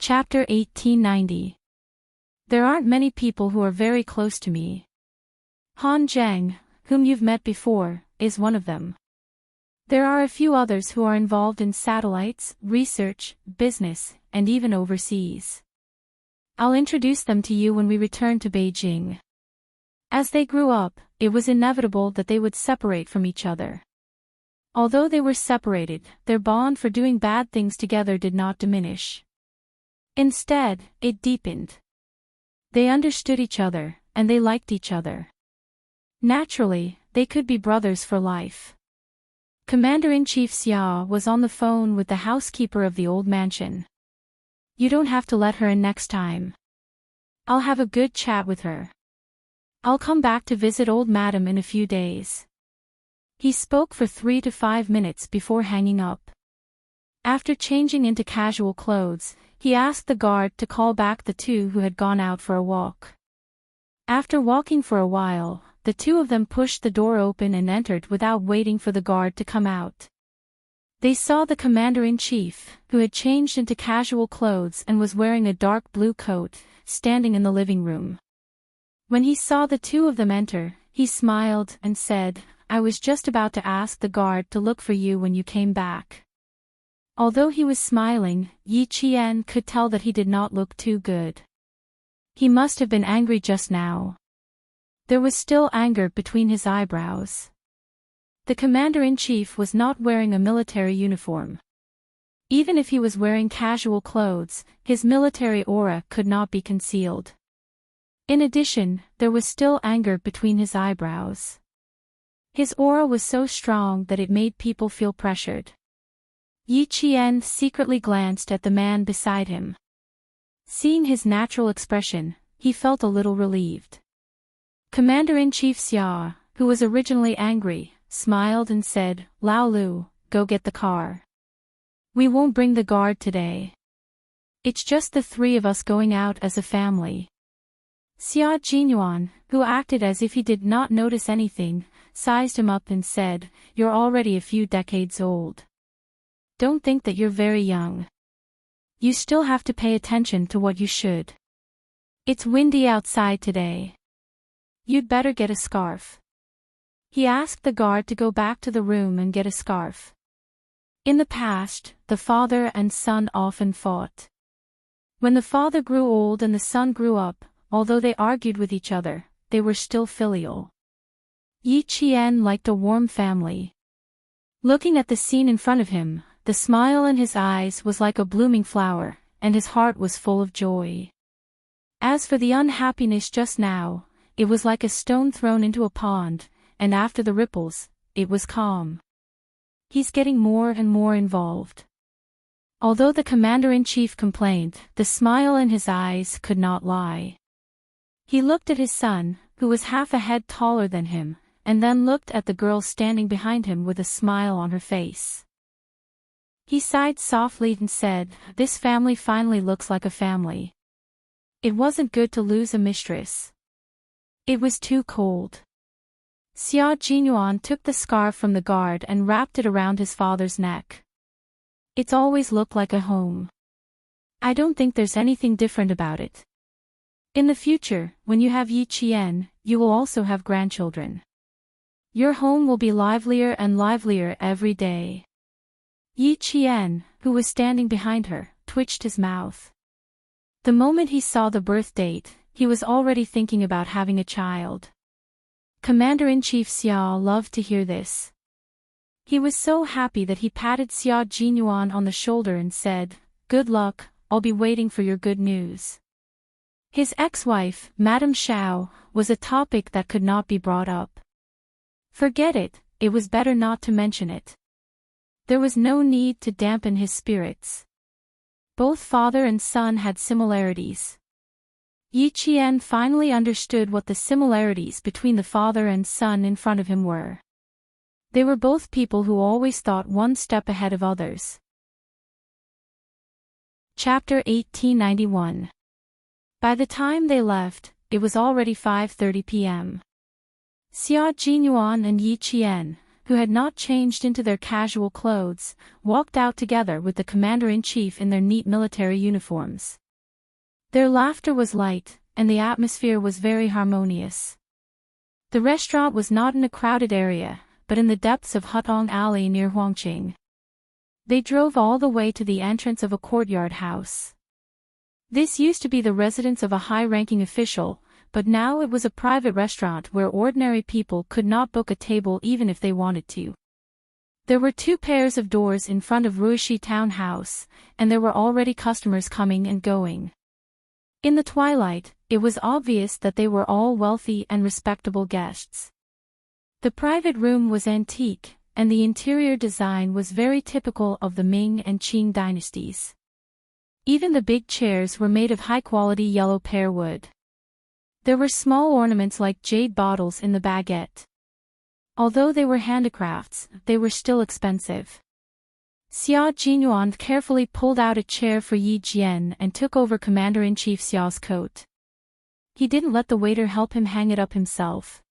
Chapter 1890. There aren't many people who are very close to me. Han Zheng, whom you've met before, is one of them. There are a few others who are involved in satellites, research, business, and even overseas. I'll introduce them to you when we return to Beijing. As they grew up, it was inevitable that they would separate from each other. Although they were separated, their bond for doing bad things together did not diminish. Instead, it deepened. They understood each other, and they liked each other. Naturally, they could be brothers for life. Commander-in-Chief Xia was on the phone with the housekeeper of the old mansion. You don't have to let her in next time. I'll have a good chat with her. I'll come back to visit old madam in a few days. He spoke for 3 to 5 minutes before hanging up. After changing into casual clothes, he asked the guard to call back the two who had gone out for a walk. After walking for a while, the two of them pushed the door open and entered without waiting for the guard to come out. They saw the commander-in-chief, who had changed into casual clothes and was wearing a dark blue coat, standing in the living room. When he saw the two of them enter, he smiled and said, "I was just about to ask the guard to look for you when you came back." Although he was smiling, Yi Qian could tell that he did not look too good. He must have been angry just now. There was still anger between his eyebrows. The commander-in-chief was not wearing a military uniform. Even if he was wearing casual clothes, his military aura could not be concealed. In addition, there was still anger between his eyebrows. His aura was so strong that it made people feel pressured. Yi Qian secretly glanced at the man beside him. Seeing his natural expression, he felt a little relieved. Commander-in-Chief Xia, who was originally angry, smiled and said, "Lao Lu, go get the car. We won't bring the guard today. It's just the three of us going out as a family." Xia Jinyuan, who acted as if he did not notice anything, sized him up and said, "You're already a few decades old. Don't think that you're very young. You still have to pay attention to what you should. It's windy outside today. You'd better get a scarf." He asked the guard to go back to the room and get a scarf. In the past, the father and son often fought. When the father grew old and the son grew up, although they argued with each other, they were still filial. Yi Qian liked a warm family. Looking at the scene in front of him, the smile in his eyes was like a blooming flower, and his heart was full of joy. As for the unhappiness just now, it was like a stone thrown into a pond, and after the ripples, it was calm. He's getting more and more involved. Although the commander-in-chief complained, the smile in his eyes could not lie. He looked at his son, who was half a head taller than him, and then looked at the girl standing behind him with a smile on her face. He sighed softly and said, "This family finally looks like a family. It wasn't good to lose a mistress. It was too cold." Xia Jinyuan took the scarf from the guard and wrapped it around his father's neck. "It's always looked like a home. I don't think there's anything different about it. In the future, when you have Yi Qian, you will also have grandchildren. Your home will be livelier and livelier every day." Yi Qian, who was standing behind her, twitched his mouth. The moment he saw the birth date, he was already thinking about having a child. Commander-in-Chief Xia loved to hear this. He was so happy that he patted Xia Jinyuan on the shoulder and said, "Good luck, I'll be waiting for your good news." His ex-wife, Madame Xiao, was a topic that could not be brought up. Forget it, it was better not to mention it. There was no need to dampen his spirits. Both father and son had similarities. Yi Qian finally understood what the similarities between the father and son in front of him were. They were both people who always thought one step ahead of others. Chapter 1891. By the time they left, it was already 5:30 p.m. Xia Jinyuan and Yi Qian, who had not changed into their casual clothes, walked out together with the commander-in-chief in their neat military uniforms. Their laughter was light, and the atmosphere was very harmonious. The restaurant was not in a crowded area, but in the depths of Hutong Alley near Huangqing. They drove all the way to the entrance of a courtyard house. This used to be the residence of a high-ranking official, but now it was a private restaurant where ordinary people could not book a table even if they wanted to. There were 2 pairs of doors in front of Ruishi Town House, and there were already customers coming and going. In the twilight, it was obvious that they were all wealthy and respectable guests. The private room was antique, and the interior design was very typical of the Ming and Qing dynasties. Even the big chairs were made of high-quality yellow pear wood. There were small ornaments like jade bottles in the baguette. Although they were handicrafts, they were still expensive. Xia Jinyuan carefully pulled out a chair for Yi Jian and took over Commander-in-Chief Xiao's coat. He didn't let the waiter help him hang it up himself.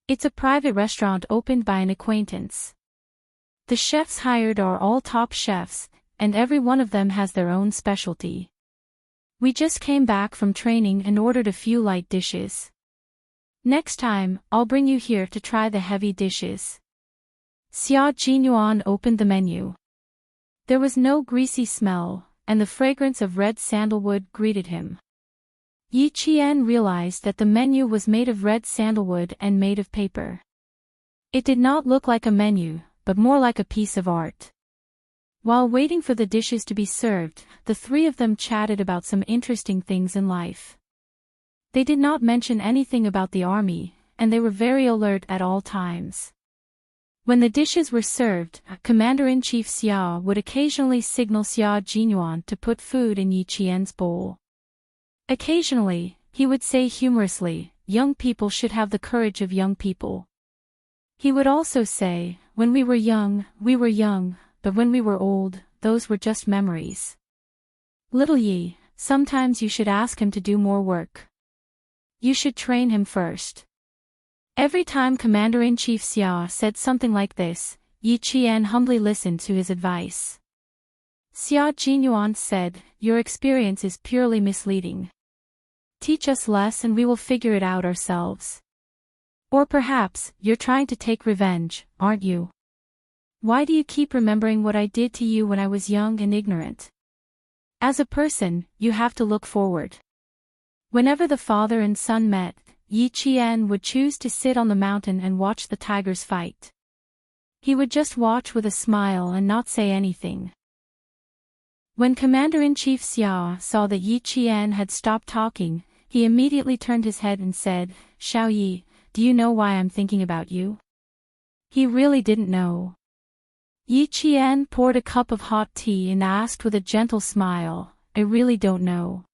It's a private restaurant opened by an acquaintance. The chefs hired are all top chefs, and every one of them has their own specialty. We just came back from training and ordered a few light dishes. Next time, I'll bring you here to try the heavy dishes. Xia Jinyuan opened the menu. There was no greasy smell, and the fragrance of red sandalwood greeted him. Yi Qian realized that the menu was made of red sandalwood and made of paper. It did not look like a menu, but more like a piece of art. While waiting for the dishes to be served, the 3 of them chatted about some interesting things in life. They did not mention anything about the army, and they were very alert at all times. When the dishes were served, Commander-in-Chief Xia would occasionally signal Xia Jinyuan to put food in Yi Qian's bowl. Occasionally, he would say humorously, "Young people should have the courage of young people." He would also say, "When we were young, but when we were old, those were just memories. Little Yi, sometimes you should ask him to do more work. You should train him first." Every time Commander-in-Chief Xia said something like this, Yi Qian humbly listened to his advice. Xia Jinyuan said, "Your experience is purely misleading. Teach us less and we will figure it out ourselves. Or perhaps, you're trying to take revenge, aren't you? Why do you keep remembering what I did to you when I was young and ignorant? As a person, you have to look forward." Whenever the father and son met, Yi Qian would choose to sit on the mountain and watch the tigers fight. He would just watch with a smile and not say anything. When Commander-in-Chief Xia saw that Yi Qian had stopped talking, he immediately turned his head and said, "Xiao Yi, do you know why I'm thinking about you?" He really didn't know. Yi Qian poured a cup of hot tea and asked with a gentle smile, "I really don't know."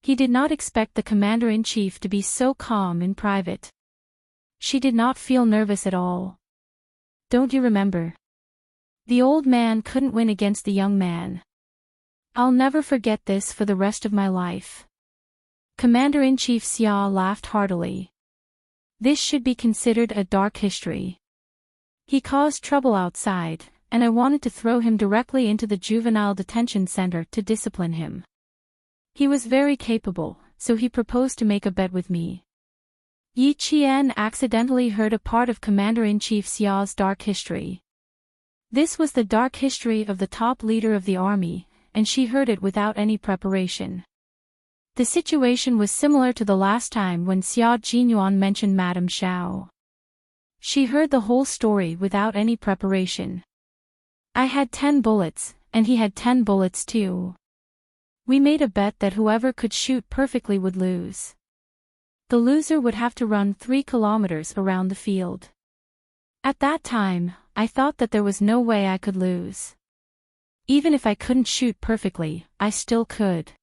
He did not expect the Commander-in-Chief to be so calm in private. She did not feel nervous at all. "Don't you remember? The old man couldn't win against the young man. I'll never forget this for the rest of my life." Commander-in-Chief Xia laughed heartily. "This should be considered a dark history. He caused trouble outside, and I wanted to throw him directly into the juvenile detention center to discipline him. He was very capable, so he proposed to make a bet with me." Yi Qian accidentally heard a part of Commander-in-Chief Xia's dark history. This was the dark history of the top leader of the army, and she heard it without any preparation. The situation was similar to the last time when Xia Jinyuan mentioned Madame Xiao. She heard the whole story without any preparation. "I had 10 bullets, and he had 10 bullets too. We made a bet that whoever could shoot perfectly would lose. The loser would have to run 3 kilometers around the field. At that time, I thought that there was no way I could lose. Even if I couldn't shoot perfectly, I still could."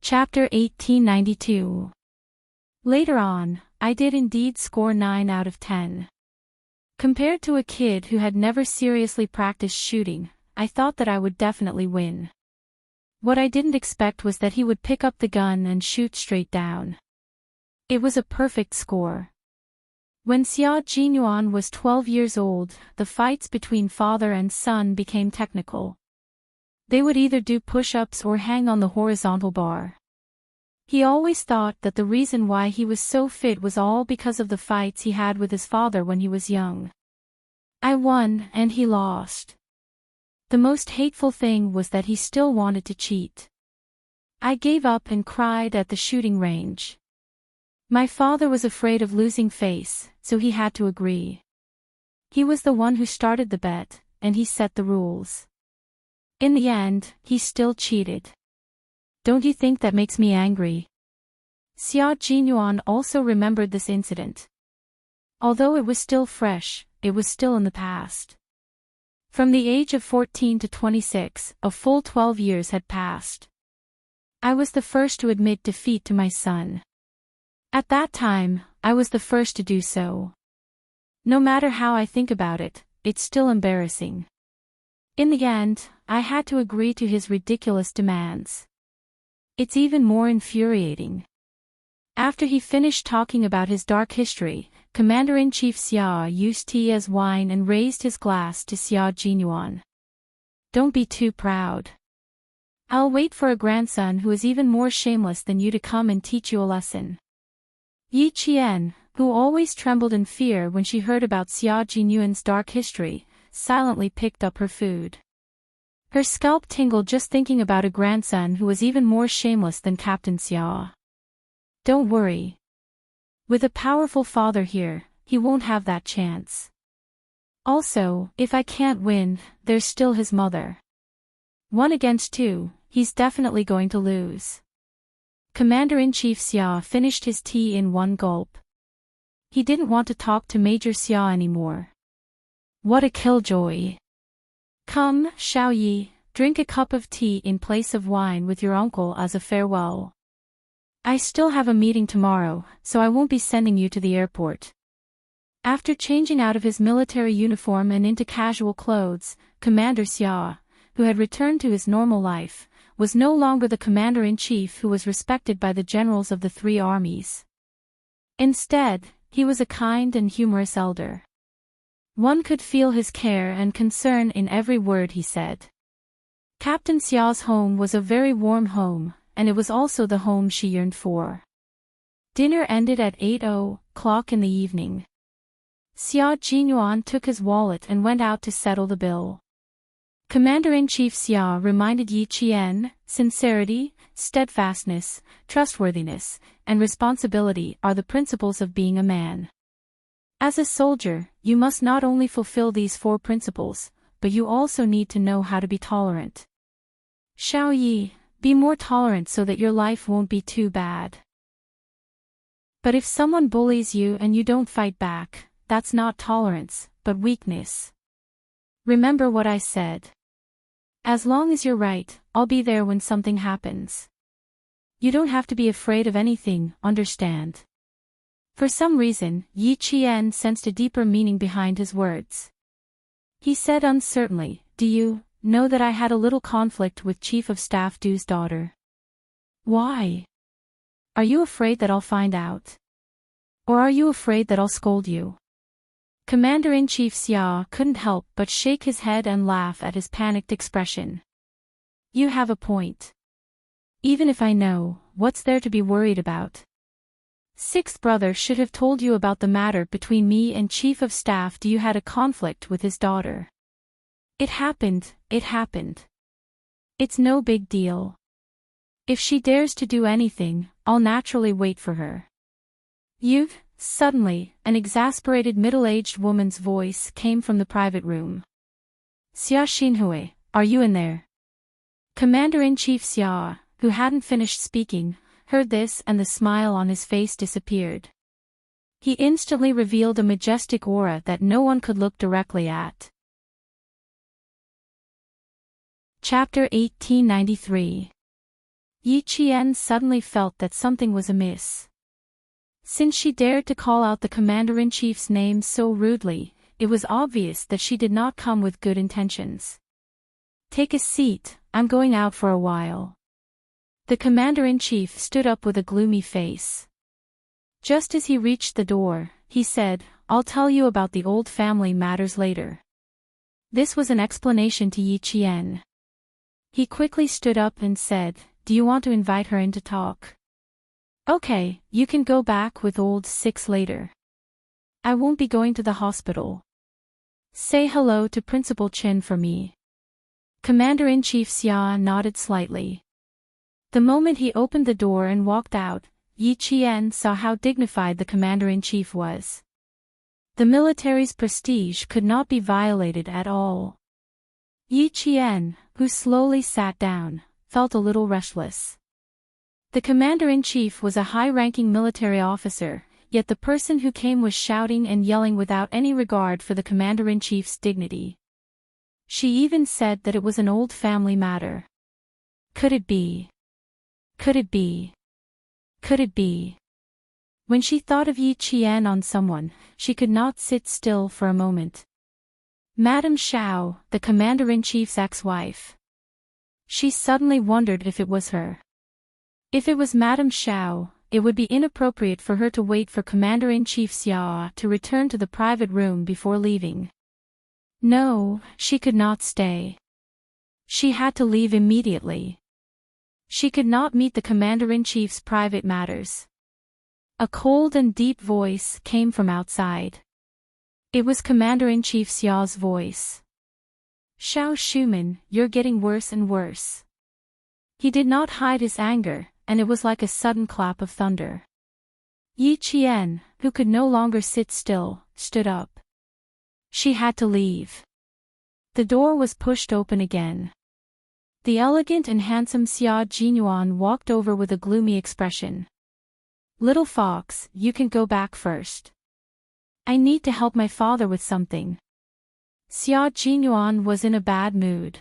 Chapter 1892. Later on, I did indeed score 9 out of 10. Compared to a kid who had never seriously practiced shooting, I thought that I would definitely win. What I didn't expect was that he would pick up the gun and shoot straight down. It was a perfect score. When Xia Jinyuan was 12 years old, the fights between father and son became technical. They would either do push-ups or hang on the horizontal bar. He always thought that the reason why he was so fit was all because of the fights he had with his father when he was young. I won and he lost. The most hateful thing was that he still wanted to cheat. I gave up and cried at the shooting range. My father was afraid of losing face, so he had to agree. He was the one who started the bet, and he set the rules. In the end, he still cheated. Don't you think that makes me angry? Xia Jinyuan also remembered this incident. Although it was still fresh, it was still in the past. From the age of 14 to 26, a full 12 years had passed. I was the first to admit defeat to my son. At that time, I was the first to do so. No matter how I think about it, it's still embarrassing. In the end, I had to agree to his ridiculous demands. It's even more infuriating. After he finished talking about his dark history, Commander-in-Chief Xia used tea as wine and raised his glass to Xia Jinyuan. Don't be too proud. I'll wait for a grandson who is even more shameless than you to come and teach you a lesson. Yi Qian, who always trembled in fear when she heard about Xia Jinyuan's dark history, silently picked up her food. Her scalp tingled just thinking about a grandson who was even more shameless than Captain Xia. Don't worry. With a powerful father here, he won't have that chance. Also, if I can't win, there's still his mother. 1 against 2, he's definitely going to lose. Commander-in-Chief Xia finished his tea in one gulp. He didn't want to talk to Major Xia anymore. What a killjoy. Come, Xiao Yi, drink a cup of tea in place of wine with your uncle as a farewell. I still have a meeting tomorrow, so I won't be sending you to the airport. After changing out of his military uniform and into casual clothes, Commander Xia, who had returned to his normal life, was no longer the commander-in-chief who was respected by the generals of the 3 armies. Instead, he was a kind and humorous elder. One could feel his care and concern in every word he said. Captain Xia's home was a very warm home, and it was also the home she yearned for. Dinner ended at 8:00 in the evening. Xia Jinyuan took his wallet and went out to settle the bill. Commander-in-Chief Xia reminded Yi Qian, sincerity, steadfastness, trustworthiness, and responsibility are the principles of being a man. As a soldier, you must not only fulfill these 4 principles, but you also need to know how to be tolerant. Xiao Yi, be more tolerant so that your life won't be too bad. But if someone bullies you and you don't fight back, that's not tolerance, but weakness. Remember what I said. As long as you're right, I'll be there when something happens. You don't have to be afraid of anything, understand? For some reason, Yi Qian sensed a deeper meaning behind his words. He said uncertainly, do you know that I had a little conflict with Chief of Staff Du's daughter? Why? Are you afraid that I'll find out? Or are you afraid that I'll scold you? Commander-in-Chief Xia couldn't help but shake his head and laugh at his panicked expression. You have a point. Even if I know, what's there to be worried about? 6th brother should have told you about the matter between me and Chief of Staff Du had a conflict with his daughter. It happened. It's no big deal. If she dares to do anything, I'll naturally wait for her. You've... Suddenly, an exasperated middle-aged woman's voice came from the private room. Xia Xinhui, are you in there? Commander-in-Chief Xia, who hadn't finished speaking, heard this and the smile on his face disappeared. He instantly revealed a majestic aura that no one could look directly at. Chapter 1893. Yi Qian suddenly felt that something was amiss. Since she dared to call out the commander-in-chief's name so rudely, it was obvious that she did not come with good intentions. Take a seat, I'm going out for a while. The commander-in-chief stood up with a gloomy face. Just as he reached the door, he said, I'll tell you about the old family matters later. This was an explanation to Yi Qian. He quickly stood up and said, do you want to invite her in to talk? Okay, you can go back with old Six later. I won't be going to the hospital. Say hello to Principal Chin for me. Commander-in-Chief Xia nodded slightly. The moment he opened the door and walked out, Yi Qian saw how dignified the Commander-in-Chief was. The military's prestige could not be violated at all. Yi Qian, who slowly sat down, felt a little restless. The Commander-in-Chief was a high-ranking military officer, yet the person who came was shouting and yelling without any regard for the Commander-in-Chief's dignity. She even said that it was an old family matter. Could it be? Could it be? Could it be? When she thought of Yi Qian on someone, she could not sit still for a moment. Madame Xiao, the Commander-in-Chief's ex-wife. She suddenly wondered if it was her. If it was Madame Xiao, it would be inappropriate for her to wait for Commander-in-Chief Xia to return to the private room before leaving. No, she could not stay. She had to leave immediately. She could not meet the Commander-in-Chief's private matters. A cold and deep voice came from outside. It was Commander-in-Chief Xiao's voice. Xiao Shuman, you're getting worse and worse. He did not hide his anger, and it was like a sudden clap of thunder. Yi Qian, who could no longer sit still, stood up. She had to leave. The door was pushed open again. The elegant and handsome Xia Jinyuan walked over with a gloomy expression. Little fox, you can go back first. I need to help my father with something. Xia Jinyuan was in a bad mood.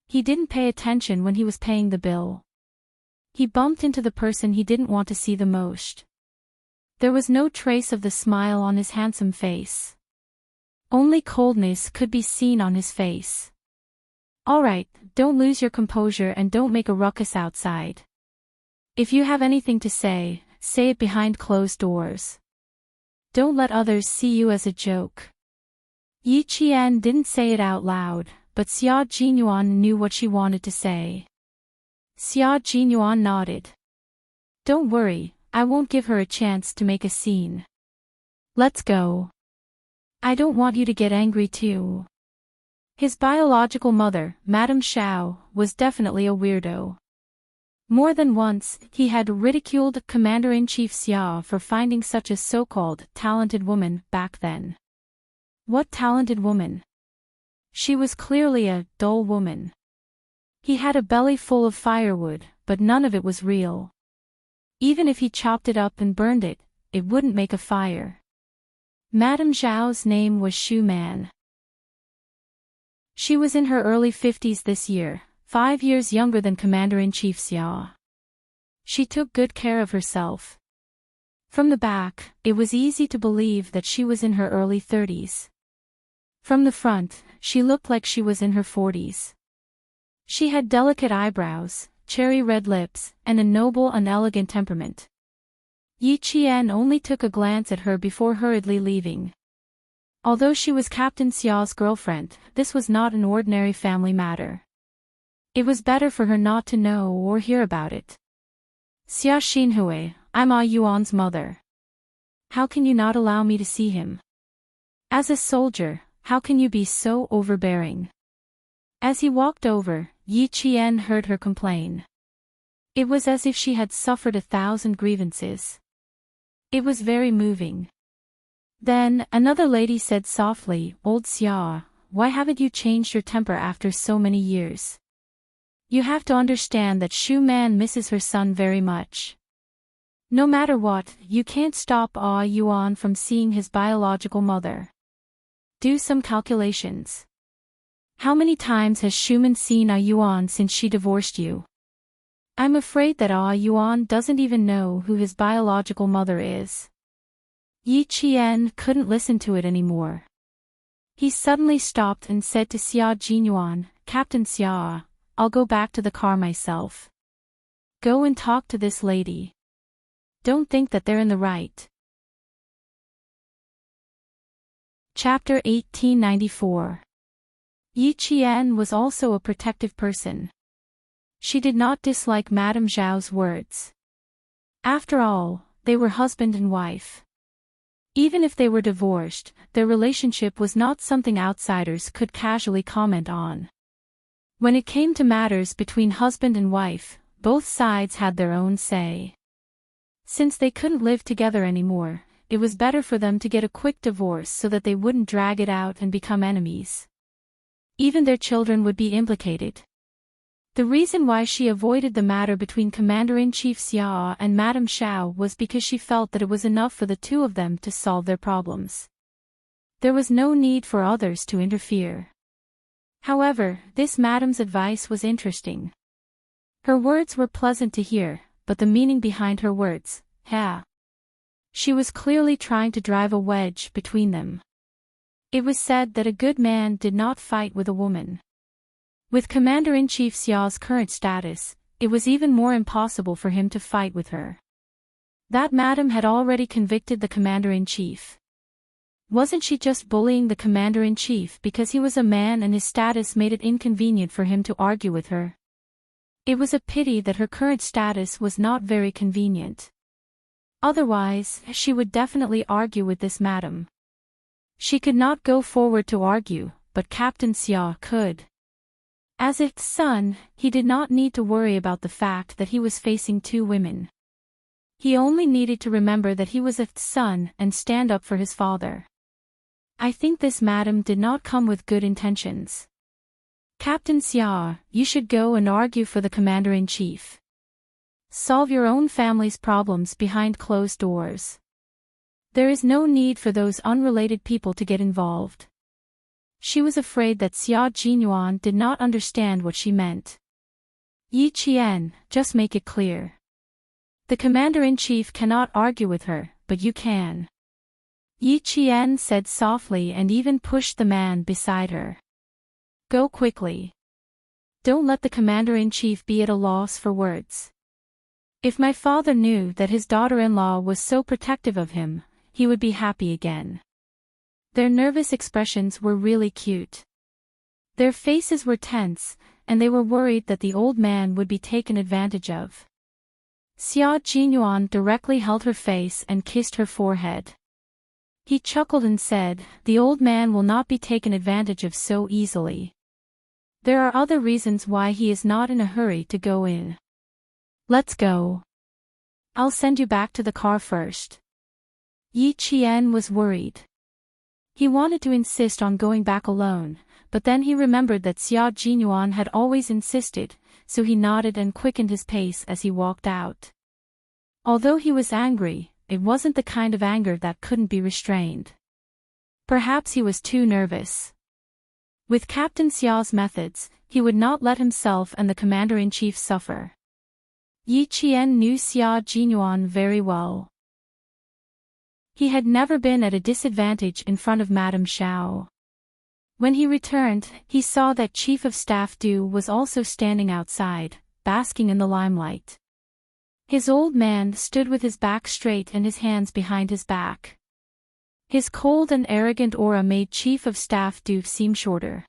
He didn't pay attention when he was paying the bill. He bumped into the person he didn't want to see the most. There was no trace of the smile on his handsome face. Only coldness could be seen on his face. All right, don't lose your composure and don't make a ruckus outside. If you have anything to say, say it behind closed doors. Don't let others see you as a joke. Yi Qian didn't say it out loud, but Xia Jinyuan knew what she wanted to say. Xia Jinyuan nodded. Don't worry, I won't give her a chance to make a scene. Let's go. I don't want you to get angry too. His biological mother, Madame Xiao, was definitely a weirdo. More than once, he had ridiculed Commander-in-Chief Xia for finding such a so-called talented woman back then. What talented woman? She was clearly a dull woman. He had a belly full of firewood, but none of it was real. Even if he chopped it up and burned it, it wouldn't make a fire. Madame Zhao's name was Shu Man. She was in her early 50s this year, 5 years younger than Commander-in-Chief Xia. She took good care of herself. From the back, it was easy to believe that she was in her early 30s. From the front, she looked like she was in her 40s. She had delicate eyebrows, cherry red lips, and a noble and elegant temperament. Yi Qian only took a glance at her before hurriedly leaving. Although she was Captain Xiao's girlfriend, this was not an ordinary family matter. It was better for her not to know or hear about it. Xia Xinhui, I'm Ah Yuan's mother. How can you not allow me to see him? As a soldier, how can you be so overbearing? As he walked over, Yi Qian heard her complain. It was as if she had suffered 1,000 grievances. It was very moving. Then, another lady said softly, Old Xia, why haven't you changed your temper after so many years? You have to understand that Shu Man misses her son very much. No matter what, you can't stop Ah Yuan from seeing his biological mother. Do some calculations. How many times has Shuman seen Ah Yuan since she divorced you? I'm afraid that Ah Yuan doesn't even know who his biological mother is. Yi Qian couldn't listen to it anymore. He suddenly stopped and said to Xia Jinyuan, Captain Xia, I'll go back to the car myself. Go and talk to this lady. Don't think that they're in the right. Chapter 1894. Yi Qian was also a protective person. She did not dislike Madame Zhao's words. After all, they were husband and wife. Even if they were divorced, their relationship was not something outsiders could casually comment on. When it came to matters between husband and wife, both sides had their own say. Since they couldn't live together anymore, it was better for them to get a quick divorce so that they wouldn't drag it out and become enemies. Even their children would be implicated. The reason why she avoided the matter between Commander-in-Chief Xia and Madame Zhao was because she felt that it was enough for the two of them to solve their problems. There was no need for others to interfere. However, this Madame's advice was interesting. Her words were pleasant to hear, but the meaning behind her words, she was clearly trying to drive a wedge between them. It was said that a good man did not fight with a woman. With Commander-in-Chief Xiao's current status, it was even more impossible for him to fight with her. That madam had already convicted the Commander-in-Chief. Wasn't she just bullying the Commander-in-Chief because he was a man and his status made it inconvenient for him to argue with her? It was a pity that her current status was not very convenient. Otherwise, she would definitely argue with this madam. She could not go forward to argue, but Captain Xia could. As its son, he did not need to worry about the fact that he was facing two women. He only needed to remember that he was its son and stand up for his father. I think this madam did not come with good intentions. Captain Xia, you should go and argue for the Commander-in-Chief. Solve your own family's problems behind closed doors. There is no need for those unrelated people to get involved. She was afraid that Xia Jinyuan did not understand what she meant. Yi Qian, just make it clear. The Commander-in-Chief cannot argue with her, but you can. Yi Qian said softly and even pushed the man beside her. Go quickly. Don't let the Commander-in-Chief be at a loss for words. If my father knew that his daughter-in-law was so protective of him, he would be happy again. Their nervous expressions were really cute. Their faces were tense, and they were worried that the old man would be taken advantage of. Xia Jinyuan directly held her face and kissed her forehead. He chuckled and said, "The old man will not be taken advantage of so easily. There are other reasons why he is not in a hurry to go in. Let's go. I'll send you back to the car first." Yi Qian was worried. He wanted to insist on going back alone, but then he remembered that Xia Jinyuan had always insisted, so he nodded and quickened his pace as he walked out. Although he was angry, it wasn't the kind of anger that couldn't be restrained. Perhaps he was too nervous. With Captain Xiao's methods, he would not let himself and the Commander-in-Chief suffer. Yi Qian knew Xia Jinyuan very well. He had never been at a disadvantage in front of Madame Zhao. When he returned, he saw that Chief of Staff Du was also standing outside, basking in the limelight. His old man stood with his back straight and his hands behind his back. His cold and arrogant aura made Chief of Staff Du seem shorter.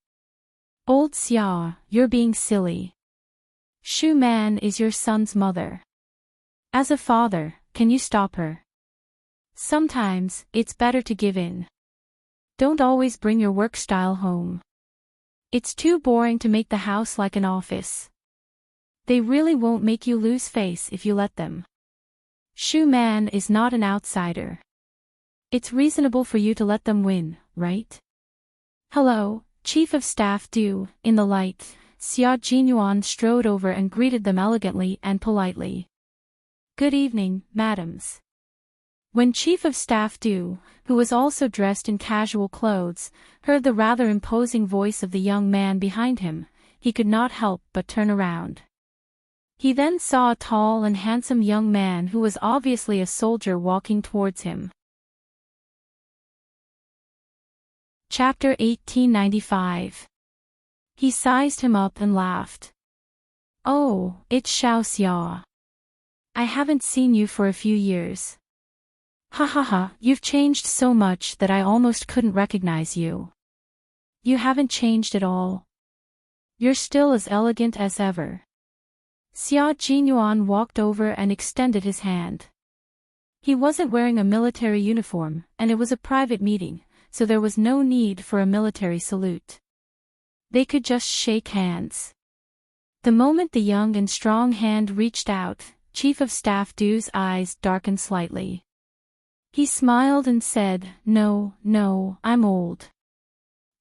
"Old Xia, you're being silly. Shu Man is your son's mother. As a father, can you stop her? Sometimes, it's better to give in. Don't always bring your work style home. It's too boring to make the house like an office. They really won't make you lose face if you let them. Shu Man is not an outsider. It's reasonable for you to let them win, right?" "Hello, Chief of Staff Du." In the light, Xia Jinyuan strode over and greeted them elegantly and politely. "Good evening, madams." When Chief of Staff Du, who was also dressed in casual clothes, heard the rather imposing voice of the young man behind him, he could not help but turn around. He then saw a tall and handsome young man who was obviously a soldier walking towards him. Chapter 1895. He sized him up and laughed. "Oh, it's Xiao Xia. I haven't seen you for a few years. Ha ha ha, you've changed so much that I almost couldn't recognize you. You haven't changed at all. You're still as elegant as ever. Xia Jinyuan walked over and extended his hand. He wasn't wearing a military uniform, and it was a private meeting, so there was no need for a military salute. They could just shake hands. The moment the young and strong hand reached out, Chief of Staff Du's eyes darkened slightly. He smiled and said, "No, I'm old.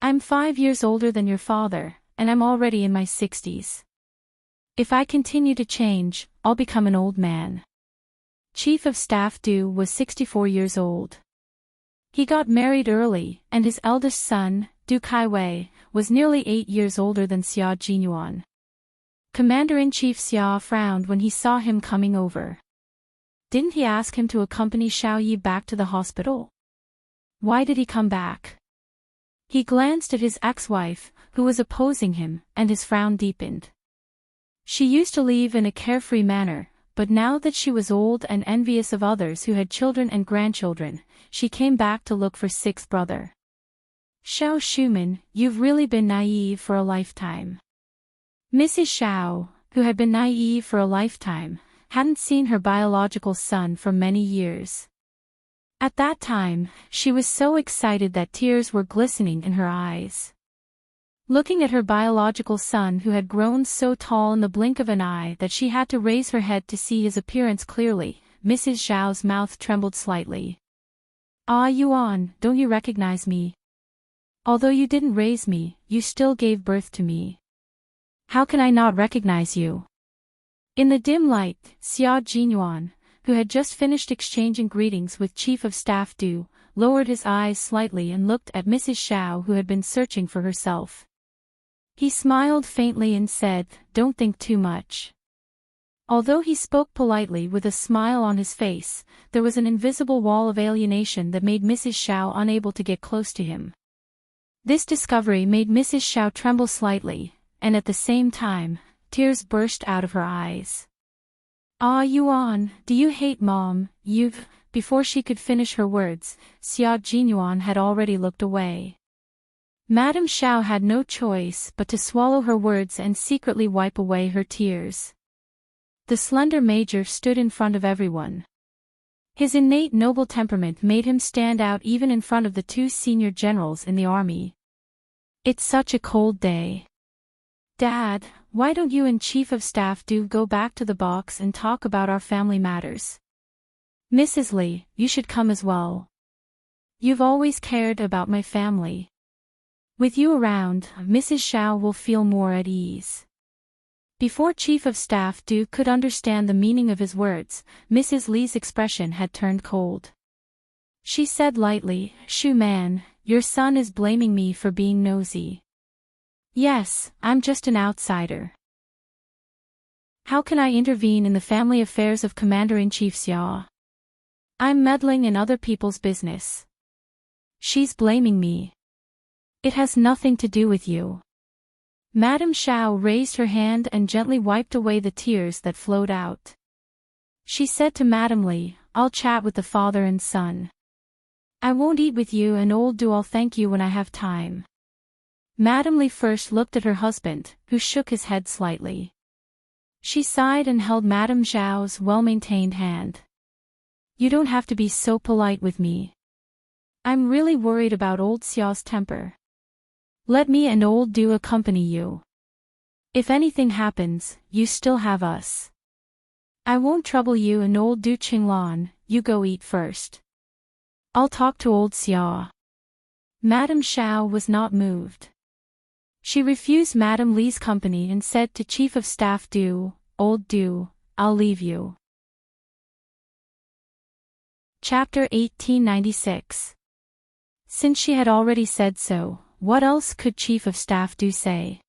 I'm 5 years older than your father, and I'm already in my 60s. If I continue to change, I'll become an old man." Chief of Staff Du was 64 years old. He got married early, and his eldest son, Du Kaiwei, was nearly 8 years older than Xia Jinyuan. Commander-in-Chief Xia frowned when he saw him coming over. Didn't he ask him to accompany Xiao Yi back to the hospital? Why did he come back? He glanced at his ex-wife, who was opposing him, and his frown deepened. She used to leave in a carefree manner, but now that she was old and envious of others who had children and grandchildren, she came back to look for sixth brother. "Xiao Shuman, you've really been naive for a lifetime." Mrs. Xiao, who had been naive for a lifetime, hadn't seen her biological son for many years. At that time, she was so excited that tears were glistening in her eyes. Looking at her biological son who had grown so tall in the blink of an eye that she had to raise her head to see his appearance clearly, Mrs. Xiao's mouth trembled slightly. "Ah Yuan, don't you recognize me? Although you didn't raise me, you still gave birth to me. How can I not recognize you?" In the dim light, Xia Jinyuan, who had just finished exchanging greetings with Chief of Staff Du, lowered his eyes slightly and looked at Mrs. Xiao who had been searching for herself. He smiled faintly and said, "Don't think too much." Although he spoke politely with a smile on his face, there was an invisible wall of alienation that made Mrs. Xiao unable to get close to him. This discovery made Mrs. Xiao tremble slightly, and at the same time, tears burst out of her eyes. "Ah Yuan, do you hate Mom? You've..." Before she could finish her words, Xia Jinyuan had already looked away. Madame Xiao had no choice but to swallow her words and secretly wipe away her tears. The slender major stood in front of everyone. His innate noble temperament made him stand out even in front of the two senior generals in the army. "It's such a cold day. Dad, why don't you and Chief of Staff Du go back to the box and talk about our family matters? Mrs. Li, you should come as well. You've always cared about my family. With you around, Mrs. Xiao will feel more at ease." Before Chief of Staff Du could understand the meaning of his words, Mrs. Li's expression had turned cold. She said lightly, "Shu Man, your son is blaming me for being nosy. Yes, I'm just an outsider. How can I intervene in the family affairs of Commander-in-Chief Xia? I'm meddling in other people's business. She's blaming me. It has nothing to do with you." Madame Xiao raised her hand and gently wiped away the tears that flowed out. She said to Madame Li, "I'll chat with the father and son. I won't eat with you and old Du. I'll thank you when I have time." Madame Li first looked at her husband, who shook his head slightly. She sighed and held Madame Xiao's well-maintained hand. "You don't have to be so polite with me. I'm really worried about old Xiao's temper. Let me and old Du accompany you. If anything happens, you still have us. I won't trouble you and old Du. Qinglan, you go eat first. I'll talk to old Xia." Madame Xiao was not moved. She refused Madame Li's company and said to Chief of Staff Du, "Old Du, I'll leave you." Chapter 1896. Since she had already said so, what else could Chief of Staff Du say?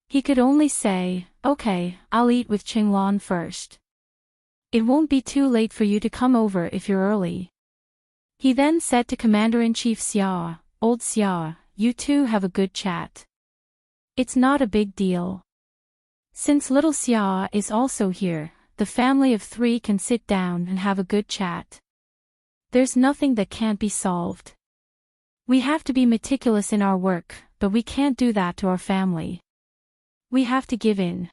He could only say, "Okay, I'll eat with Qinglan first. It won't be too late for you to come over if you're early." He then said to Commander-in-Chief Xia, "Old Xia, you two have a good chat. It's not a big deal. Since little Xia is also here, the family of three can sit down and have a good chat." There's nothing that can't be solved. We have to be meticulous in our work, but we can't do that to our family. We have to give in.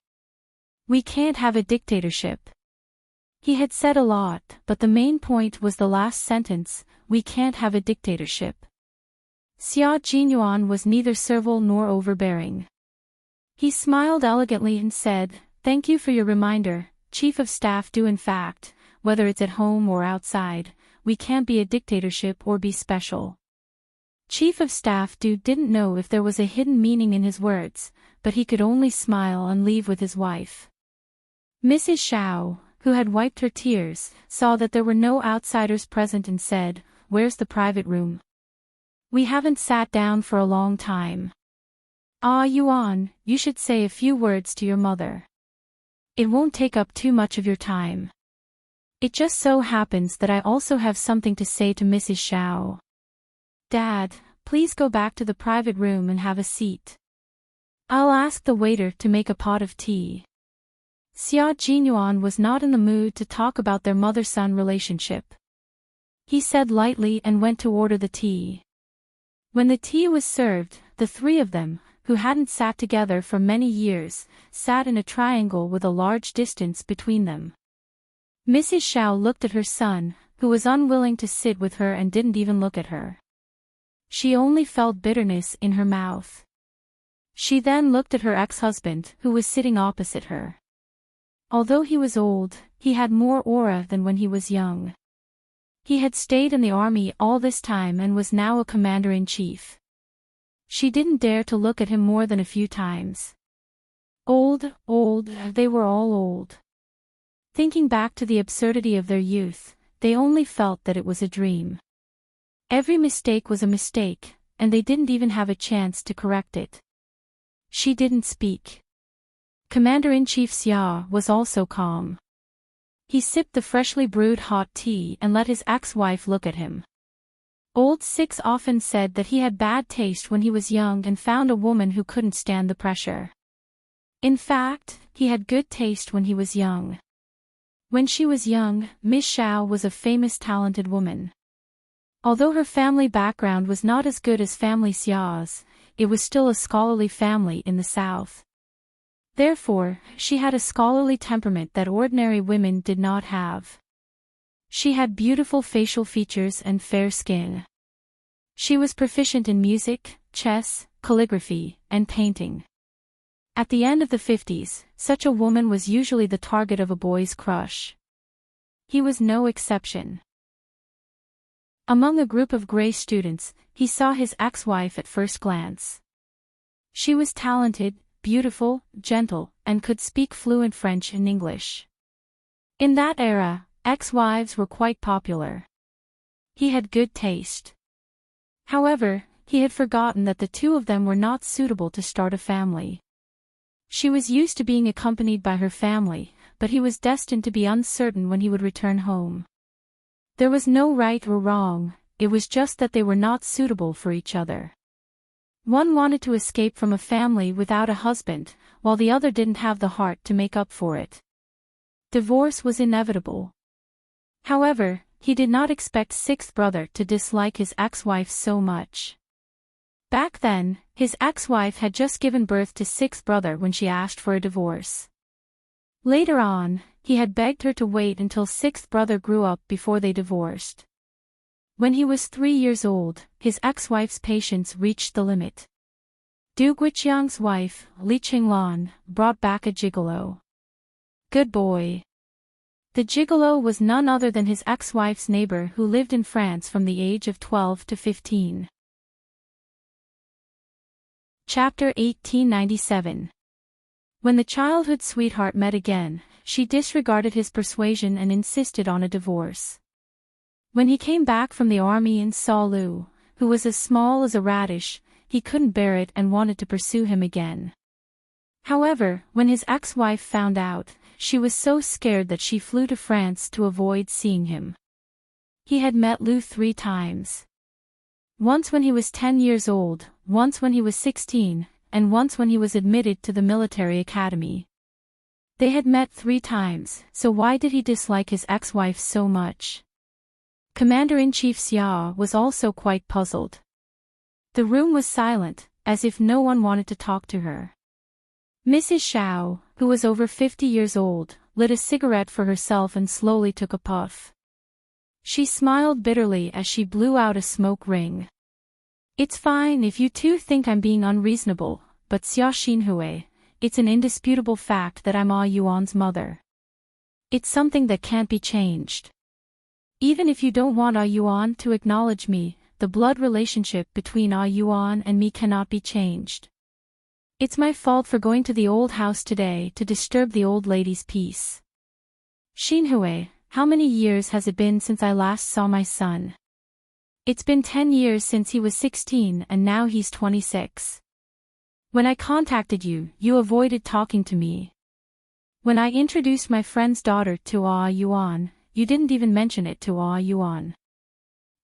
We can't have a dictatorship. He had said a lot, but the main point was the last sentence, we can't have a dictatorship. Xia Jinyuan was neither servile nor overbearing. He smiled elegantly and said, "Thank you for your reminder, Chief of Staff. Do in fact, whether it's at home or outside, we can't be a dictatorship or be special." Chief of Staff Du didn't know if there was a hidden meaning in his words, but he could only smile and leave with his wife. Mrs. Shao, who had wiped her tears, saw that there were no outsiders present and said, "Where's the private room? We haven't sat down for a long time. Ah, Yuan, you should say a few words to your mother. It won't take up too much of your time. It just so happens that I also have something to say to Mrs. Shao. Dad, please go back to the private room and have a seat. I'll ask the waiter to make a pot of tea." Xia Jinyuan was not in the mood to talk about their mother-son relationship. He said lightly and went to order the tea. When the tea was served, the three of them, who hadn't sat together for many years, sat in a triangle with a large distance between them. Mrs. Shao looked at her son, who was unwilling to sit with her and didn't even look at her. She only felt bitterness in her mouth. She then looked at her ex-husband, who was sitting opposite her. Although he was old, he had more aura than when he was young. He had stayed in the army all this time and was now a commander-in-chief. She didn't dare to look at him more than a few times. Old, they were all old. Thinking back to the absurdity of their youth, they only felt that it was a dream. Every mistake was a mistake, and they didn't even have a chance to correct it. She didn't speak. Commander-in-Chief Xia was also calm. He sipped the freshly brewed hot tea and let his ex-wife look at him. Old Six often said that he had bad taste when he was young and found a woman who couldn't stand the pressure. In fact, he had good taste when he was young. When she was young, Miss Shao was a famous talented woman. Although her family background was not as good as family Xia's, it was still a scholarly family in the south. Therefore, she had a scholarly temperament that ordinary women did not have. She had beautiful facial features and fair skin. She was proficient in music, chess, calligraphy, and painting. At the end of the 50s, such a woman was usually the target of a boy's crush. He was no exception. Among a group of gray students, he saw his ex-wife at first glance. She was talented, beautiful, gentle, and could speak fluent French and English. In that era, ex-wives were quite popular. He had good taste. However, he had forgotten that the two of them were not suitable to start a family. She was used to being accompanied by her family, but he was destined to be uncertain when he would return home. There was no right or wrong, it was just that they were not suitable for each other. One wanted to escape from a family without a husband, while the other didn't have the heart to make up for it. Divorce was inevitable. However, he did not expect sixth brother to dislike his ex-wife so much. Back then, his ex-wife had just given birth to sixth brother when she asked for a divorce. Later on, he had begged her to wait until sixth brother grew up before they divorced. When he was 3 years old, his ex-wife's patience reached the limit. Du Guiqiang's wife, Li Qinglan, brought back a gigolo. Good boy. The gigolo was none other than his ex-wife's neighbor who lived in France from the age of 12 to 15. Chapter 1897. When the childhood sweetheart met again, she disregarded his persuasion and insisted on a divorce. When he came back from the army and saw Lu, who was as small as a radish, he couldn't bear it and wanted to pursue him again. However, when his ex-wife found out, she was so scared that she flew to France to avoid seeing him. He had met Lu 3 times. Once when he was 10 years old, once when he was 16, and once when he was admitted to the military academy. They had met 3 times, so why did he dislike his ex-wife so much? Commander-in-Chief Xia was also quite puzzled. The room was silent, as if no one wanted to talk to her. Mrs. Xiao, who was over 50 years old, lit a cigarette for herself and slowly took a puff. She smiled bitterly as she blew out a smoke ring. It's fine if you two think I'm being unreasonable, but Xia Xinhui, it's an indisputable fact that I'm Ah Yuan's mother. It's something that can't be changed. Even if you don't want Ah Yuan to acknowledge me, the blood relationship between Ah Yuan and me cannot be changed. It's my fault for going to the old house today to disturb the old lady's peace. Xinhui, how many years has it been since I last saw my son? It's been 10 years since he was 16 and now he's 26. When I contacted you, you avoided talking to me. When I introduced my friend's daughter to Ah Yuan, you didn't even mention it to Ah Yuan.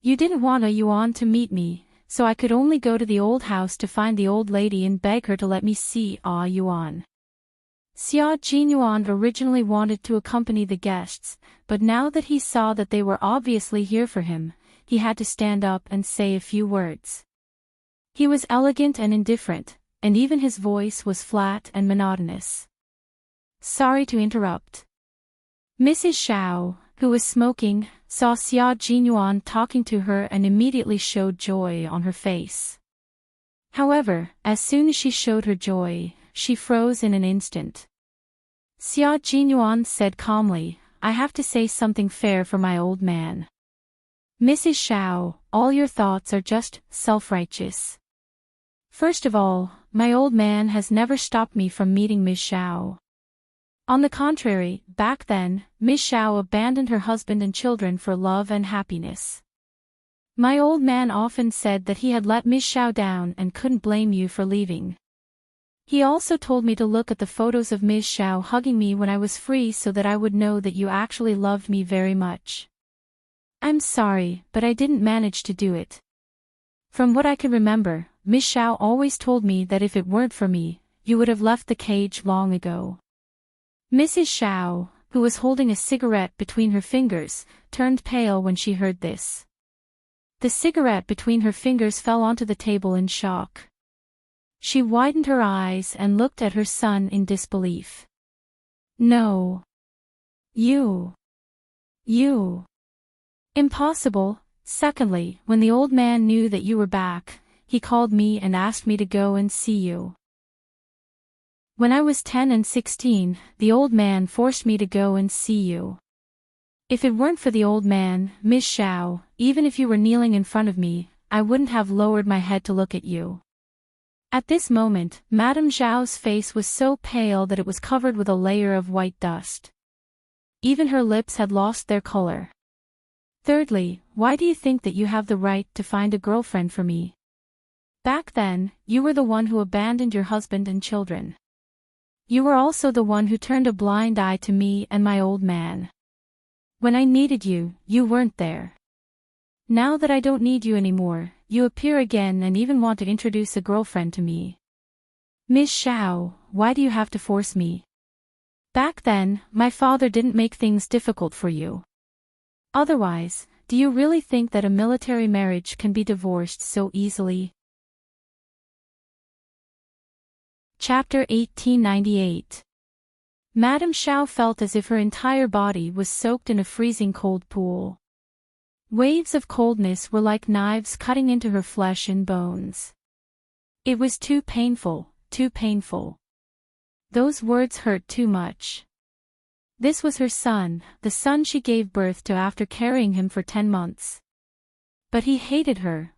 You didn't want Ah Yuan to meet me, so I could only go to the old house to find the old lady and beg her to let me see Ah Yuan. Xia Jinyuan originally wanted to accompany the guests, but now that he saw that they were obviously here for him, he had to stand up and say a few words. He was elegant and indifferent, and even his voice was flat and monotonous. Sorry to interrupt. Mrs. Xiao, who was smoking, saw Xia Jinyuan talking to her and immediately showed joy on her face. However, as soon as she showed her joy, she froze in an instant. Xia Jinyuan said calmly, I have to say something fair for my old man. Mrs. Xiao, all your thoughts are just self-righteous. First of all, my old man has never stopped me from meeting Ms. Xiao. On the contrary, back then, Ms. Xiao abandoned her husband and children for love and happiness. My old man often said that he had let Ms. Xiao down and couldn't blame you for leaving. He also told me to look at the photos of Ms. Xiao hugging me when I was free so that I would know that you actually loved me very much. I'm sorry, but I didn't manage to do it. From what I can remember, Ms. Xiao always told me that if it weren't for me, you would have left the cage long ago. Mrs. Xiao, who was holding a cigarette between her fingers, turned pale when she heard this. The cigarette between her fingers fell onto the table in shock. She widened her eyes and looked at her son in disbelief. No. You. Impossible. Secondly, when the old man knew that you were back, he called me and asked me to go and see you. When I was 10 and 16, the old man forced me to go and see you. If it weren't for the old man, Ms. Xiao, even if you were kneeling in front of me, I wouldn't have lowered my head to look at you. At this moment, Madame Zhao's face was so pale that it was covered with a layer of white dust. Even her lips had lost their color. Thirdly, why do you think that you have the right to find a girlfriend for me? Back then, you were the one who abandoned your husband and children. You were also the one who turned a blind eye to me and my old man. When I needed you, you weren't there. Now that I don't need you anymore, you appear again and even want to introduce a girlfriend to me. Ms. Xiao, why do you have to force me? Back then, my father didn't make things difficult for you. Otherwise, do you really think that a military marriage can be divorced so easily? Chapter 1898. Madame Xiao felt as if her entire body was soaked in a freezing cold pool. Waves of coldness were like knives cutting into her flesh and bones. It was too painful, too painful. Those words hurt too much. This was her son, the son she gave birth to after carrying him for 10 months. But he hated her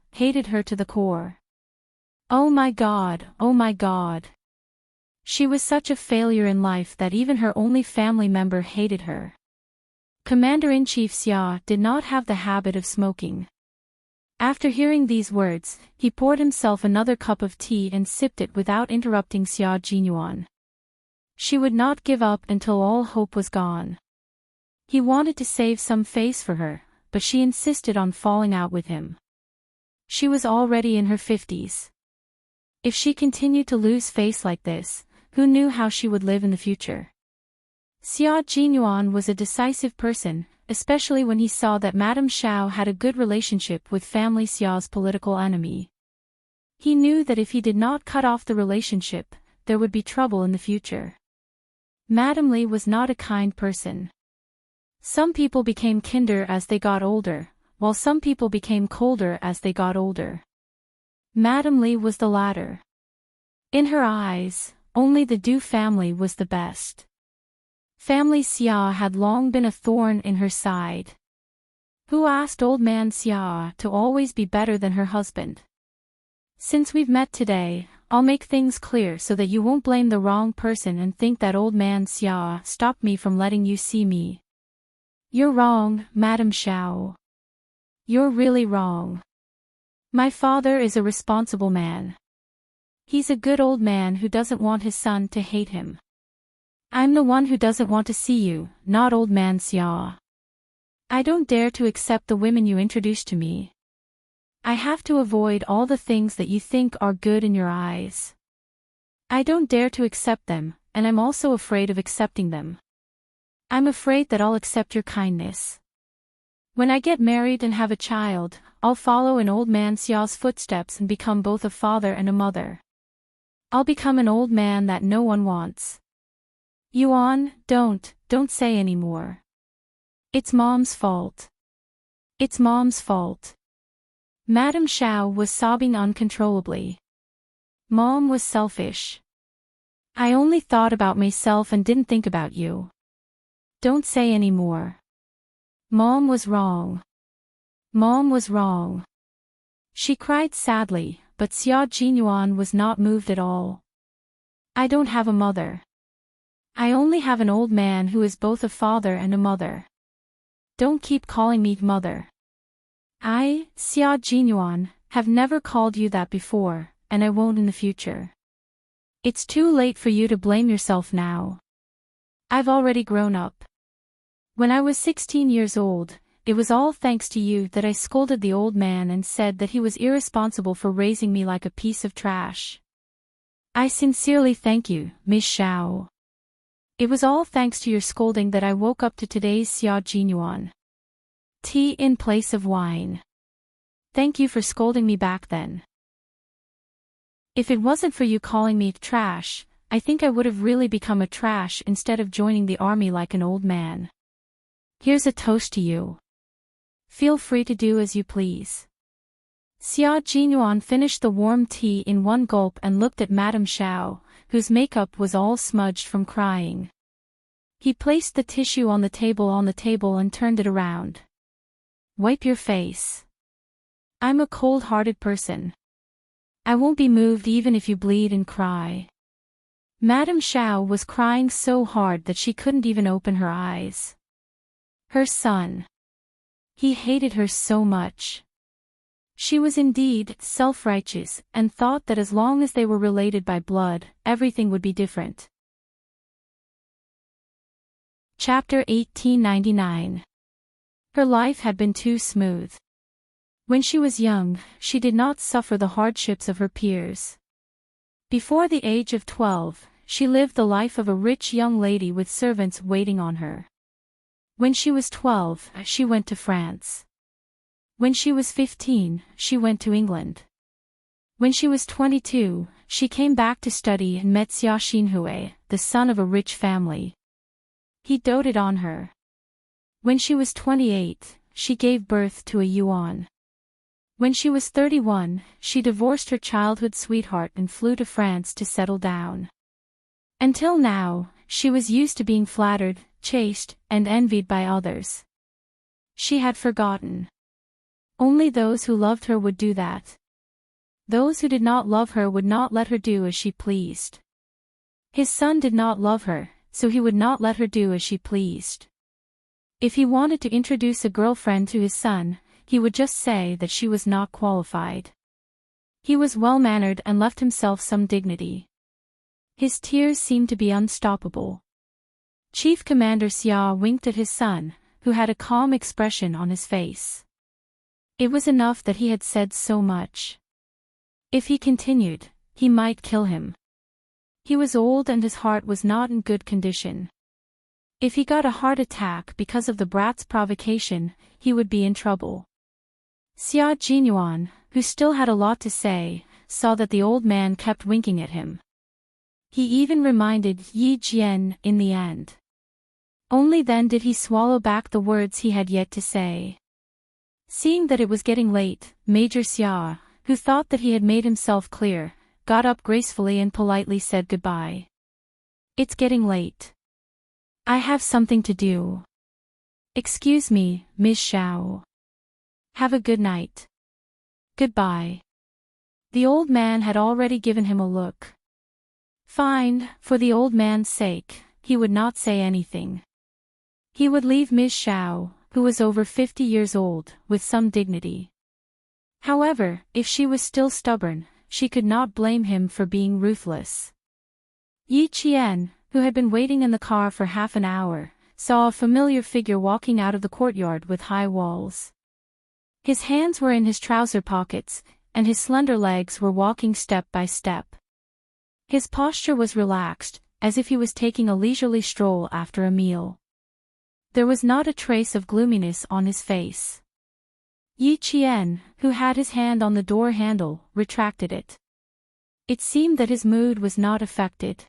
to the core. Oh my God, oh my God. She was such a failure in life that even her only family member hated her. Commander-in-Chief Xia did not have the habit of smoking. After hearing these words, he poured himself another cup of tea and sipped it without interrupting Xia Jinyuan. She would not give up until all hope was gone. He wanted to save some face for her, but she insisted on falling out with him. She was already in her 50s. If she continued to lose face like this, who knew how she would live in the future? Xia Jinyuan was a decisive person, especially when he saw that Madame Xiao had a good relationship with Family Xiao's political enemy. He knew that if he did not cut off the relationship, there would be trouble in the future. Madame Li was not a kind person. Some people became kinder as they got older, while some people became colder as they got older. Madame Li was the latter. In her eyes, only the Du family was the best. Family Xia had long been a thorn in her side. Who asked old man Xia to always be better than her husband? Since we've met today, I'll make things clear so that you won't blame the wrong person and think that old man Xia stopped me from letting you see me. You're wrong, Madame Xiao. You're really wrong. My father is a responsible man. He's a good old man who doesn't want his son to hate him. I'm the one who doesn't want to see you, not old man Xia. I don't dare to accept the women you introduced to me. I have to avoid all the things that you think are good in your eyes. I don't dare to accept them, and I'm also afraid of accepting them. I'm afraid that I'll accept your kindness. When I get married and have a child, I'll follow in old man Xiao's footsteps and become both a father and a mother. I'll become an old man that no one wants. Yuan, don't say any more. It's Mom's fault. It's Mom's fault. Madame Xiao was sobbing uncontrollably. Mom was selfish. I only thought about myself and didn't think about you. Don't say any more. Mom was wrong. Mom was wrong. She cried sadly, but Xia Jinyuan was not moved at all. I don't have a mother. I only have an old man who is both a father and a mother. Don't keep calling me mother. I, Xia Jinyuan, have never called you that before, and I won't in the future. It's too late for you to blame yourself now. I've already grown up. When I was 16 years old, it was all thanks to you that I scolded the old man and said that he was irresponsible for raising me like a piece of trash. I sincerely thank you, Miss Xiao. It was all thanks to your scolding that I woke up to today's Xia Jinyuan. Tea in place of wine. Thank you for scolding me back then. If it wasn't for you calling me trash, I think I would have really become a trash instead of joining the army like an old man. Here's a toast to you. Feel free to do as you please. Xia Jinyuan finished the warm tea in one gulp and looked at Madame Xiao, whose makeup was all smudged from crying. He placed the tissue on the table and turned it around. Wipe your face. I'm a cold-hearted person. I won't be moved even if you bleed and cry. Madame Xiao was crying so hard that she couldn't even open her eyes. Her son. He hated her so much. She was indeed self-righteous and thought that as long as they were related by blood, everything would be different. Chapter 1899. Her life had been too smooth. When she was young, she did not suffer the hardships of her peers. Before the age of 12, she lived the life of a rich young lady with servants waiting on her. When she was 12, she went to France. When she was 15, she went to England. When she was 22, she came back to study and met Xia Xinhui, the son of a rich family. He doted on her. When she was 28, she gave birth to a Yuan. When she was 31, she divorced her childhood sweetheart and flew to France to settle down. Until now, she was used to being flattered, chased, and envied by others. She had forgotten. Only those who loved her would do that. Those who did not love her would not let her do as she pleased. His son did not love her, so he would not let her do as she pleased. If he wanted to introduce a girlfriend to his son, he would just say that she was not qualified. He was well-mannered and left himself some dignity. His tears seemed to be unstoppable. Chief Commander Xia winked at his son, who had a calm expression on his face. It was enough that he had said so much. If he continued, he might kill him. He was old and his heart was not in good condition. If he got a heart attack because of the brat's provocation, he would be in trouble. Xia Jinyuan, who still had a lot to say, saw that the old man kept winking at him. He even reminded Yi Jian in the end. Only then did he swallow back the words he had yet to say. Seeing that it was getting late, Major Xia, who thought that he had made himself clear, got up gracefully and politely said goodbye. It's getting late. I have something to do. Excuse me, Ms. Xiao. Have a good night. Goodbye. The old man had already given him a look. Fine, for the old man's sake, he would not say anything. He would leave Ms. Xiao, who was over 50 years old, with some dignity. However, if she was still stubborn, she could not blame him for being ruthless. Yi Qian, who had been waiting in the car for half an hour, saw a familiar figure walking out of the courtyard with high walls. His hands were in his trouser pockets, and his slender legs were walking step by step. His posture was relaxed, as if he was taking a leisurely stroll after a meal. There was not a trace of gloominess on his face. Yi Qian, who had his hand on the door handle, retracted it. It seemed that his mood was not affected.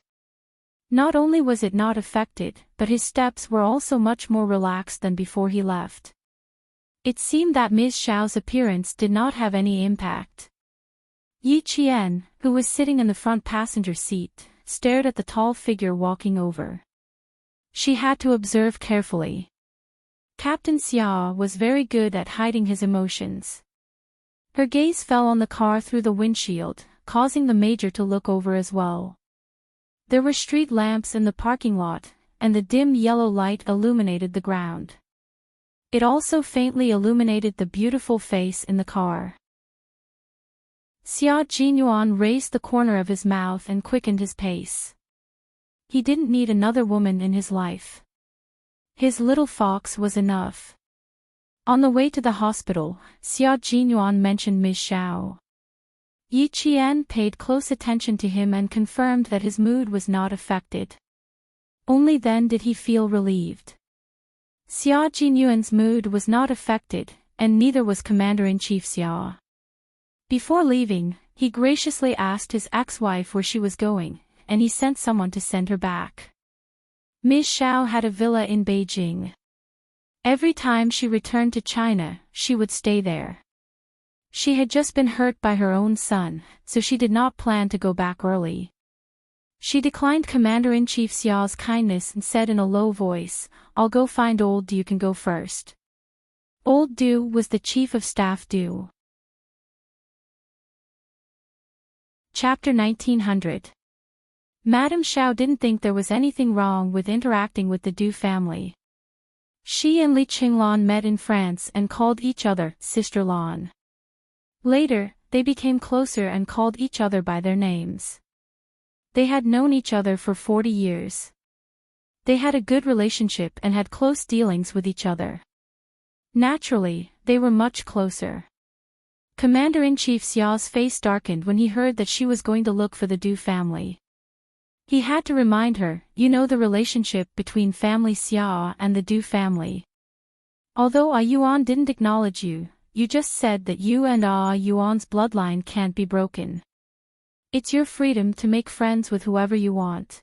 Not only was it not affected, but his steps were also much more relaxed than before he left. It seemed that Ms. Xiao's appearance did not have any impact. Yi Qian, who was sitting in the front passenger seat, stared at the tall figure walking over. She had to observe carefully. Captain Xia was very good at hiding his emotions. Her gaze fell on the car through the windshield, causing the major to look over as well. There were street lamps in the parking lot, and the dim yellow light illuminated the ground. It also faintly illuminated the beautiful face in the car. Xia Jinyuan raised the corner of his mouth and quickened his pace. He didn't need another woman in his life. His little fox was enough. On the way to the hospital, Xia Jinyuan mentioned Ms. Xiao. Yi Qian paid close attention to him and confirmed that his mood was not affected. Only then did he feel relieved. Xia Jinyuan's mood was not affected, and neither was Commander-in-Chief Xia. Before leaving, he graciously asked his ex-wife where she was going, and he sent someone to send her back. Ms. Xiao had a villa in Beijing. Every time she returned to China, she would stay there. She had just been hurt by her own son, so she did not plan to go back early. She declined Commander-in-Chief Xiao's kindness and said in a low voice, "I'll go find old Du, you can go first." Old Du was the chief of staff Du. Chapter 1900. Madame Xiao didn't think there was anything wrong with interacting with the Du family. She and Li Qinglan met in France and called each other Sister Lan. Later, they became closer and called each other by their names. They had known each other for 40 years. They had a good relationship and had close dealings with each other. Naturally, they were much closer. Commander-in-Chief Xiao's face darkened when he heard that she was going to look for the Du family. He had to remind her, "You know the relationship between family Xia and the Du family. Although Ah Yuan didn't acknowledge you, you just said that you and Ah Yuan's bloodline can't be broken. It's your freedom to make friends with whoever you want.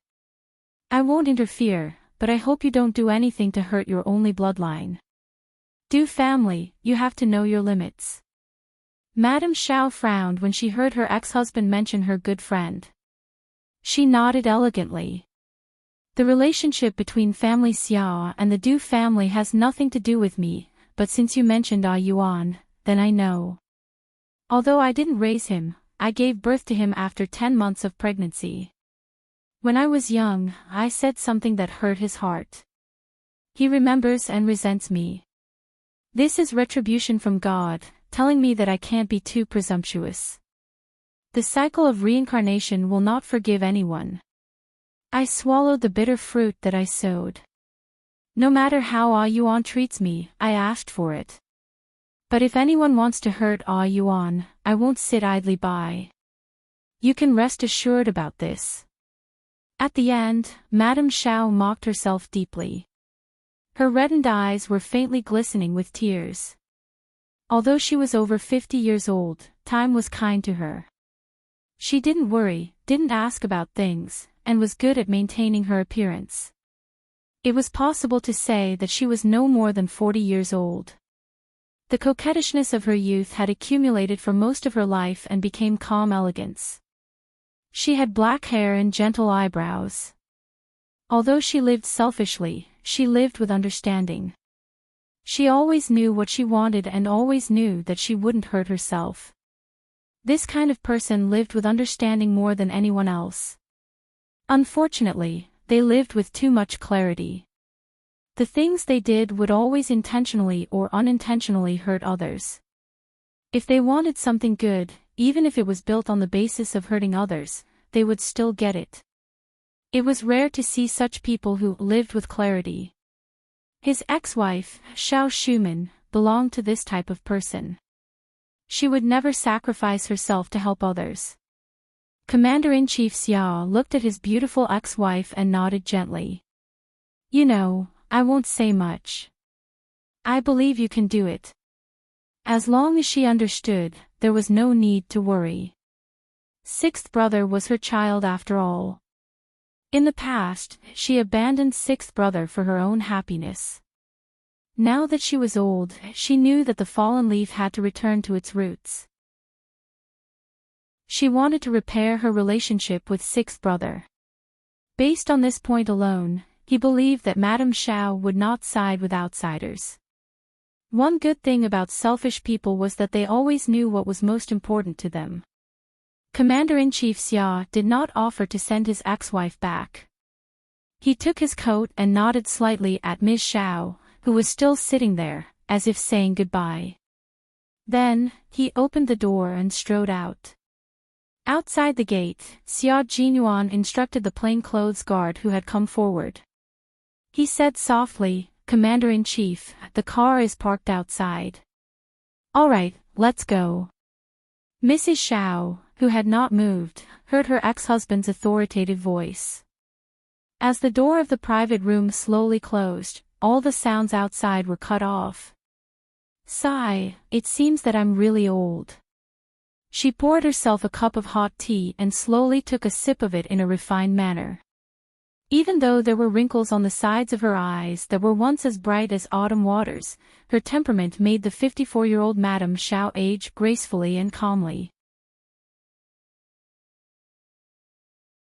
I won't interfere, but I hope you don't do anything to hurt your only bloodline. Du family, you have to know your limits." Madame Xiao frowned when she heard her ex-husband mention her good friend. She nodded elegantly. "The relationship between family Xia and the Du family has nothing to do with me, but since you mentioned Ah Yuan, then I know. Although I didn't raise him, I gave birth to him after 10 months of pregnancy. When I was young, I said something that hurt his heart. He remembers and resents me. This is retribution from God, telling me that I can't be too presumptuous. The cycle of reincarnation will not forgive anyone. I swallowed the bitter fruit that I sowed. No matter how Ah Yuan treats me, I asked for it. But if anyone wants to hurt Ah Yuan, I won't sit idly by. You can rest assured about this." At the end, Madame Xiao mocked herself deeply. Her reddened eyes were faintly glistening with tears. Although she was over 50 years old, time was kind to her. She didn't worry, didn't ask about things, and was good at maintaining her appearance. It was possible to say that she was no more than 40 years old. The coquettishness of her youth had accumulated for most of her life and became calm elegance. She had black hair and gentle eyebrows. Although she lived selfishly, she lived with understanding. She always knew what she wanted and always knew that she wouldn't hurt herself. This kind of person lived with understanding more than anyone else. Unfortunately, they lived with too much clarity. The things they did would always intentionally or unintentionally hurt others. If they wanted something good, even if it was built on the basis of hurting others, they would still get it. It was rare to see such people who lived with clarity. His ex-wife, Xiao Shuman, belonged to this type of person. She would never sacrifice herself to help others. Commander-in-Chief Xia looked at his beautiful ex-wife and nodded gently. You know, I won't say much. I believe you can do it. As long as she understood, there was no need to worry. Sixth brother was her child after all. In the past, she abandoned sixth brother for her own happiness. Now that she was old, she knew that the fallen leaf had to return to its roots. She wanted to repair her relationship with sixth brother. Based on this point alone, he believed that Madame Xiao would not side with outsiders. One good thing about selfish people was that they always knew what was most important to them. Commander-in-Chief Xia did not offer to send his ex-wife back. He took his coat and nodded slightly at Ms. Xiao, who was still sitting there, as if saying goodbye. Then, he opened the door and strode out. Outside the gate, Xia Jinyuan instructed the plainclothes guard who had come forward. He said softly, "Commander-in-Chief, the car is parked outside." "All right, let's go." Mrs. Xiao, who had not moved, heard her ex-husband's authoritative voice. As the door of the private room slowly closed, all the sounds outside were cut off. Sigh, it seems that I'm really old. She poured herself a cup of hot tea and slowly took a sip of it in a refined manner. Even though there were wrinkles on the sides of her eyes that were once as bright as autumn waters, her temperament made the 54-year-old Madame Xiao age gracefully and calmly.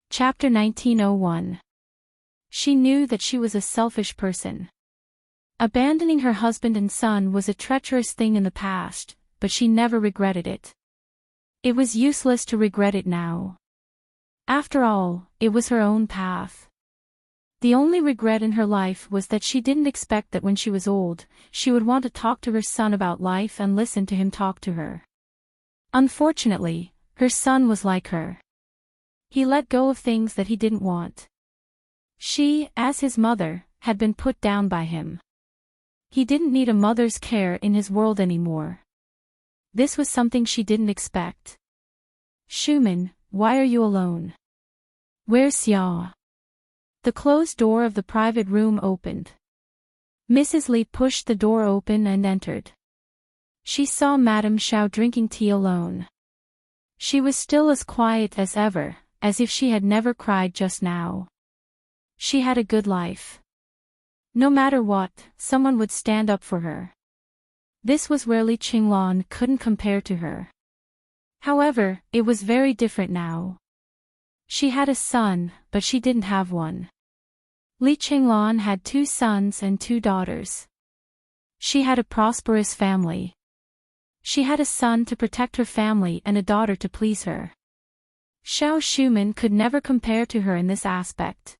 Chapter 1901. She knew that she was a selfish person. Abandoning her husband and son was a treacherous thing in the past, but she never regretted it. It was useless to regret it now. After all, it was her own path. The only regret in her life was that she didn't expect that when she was old, she would want to talk to her son about life and listen to him talk to her. Unfortunately, her son was like her. He let go of things that he didn't want. She, as his mother, had been put down by him. He didn't need a mother's care in his world anymore. This was something she didn't expect. "Shuman, why are you alone? Where's Xia?" The closed door of the private room opened. Mrs. Li pushed the door open and entered. She saw Madame Xiao drinking tea alone. She was still as quiet as ever, as if she had never cried just now. She had a good life. No matter what, someone would stand up for her. This was where Li Qinglan couldn't compare to her. However, it was very different now. She had a son, but she didn't have one. Li Qinglan had 2 sons and 2 daughters. She had a prosperous family. She had a son to protect her family and a daughter to please her. Xiao Shuman could never compare to her in this aspect.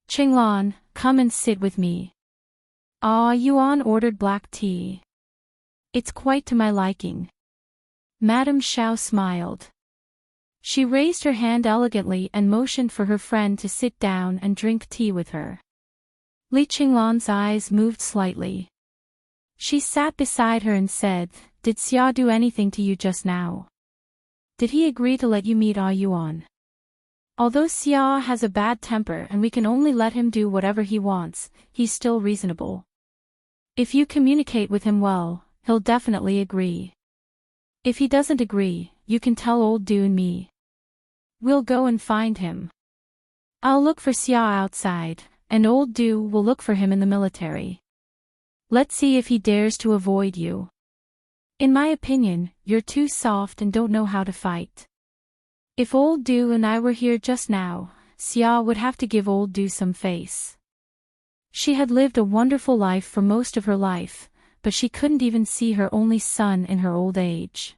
"Qinglan, come and sit with me." Ah, Yuan ordered black tea. "It's quite to my liking." Madame Xiao smiled. She raised her hand elegantly and motioned for her friend to sit down and drink tea with her. Li Qinglan's eyes moved slightly. She sat beside her and said, "Did Xia do anything to you just now? Did he agree to let you meet Ah Yuan?" Although Xia has a bad temper and we can only let him do whatever he wants, he's still reasonable. If you communicate with him well, he'll definitely agree. If he doesn't agree, you can tell old Du and me. We'll go and find him. I'll look for Xia outside, and old Du will look for him in the military. Let's see if he dares to avoid you. In my opinion, you're too soft and don't know how to fight. If old Du and I were here just now, Xia would have to give old Du some face. She had lived a wonderful life for most of her life, but she couldn't even see her only son in her old age.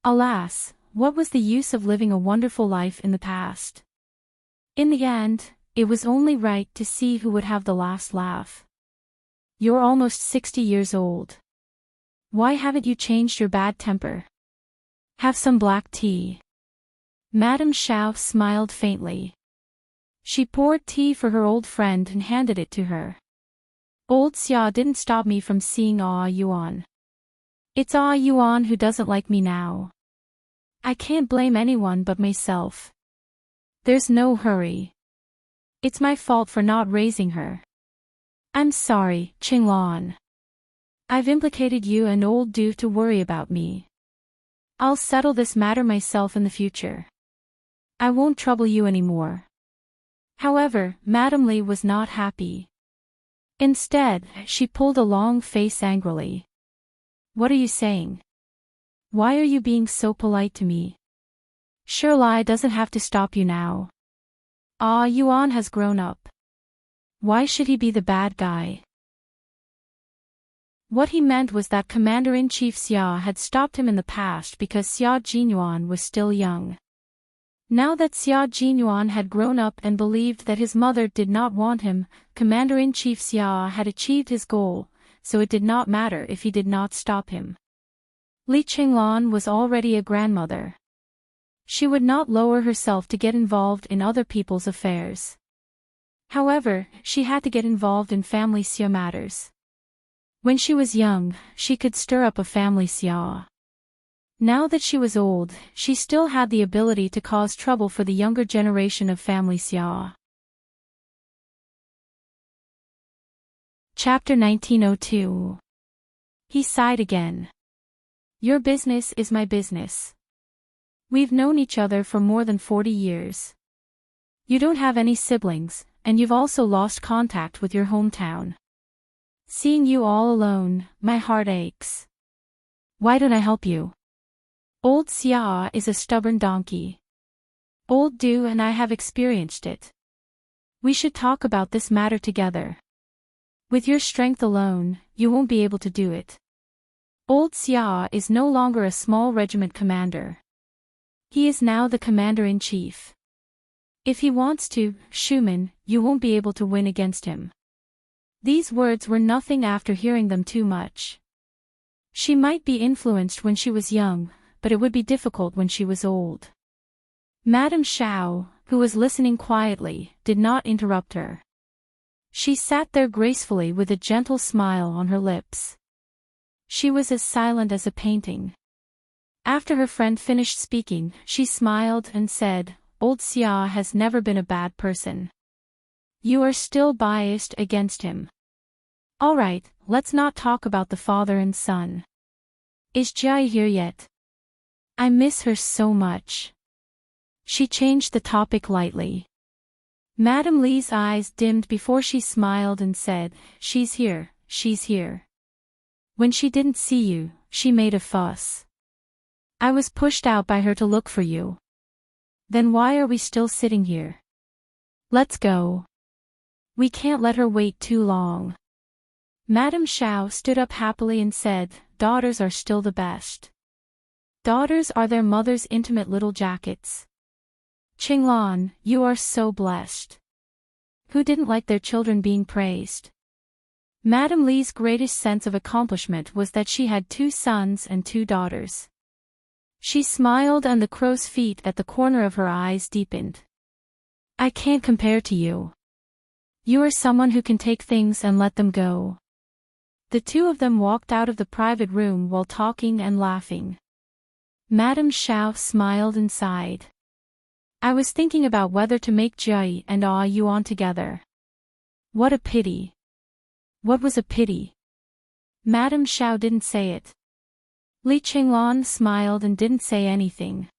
Alas, what was the use of living a wonderful life in the past? In the end, it was only right to see who would have the last laugh. You're almost 60 years old. Why haven't you changed your bad temper? Have some black tea. Madame Xiao smiled faintly. She poured tea for her old friend and handed it to her. Old Xia didn't stop me from seeing Yuan. It's Yuan who doesn't like me now. I can't blame anyone but myself. There's no hurry. It's my fault for not raising her. I'm sorry, Qinglan. I've implicated you and old Du to worry about me. I'll settle this matter myself in the future. I won't trouble you anymore. However, Madame Li was not happy. Instead, she pulled a long face angrily. What are you saying? Why are you being so polite to me? Shirlai doesn't have to stop you now. Yuan has grown up. Why should he be the bad guy? What he meant was that Commander-in-Chief Xia had stopped him in the past because Xia Jinyuan was still young. Now that Xia Jinyuan had grown up and believed that his mother did not want him, Commander-in-Chief Xia had achieved his goal, so it did not matter if he did not stop him. Li Qinglan was already a grandmother. She would not lower herself to get involved in other people's affairs. However, she had to get involved in family Xia matters. When she was young, she could stir up a family Xia. Now that she was old, she still had the ability to cause trouble for the younger generation of family Xia. Chapter 1902. He sighed again. Your business is my business. We've known each other for more than 40 years. You don't have any siblings, and you've also lost contact with your hometown. Seeing you all alone, my heart aches. Why don't I help you? Old Xia is a stubborn donkey. Old Du and I have experienced it. We should talk about this matter together. With your strength alone, you won't be able to do it. Old Xia is no longer a small regiment commander. He is now the commander-in-chief. If he wants to, Schumann, you won't be able to win against him. These words were nothing after hearing them too much. She might be influenced when she was young, but it would be difficult when she was old. Madame Xiao, who was listening quietly, did not interrupt her. She sat there gracefully with a gentle smile on her lips. She was as silent as a painting. After her friend finished speaking, she smiled and said, Old Xia has never been a bad person. You are still biased against him. All right, let's not talk about the father and son. Is Jia here yet? I miss her so much. She changed the topic lightly. Madame Li's eyes dimmed before she smiled and said, She's here, she's here. When she didn't see you, she made a fuss. I was pushed out by her to look for you. Then why are we still sitting here? Let's go. We can't let her wait too long. Madame Xiao stood up happily and said, Daughters are still the best. Daughters are their mother's intimate little jackets. Qinglan, you are so blessed. Who didn't like their children being praised? Madame Li's greatest sense of accomplishment was that she had 2 sons and 2 daughters. She smiled and the crow's feet at the corner of her eyes deepened. I can't compare to you. You are someone who can take things and let them go. The 2 of them walked out of the private room while talking and laughing. Madame Xiao smiled and sighed. I was thinking about whether to make Jai and Ah Yuan together. What a pity. What was a pity? Madame Xiao didn't say it. Li Qinglan smiled and didn't say anything.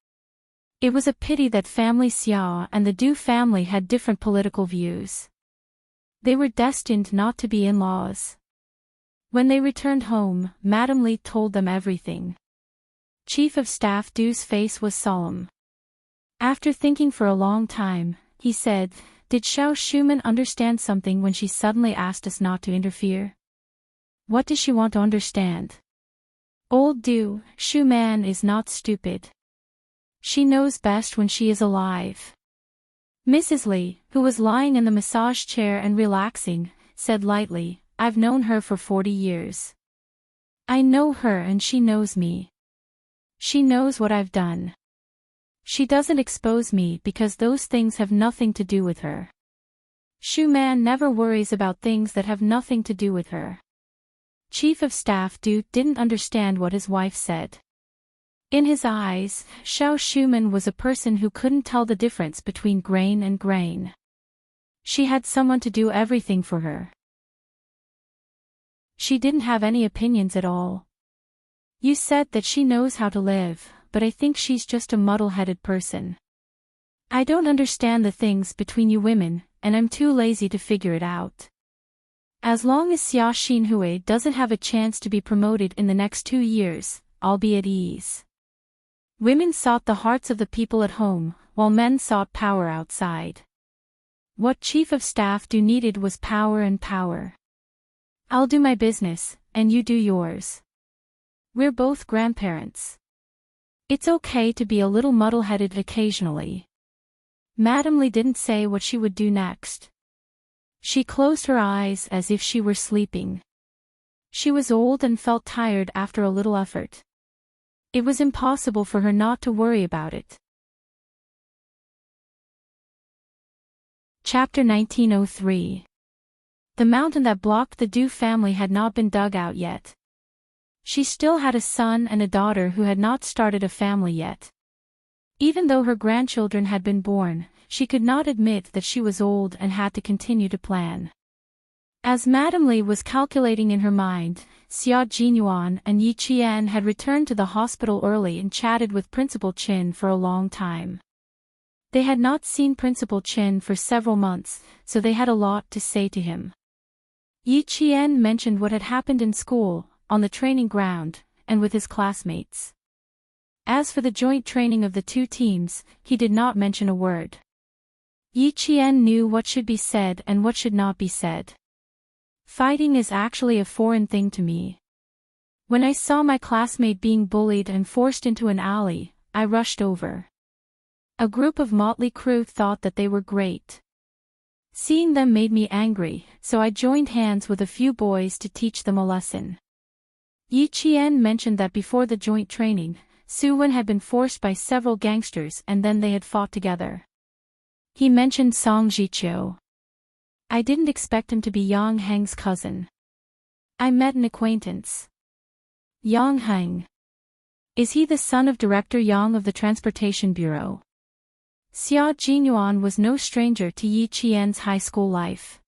It was a pity that family Xiao and the Du family had different political views. They were destined not to be in-laws. When they returned home, Madame Li told them everything. Chief of Staff Du's face was solemn. After thinking for a long time, he said, "Did Xiao Shuman understand something when she suddenly asked us not to interfere? What does she want to understand? Old Du, Shuman is not stupid. She knows best when she is alive." Mrs. Li, who was lying in the massage chair and relaxing, said lightly, "I've known her for 40 years. I know her and she knows me. She knows what I've done. She doesn't expose me because those things have nothing to do with her. Shuman never worries about things that have nothing to do with her." Chief of Staff Du didn't understand what his wife said. In his eyes, Xiao Shuman was a person who couldn't tell the difference between grain and grain. She had someone to do everything for her. She didn't have any opinions at all. You said that she knows how to live, but I think she's just a muddle-headed person. I don't understand the things between you women, and I'm too lazy to figure it out. As long as Xia Xinhui doesn't have a chance to be promoted in the next 2 years, I'll be at ease. Women sought the hearts of the people at home, while men sought power outside. What Chief of Staff Du needed was power and power. I'll do my business, and you do yours. We're both grandparents. It's okay to be a little muddle-headed occasionally. Madame Li didn't say what she would do next. She closed her eyes as if she were sleeping. She was old and felt tired after a little effort. It was impossible for her not to worry about it. Chapter 1903. The mountain that blocked the Du family had not been dug out yet. She still had a son and a daughter who had not started a family yet. Even though her grandchildren had been born, she could not admit that she was old and had to continue to plan. As Madame Li was calculating in her mind, Xia Jinyuan and Yi Qian had returned to the hospital early and chatted with Principal Qin for a long time. They had not seen Principal Qin for several months, so they had a lot to say to him. Yi Qian mentioned what had happened in school, on the training ground, and with his classmates. As for the joint training of the two teams, he did not mention a word. Yi Qian knew what should be said and what should not be said. Fighting is actually a foreign thing to me. When I saw my classmate being bullied and forced into an alley, I rushed over. A group of motley crew thought that they were great. Seeing them made me angry, so I joined hands with a few boys to teach them a lesson. Yi Qian mentioned that before the joint training, Su Wen had been forced by several gangsters and then they had fought together. He mentioned Song Jiqiu. I didn't expect him to be Yang Heng's cousin. I met an acquaintance. Yang Heng. Is he the son of Director Yang of the Transportation Bureau? Xia Jinyuan was no stranger to Yi Qian's high school life.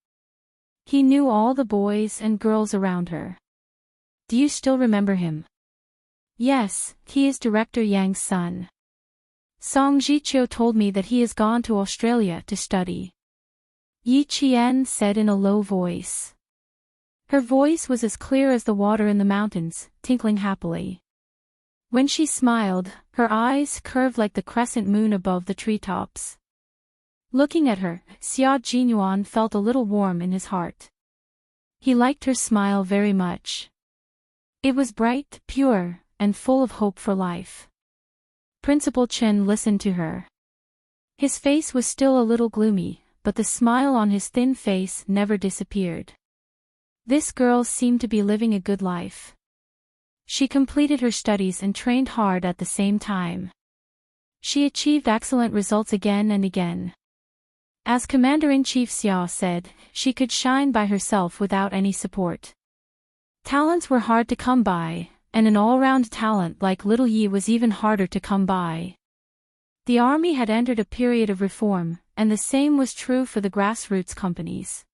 He knew all the boys and girls around her. Do you still remember him? Yes, he is Director Yang's son. Song Jiqiu told me that he has gone to Australia to study. Yi Qian said in a low voice. Her voice was as clear as the water in the mountains, tinkling happily. When she smiled, her eyes curved like the crescent moon above the treetops. Looking at her, Xia Jinyuan felt a little warm in his heart. He liked her smile very much. It was bright, pure, and full of hope for life. Principal Chen listened to her. His face was still a little gloomy, but the smile on his thin face never disappeared. This girl seemed to be living a good life. She completed her studies and trained hard at the same time. She achieved excellent results again and again. As Commander-in-Chief Xia said, she could shine by herself without any support. Talents were hard to come by, and an all-round talent like little Yi was even harder to come by. The army had entered a period of reform, and the same was true for the grassroots companies.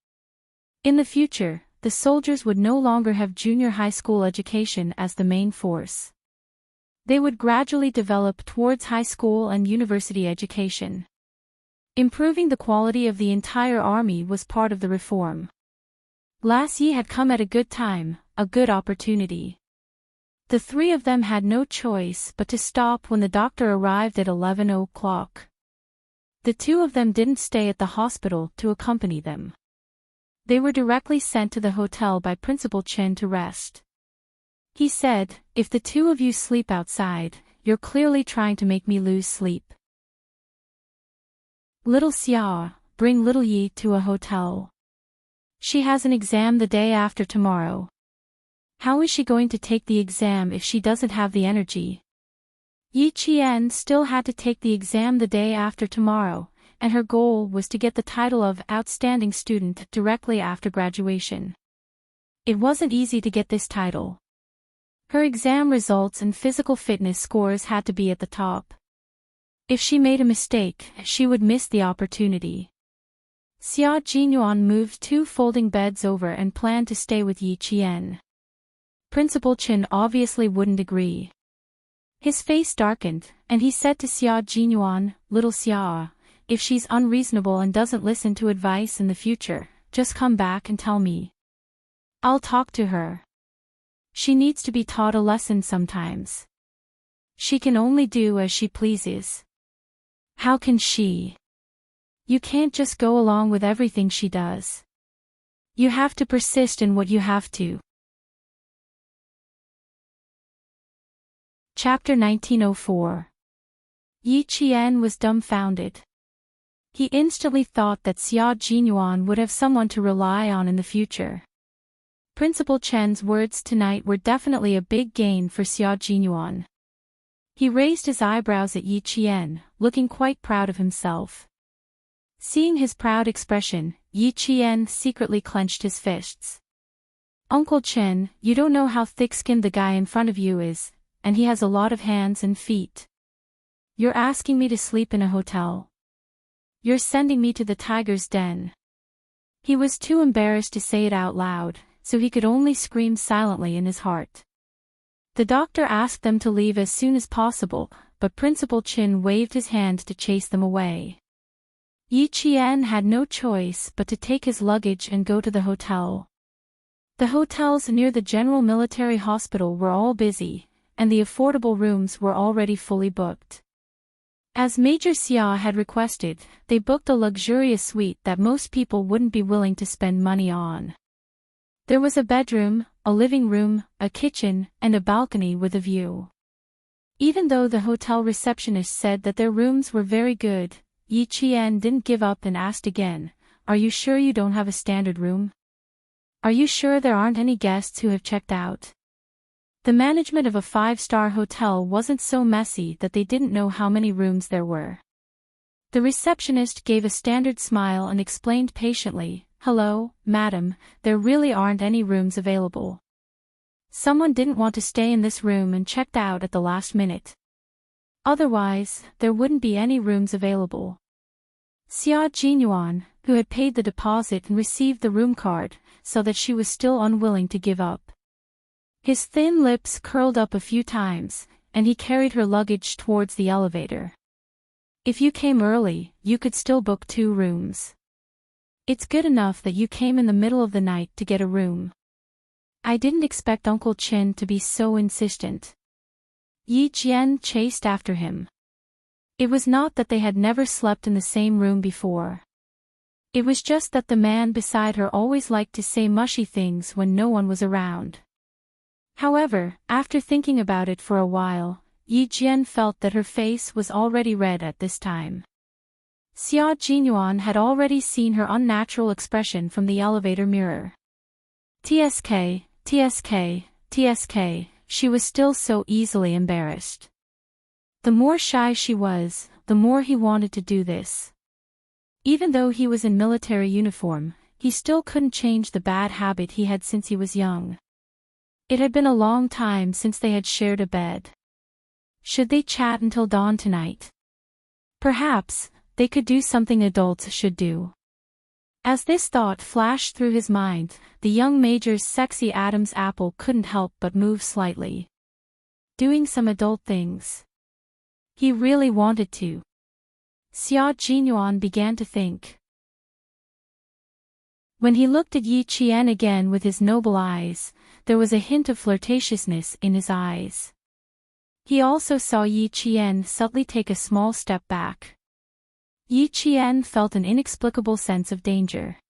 In the future, the soldiers would no longer have junior high school education as the main force. They would gradually develop towards high school and university education. Improving the quality of the entire army was part of the reform. Last Yi had come at a good time, a good opportunity. The three of them had no choice but to stop when the doctor arrived at 11 o'clock. The two of them didn't stay at the hospital to accompany them. They were directly sent to the hotel by Principal Chen to rest. He said, "If the two of you sleep outside, you're clearly trying to make me lose sleep. Little Xia, bring little Yi to a hotel. She has an exam the day after tomorrow. How is she going to take the exam if she doesn't have the energy?" Yi Qian still had to take the exam the day after tomorrow, and her goal was to get the title of Outstanding Student directly after graduation. It wasn't easy to get this title. Her exam results and physical fitness scores had to be at the top. If she made a mistake, she would miss the opportunity. Xia Jinyuan moved 2 folding beds over and planned to stay with Yi Qian. Principal Chen obviously wouldn't agree. His face darkened, and he said to Xia Jinyuan, "Little Xia, if she's unreasonable and doesn't listen to advice in the future, just come back and tell me. I'll talk to her. She needs to be taught a lesson sometimes. She can only do as she pleases." "How can she? You can't just go along with everything she does. You have to persist in what you have to." Chapter 1904. Yi Qian was dumbfounded. He instantly thought that Xia Jinyuan would have someone to rely on in the future. Principal Chen's words tonight were definitely a big gain for Xia Jinyuan. He raised his eyebrows at Yi Qian, looking quite proud of himself. Seeing his proud expression, Yi Qian secretly clenched his fists. "Uncle Chen, you don't know how thick-skinned the guy in front of you is, and he has a lot of hands and feet. You're asking me to sleep in a hotel. You're sending me to the tiger's den." He was too embarrassed to say it out loud, so he could only scream silently in his heart. The doctor asked them to leave as soon as possible, but Principal Chen waved his hand to chase them away. Yi Qian had no choice but to take his luggage and go to the hotel. The hotels near the General Military Hospital were all busy, and the affordable rooms were already fully booked. As Major Xia had requested, they booked a luxurious suite that most people wouldn't be willing to spend money on. There was a bedroom, a living room, a kitchen, and a balcony with a view. Even though the hotel receptionist said that their rooms were very good, Yi Qian didn't give up and asked again, "Are you sure you don't have a standard room? Are you sure there aren't any guests who have checked out?" The management of a 5-star hotel wasn't so messy that they didn't know how many rooms there were. The receptionist gave a standard smile and explained patiently, "Hello, madam, there really aren't any rooms available. Someone didn't want to stay in this room and checked out at the last minute. Otherwise, there wouldn't be any rooms available." Xia Jinyuan, who had paid the deposit and received the room card, saw that she was still unwilling to give up. His thin lips curled up a few times, and he carried her luggage towards the elevator. "If you came early, you could still book 2 rooms. It's good enough that you came in the middle of the night to get a room. I didn't expect Uncle Chen to be so insistent." Yi Qian chased after him. It was not that they had never slept in the same room before. It was just that the man beside her always liked to say mushy things when no one was around. However, after thinking about it for a while, Yi Jian felt that her face was already red at this time. Xia Jinyuan had already seen her unnatural expression from the elevator mirror. TSK, TSK, TSK, she was still so easily embarrassed. The more shy she was, the more he wanted to do this. Even though he was in military uniform, he still couldn't change the bad habit he had since he was young. It had been a long time since they had shared a bed. Should they chat until dawn tonight? Perhaps, they could do something adults should do. As this thought flashed through his mind, the young Major's sexy Adam's apple couldn't help but move slightly. Doing some adult things. He really wanted to. Xia Jinyuan began to think. When he looked at Yi Qian again with his noble eyes, there was a hint of flirtatiousness in his eyes. He also saw Yi Qian subtly take a small step back. Yi Qian felt an inexplicable sense of danger.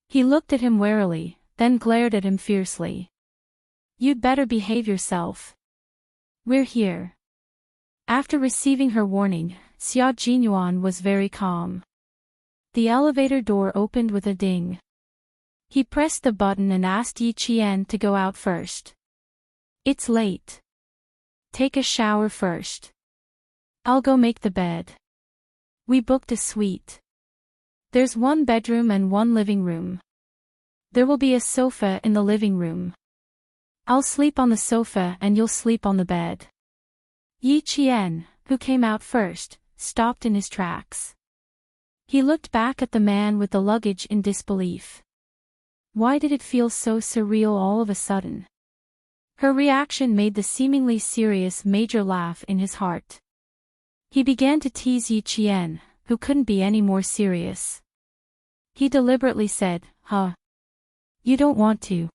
He looked at him warily, then glared at him fiercely. "You'd better behave yourself. We're here." After receiving her warning, Xia Jinyuan was very calm. The elevator door opened with a ding. He pressed the button and asked Yi Qian to go out first. "It's late. Take a shower first. I'll go make the bed. We booked a suite. There's one bedroom and one living room. There will be a sofa in the living room. I'll sleep on the sofa and you'll sleep on the bed." Yi Qian, who came out first, stopped in his tracks. He looked back at the man with the luggage in disbelief. Why did it feel so surreal all of a sudden? Her reaction made the seemingly serious Major laugh in his heart. He began to tease Yi Qian, who couldn't be any more serious. He deliberately said, "Huh? You don't want to.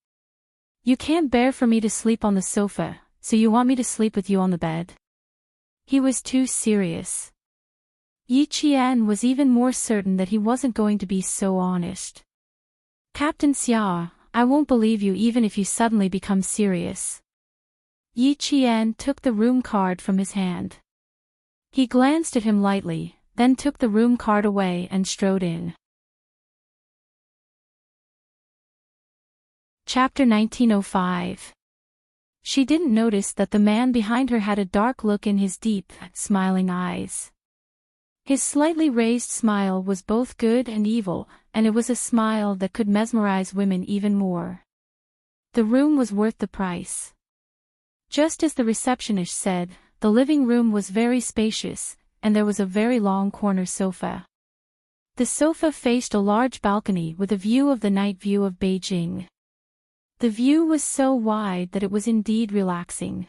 You can't bear for me to sleep on the sofa, so you want me to sleep with you on the bed?" He was too serious. Yi Qian was even more certain that he wasn't going to be so honest. "Captain Xia, I won't believe you even if you suddenly become serious." Yi Qian took the room card from his hand. He glanced at him lightly, then took the room card away and strode in. Chapter 1905. She didn't notice that the man behind her had a dark look in his deep, smiling eyes. His slightly raised smile was both good and evil, and it was a smile that could mesmerize women even more. The room was worth the price. Just as the receptionist said, the living room was very spacious, and there was a very long corner sofa. The sofa faced a large balcony with a view of the night view of Beijing. The view was so wide that it was indeed relaxing.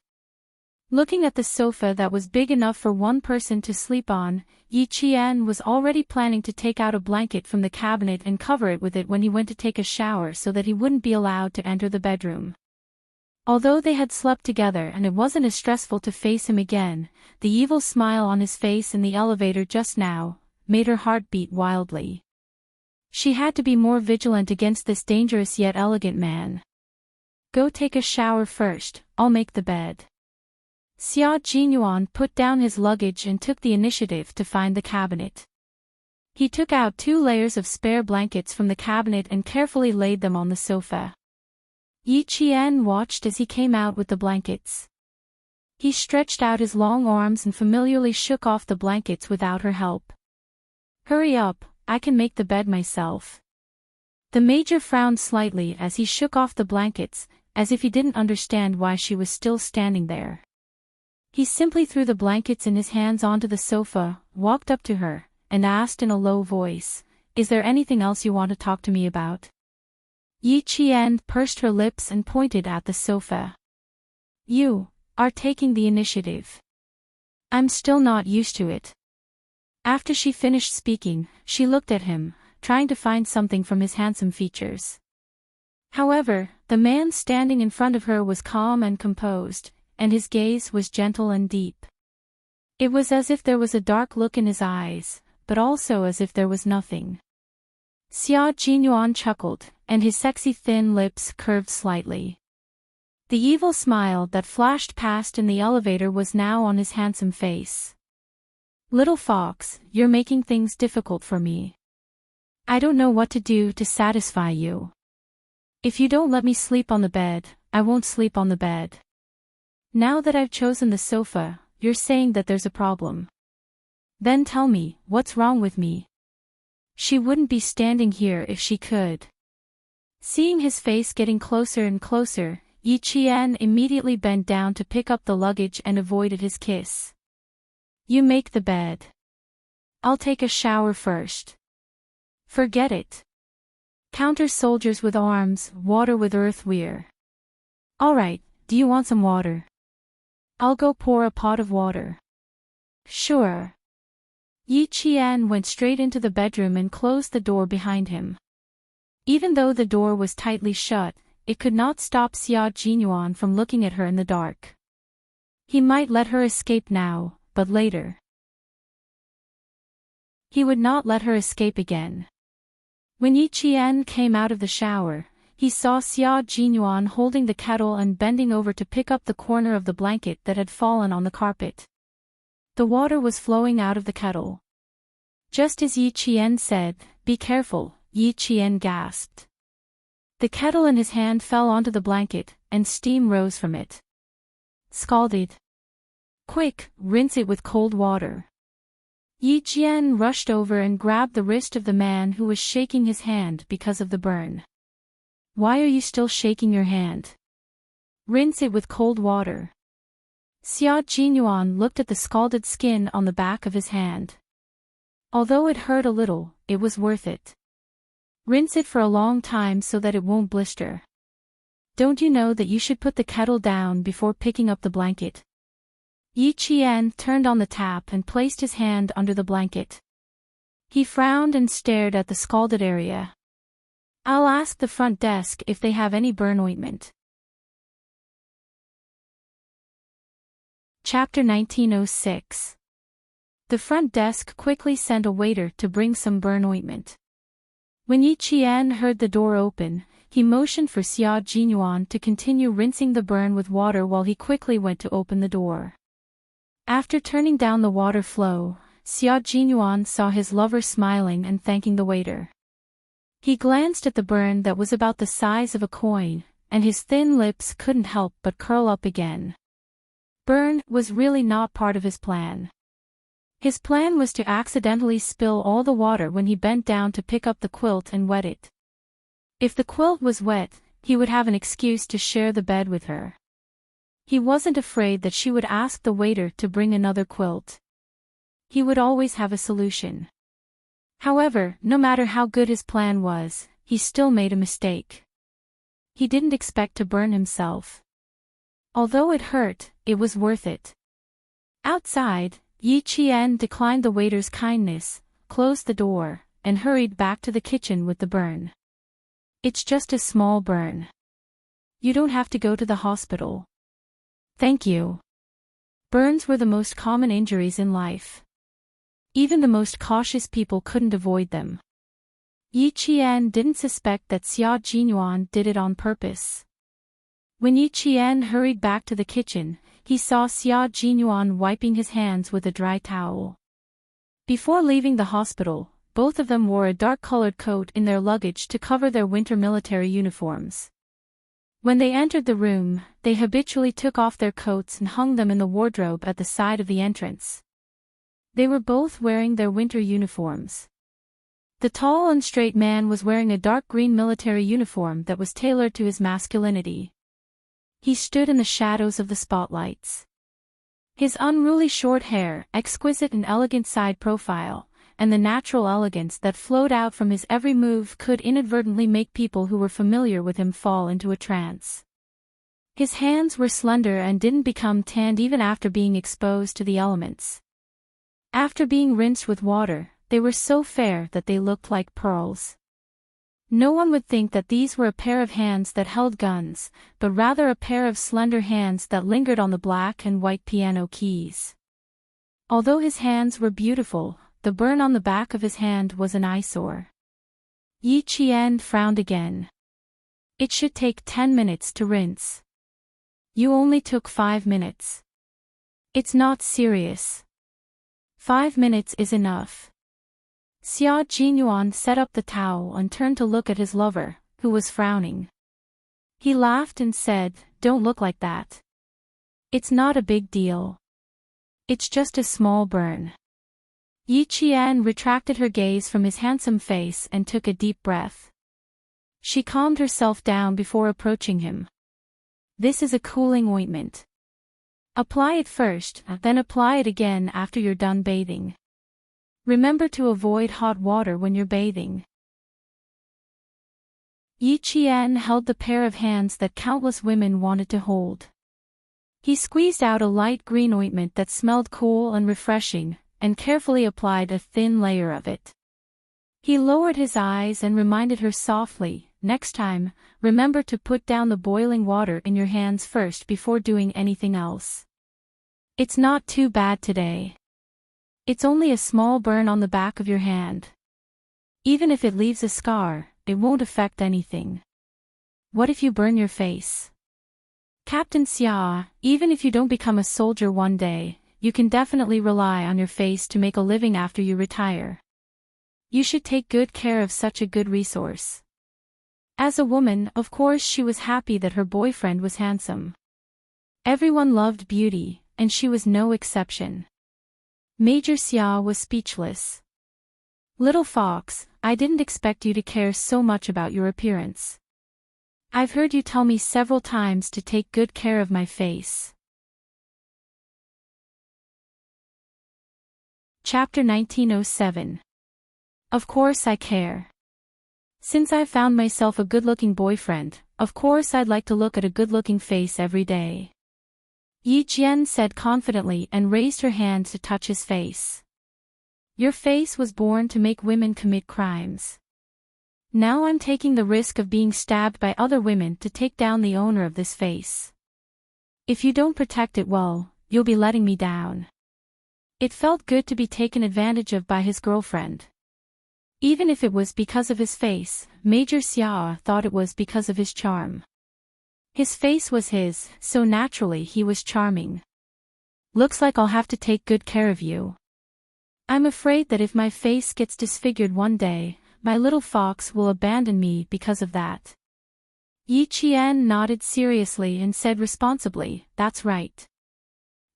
Looking at the sofa that was big enough for one person to sleep on, Yi Qian was already planning to take out a blanket from the cabinet and cover it with it when he went to take a shower so that he wouldn't be allowed to enter the bedroom. Although they had slept together and it wasn't as stressful to face him again, the evil smile on his face in the elevator just now made her heart beat wildly. She had to be more vigilant against this dangerous yet elegant man. "Go take a shower first, I'll make the bed." Xia Jinyuan put down his luggage and took the initiative to find the cabinet. He took out 2 layers of spare blankets from the cabinet and carefully laid them on the sofa. Yi Qian watched as he came out with the blankets. He stretched out his long arms and familiarly shook off the blankets without her help. "Hurry up, I can make the bed myself." The Major frowned slightly as he shook off the blankets, as if he didn't understand why she was still standing there. He simply threw the blankets in his hands onto the sofa, walked up to her, and asked in a low voice, "Is there anything else you want to talk to me about?" Yi Qian pursed her lips and pointed at the sofa. "You are taking the initiative. I'm still not used to it." After she finished speaking, she looked at him, trying to find something from his handsome features. However, the man standing in front of her was calm and composed, and his gaze was gentle and deep. It was as if there was a dark look in his eyes, but also as if there was nothing. Xia Jinyuan chuckled, and his sexy thin lips curved slightly. The evil smile that flashed past in the elevator was now on his handsome face. "Little fox, you're making things difficult for me. I don't know what to do to satisfy you. If you don't let me sleep on the bed, I won't sleep on the bed. Now that I've chosen the sofa, you're saying that there's a problem. Then tell me, what's wrong with me? She wouldn't be standing here if she could." Seeing his face getting closer and closer, Yi Qian immediately bent down to pick up the luggage and avoided his kiss. "You make the bed. I'll take a shower first. Forget it. Counter soldiers with arms, water with earth we're. Alright, do you want some water? I'll go pour a pot of water. Sure. Yi Qian went straight into the bedroom and closed the door behind him. Even though the door was tightly shut, it could not stop Xia Jinyuan from looking at her in the dark. He might let her escape now, but later. He would not let her escape again. When Yi Qian came out of the shower, he saw Xia Jinyuan holding the kettle and bending over to pick up the corner of the blanket that had fallen on the carpet. The water was flowing out of the kettle. Just as Yi Qian said, "Be careful," Yi Qian gasped. The kettle in his hand fell onto the blanket, and steam rose from it. Scalded. Quick, rinse it with cold water. Yi Qian rushed over and grabbed the wrist of the man who was shaking his hand because of the burn. Why are you still shaking your hand? Rinse it with cold water. Xia Jinyuan looked at the scalded skin on the back of his hand. Although it hurt a little, it was worth it. Rinse it for a long time so that it won't blister. Don't you know that you should put the kettle down before picking up the blanket? Yi Qian turned on the tap and placed his hand under the blanket. He frowned and stared at the scalded area. I'll ask the front desk if they have any burn ointment. Chapter 1906. The front desk quickly sent a waiter to bring some burn ointment. When Yi Qian heard the door open, he motioned for Xia Jinyuan to continue rinsing the burn with water while he quickly went to open the door. After turning down the water flow, Xia Jinyuan saw his lover smiling and thanking the waiter. He glanced at the burn that was about the size of a coin, and his thin lips couldn't help but curl up again. Burn was really not part of his plan. His plan was to accidentally spill all the water when he bent down to pick up the quilt and wet it. If the quilt was wet, he would have an excuse to share the bed with her. He wasn't afraid that she would ask the waiter to bring another quilt. He would always have a solution. However, no matter how good his plan was, he still made a mistake. He didn't expect to burn himself. Although it hurt, it was worth it. Outside, Yi Qian declined the waiter's kindness, closed the door, and hurried back to the kitchen with the burn. It's just a small burn. You don't have to go to the hospital. Thank you. Burns were the most common injuries in life. Even the most cautious people couldn't avoid them. Yi Qian didn't suspect that Xia Jinyuan did it on purpose. When Yi Qian hurried back to the kitchen, he saw Xia Jinyuan wiping his hands with a dry towel. Before leaving the hospital, both of them wore a dark-colored coat in their luggage to cover their winter military uniforms. When they entered the room, they habitually took off their coats and hung them in the wardrobe at the side of the entrance. They were both wearing their winter uniforms. The tall and straight man was wearing a dark green military uniform that was tailored to his masculinity. He stood in the shadows of the spotlights. His unruly short hair, exquisite and elegant side profile, and the natural elegance that flowed out from his every move could inadvertently make people who were familiar with him fall into a trance. His hands were slender and didn't become tanned even after being exposed to the elements. After being rinsed with water, they were so fair that they looked like pearls. No one would think that these were a pair of hands that held guns, but rather a pair of slender hands that lingered on the black and white piano keys. Although his hands were beautiful, the burn on the back of his hand was an eyesore. Yi Qian frowned again. It should take 10 minutes to rinse. You only took 5 minutes. It's not serious. 5 minutes is enough. Xia Jinyuan set up the towel and turned to look at his lover, who was frowning. He laughed and said, "Don't look like that. It's not a big deal. It's just a small burn." Yi Qian retracted her gaze from his handsome face and took a deep breath. She calmed herself down before approaching him. "This is a cooling ointment. Apply it first, then apply it again after you're done bathing. Remember to avoid hot water when you're bathing. Yi Qian held the pair of hands that countless women wanted to hold. He squeezed out a light green ointment that smelled cool and refreshing, and carefully applied a thin layer of it. He lowered his eyes and reminded her softly, "Next time, remember to put down the boiling water in your hands first before doing anything else. It's not too bad today. It's only a small burn on the back of your hand. Even if it leaves a scar, it won't affect anything. What if you burn your face? Captain Xia, even if you don't become a soldier one day, you can definitely rely on your face to make a living after you retire. You should take good care of such a good resource." As a woman, of course she was happy that her boyfriend was handsome. Everyone loved beauty, and she was no exception. Major Xia was speechless. "Little fox, I didn't expect you to care so much about your appearance. I've heard you tell me several times to take good care of my face." Chapter 1907. Of course I care. Since I've found myself a good-looking boyfriend, of course I'd like to look at a good-looking face every day. Yi Jian said confidently and raised her hand to touch his face. "Your face was born to make women commit crimes. Now I'm taking the risk of being stabbed by other women to take down the owner of this face. If you don't protect it well, you'll be letting me down." It felt good to be taken advantage of by his girlfriend. Even if it was because of his face, Major Xia thought it was because of his charm. His face was his, so naturally he was charming. "Looks like I'll have to take good care of you. I'm afraid that if my face gets disfigured one day, my little fox will abandon me because of that." Yi Qian nodded seriously and said responsibly, "That's right.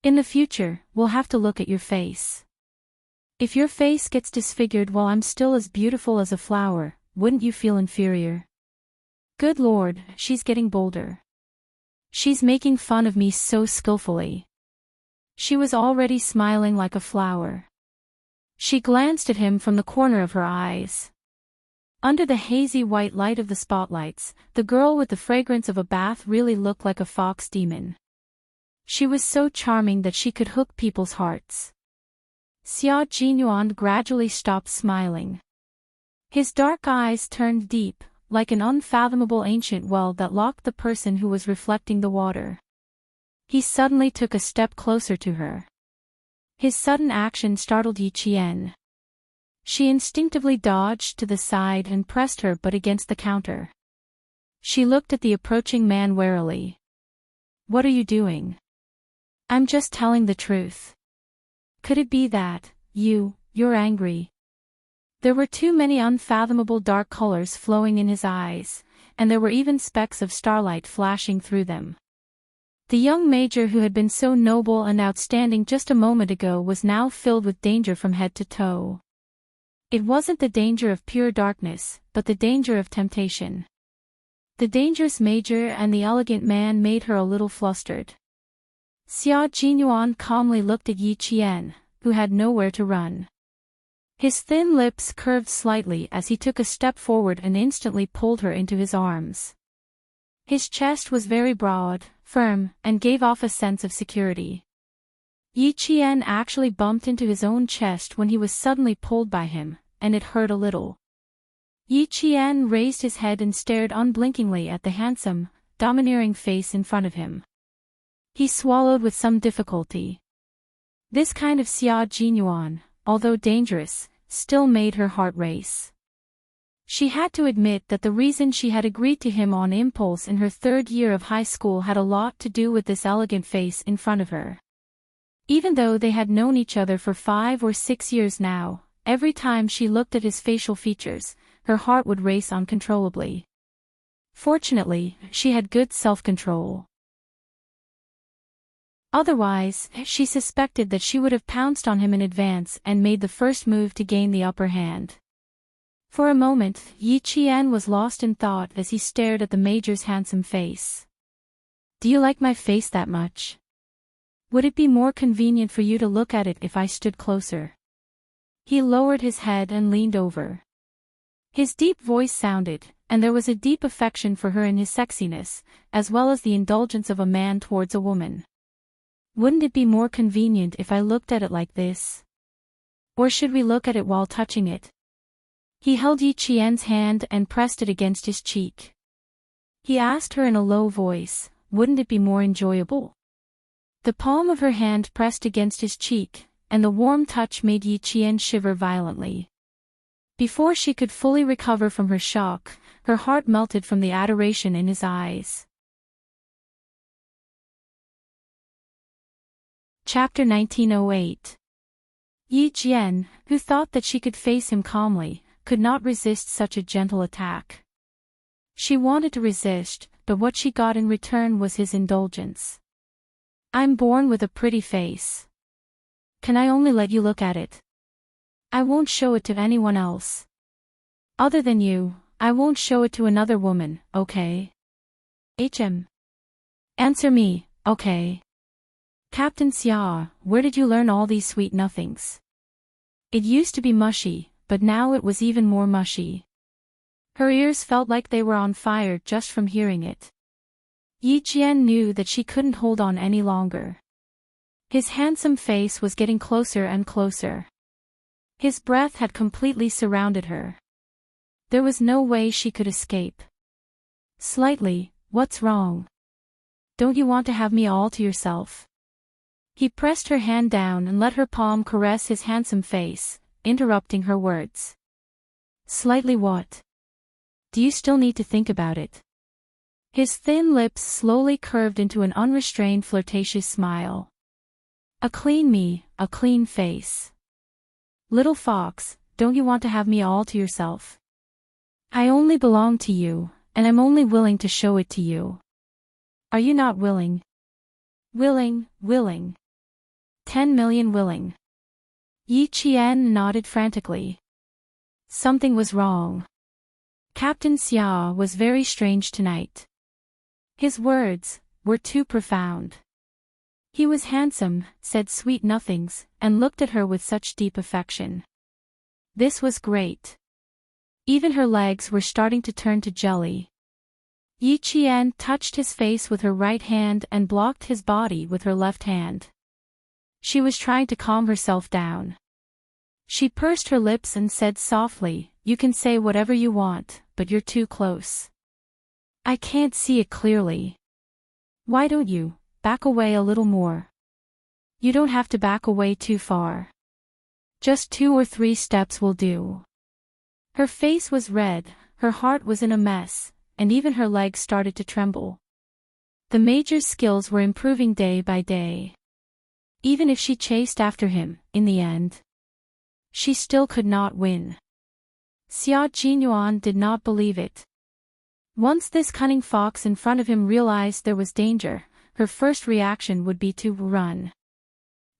In the future, we'll have to look at your face. If your face gets disfigured while I'm still as beautiful as a flower, wouldn't you feel inferior? Good Lord, she's getting bolder. She's making fun of me so skillfully." She was already smiling like a flower. She glanced at him from the corner of her eyes. Under the hazy white light of the spotlights, the girl with the fragrance of a bath really looked like a fox demon. She was so charming that she could hook people's hearts. Xia Jinyuan gradually stopped smiling. His dark eyes turned deep, like an unfathomable ancient well that locked the person who was reflecting the water. He suddenly took a step closer to her. His sudden action startled Yi Qian. She instinctively dodged to the side and pressed her butt against the counter. She looked at the approaching man warily. "What are you doing?" "I'm just telling the truth." "Could it be that, you're angry?" There were too many unfathomable dark colors flowing in his eyes, and there were even specks of starlight flashing through them. The young major who had been so noble and outstanding just a moment ago was now filled with danger from head to toe. It wasn't the danger of pure darkness, but the danger of temptation. The dangerous major and the elegant man made her a little flustered. Xia Jinyuan calmly looked at Yi Qian, who had nowhere to run. His thin lips curved slightly as he took a step forward and instantly pulled her into his arms. His chest was very broad, firm, and gave off a sense of security. Yi Qian actually bumped into his own chest when he was suddenly pulled by him, and it hurt a little. Yi Qian raised his head and stared unblinkingly at the handsome, domineering face in front of him. He swallowed with some difficulty. This kind of Xia Jinyuan, although dangerous, still made her heart race. She had to admit that the reason she had agreed to him on impulse in her third year of high school had a lot to do with this elegant face in front of her. Even though they had known each other for 5 or 6 years now, every time she looked at his facial features, her heart would race uncontrollably. Fortunately, she had good self-control. Otherwise, she suspected that she would have pounced on him in advance and made the first move to gain the upper hand. For a moment, Yi Qian was lost in thought as he stared at the major's handsome face. "Do you like my face that much? Would it be more convenient for you to look at it if I stood closer?" He lowered his head and leaned over. His deep voice sounded, and there was a deep affection for her in his sexiness, as well as the indulgence of a man towards a woman. Wouldn't it be more convenient if I looked at it like this? Or should we look at it while touching it? He held Yi Qian's hand and pressed it against his cheek. He asked her in a low voice, wouldn't it be more enjoyable? The palm of her hand pressed against his cheek, and the warm touch made Yi Qian shiver violently. Before she could fully recover from her shock, her heart melted from the adoration in his eyes. Chapter 1908. Yi Qian, who thought that she could face him calmly, could not resist such a gentle attack. She wanted to resist, but what she got in return was his indulgence. I'm born with a pretty face. Can I only let you look at it? I won't show it to anyone else. Other than you, I won't show it to another woman, okay? Answer me, okay? Captain Xia, where did you learn all these sweet nothings? It used to be mushy, but now it was even more mushy. Her ears felt like they were on fire just from hearing it. Yi Qian knew that she couldn't hold on any longer. His handsome face was getting closer and closer. His breath had completely surrounded her. There was no way she could escape. Slightly, what's wrong? Don't you want to have me all to yourself? He pressed her hand down and let her palm caress his handsome face, interrupting her words. Slightly what? Do you still need to think about it? His thin lips slowly curved into an unrestrained flirtatious smile. A clean face. Little fox, don't you want to have me all to yourself? I only belong to you, and I'm only willing to show it to you. Are you not willing? Willing. 10 million willing. Yi Qian nodded frantically. Something was wrong. Captain Xia was very strange tonight. His words were too profound. He was handsome, said sweet nothings, and looked at her with such deep affection. This was great. Even her legs were starting to turn to jelly. Yi Qian touched his face with her right hand and blocked his body with her left hand. She was trying to calm herself down. She pursed her lips and said softly, you can say whatever you want, but you're too close. I can't see it clearly. Why don't you back away a little more? You don't have to back away too far. Just 2 or 3 steps will do. Her face was red, her heart was in a mess, and even her legs started to tremble. The Major's skills were improving day by day. Even if she chased after him, in the end, she still could not win. Xia Jinyuan did not believe it. Once this cunning fox in front of him realized there was danger, her first reaction would be to run.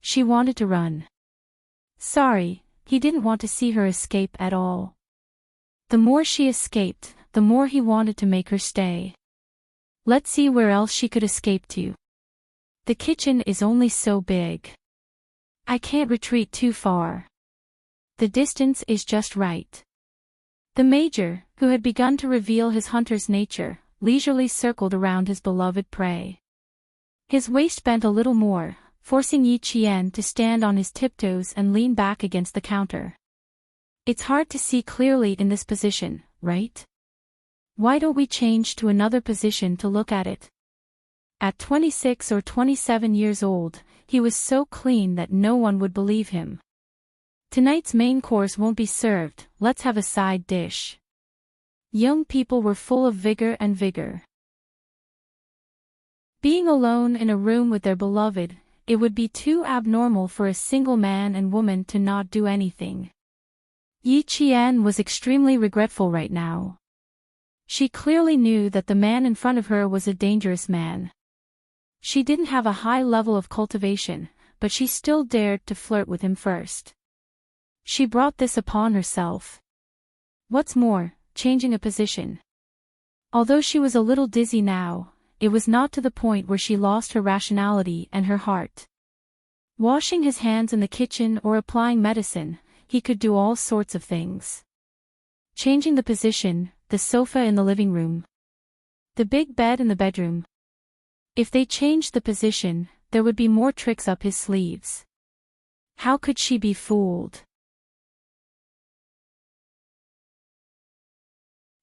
She wanted to run. Sorry, he didn't want to see her escape at all. The more she escaped, the more he wanted to make her stay. Let's see where else she could escape to. The kitchen is only so big. I can't retreat too far. The distance is just right. The Major, who had begun to reveal his hunter's nature, leisurely circled around his beloved prey. His waist bent a little more, forcing Yi Qian to stand on his tiptoes and lean back against the counter. It's hard to see clearly in this position, right? Why don't we change to another position to look at it? At 26 or 27 years old, he was so clean that no one would believe him. Tonight's main course won't be served, let's have a side dish. Young people were full of vigor. Being alone in a room with their beloved, it would be too abnormal for a single man and woman to not do anything. Yi Qian was extremely regretful right now. She clearly knew that the man in front of her was a dangerous man. She didn't have a high level of cultivation, but she still dared to flirt with him first. She brought this upon herself. What's more, changing a position. Although she was a little dizzy now, it was not to the point where she lost her rationality and her heart. Washing his hands in the kitchen or applying medicine, he could do all sorts of things. Changing the position, the sofa in the living room, the big bed in the bedroom. If they changed the position, there would be more tricks up his sleeves. How could she be fooled?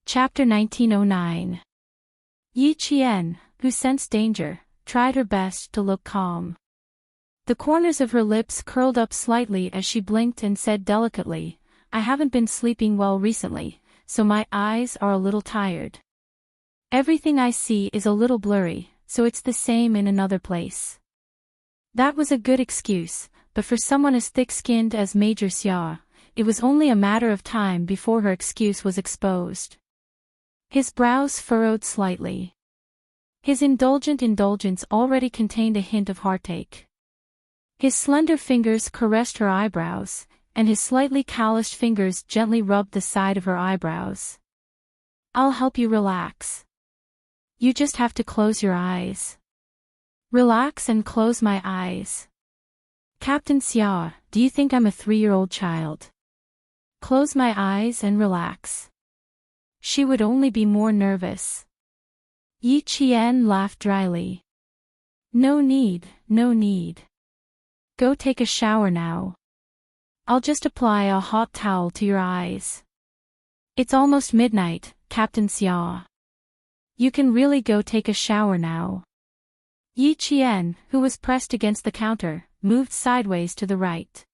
Chapter 1909. Yi Qian, who sensed danger, tried her best to look calm. The corners of her lips curled up slightly as she blinked and said delicately, "I haven't been sleeping well recently, so my eyes are a little tired. Everything I see is a little blurry, so it's the same in another place." That was a good excuse, but for someone as thick-skinned as Major Xia, it was only a matter of time before her excuse was exposed. His brows furrowed slightly. His indulgence already contained a hint of heartache. His slender fingers caressed her eyebrows, and his slightly calloused fingers gently rubbed the side of her eyebrows. "I'll help you relax. You just have to close your eyes." "Relax and close my eyes." "Captain Xia, do you think I'm a 3-year-old child? Close my eyes and relax." She would only be more nervous. Yi Qian laughed dryly. No need. Go take a shower now. I'll just apply a hot towel to your eyes. It's almost midnight, Captain Xia. You can really go take a shower now. Yi Qian, who was pressed against the counter, moved sideways to the right.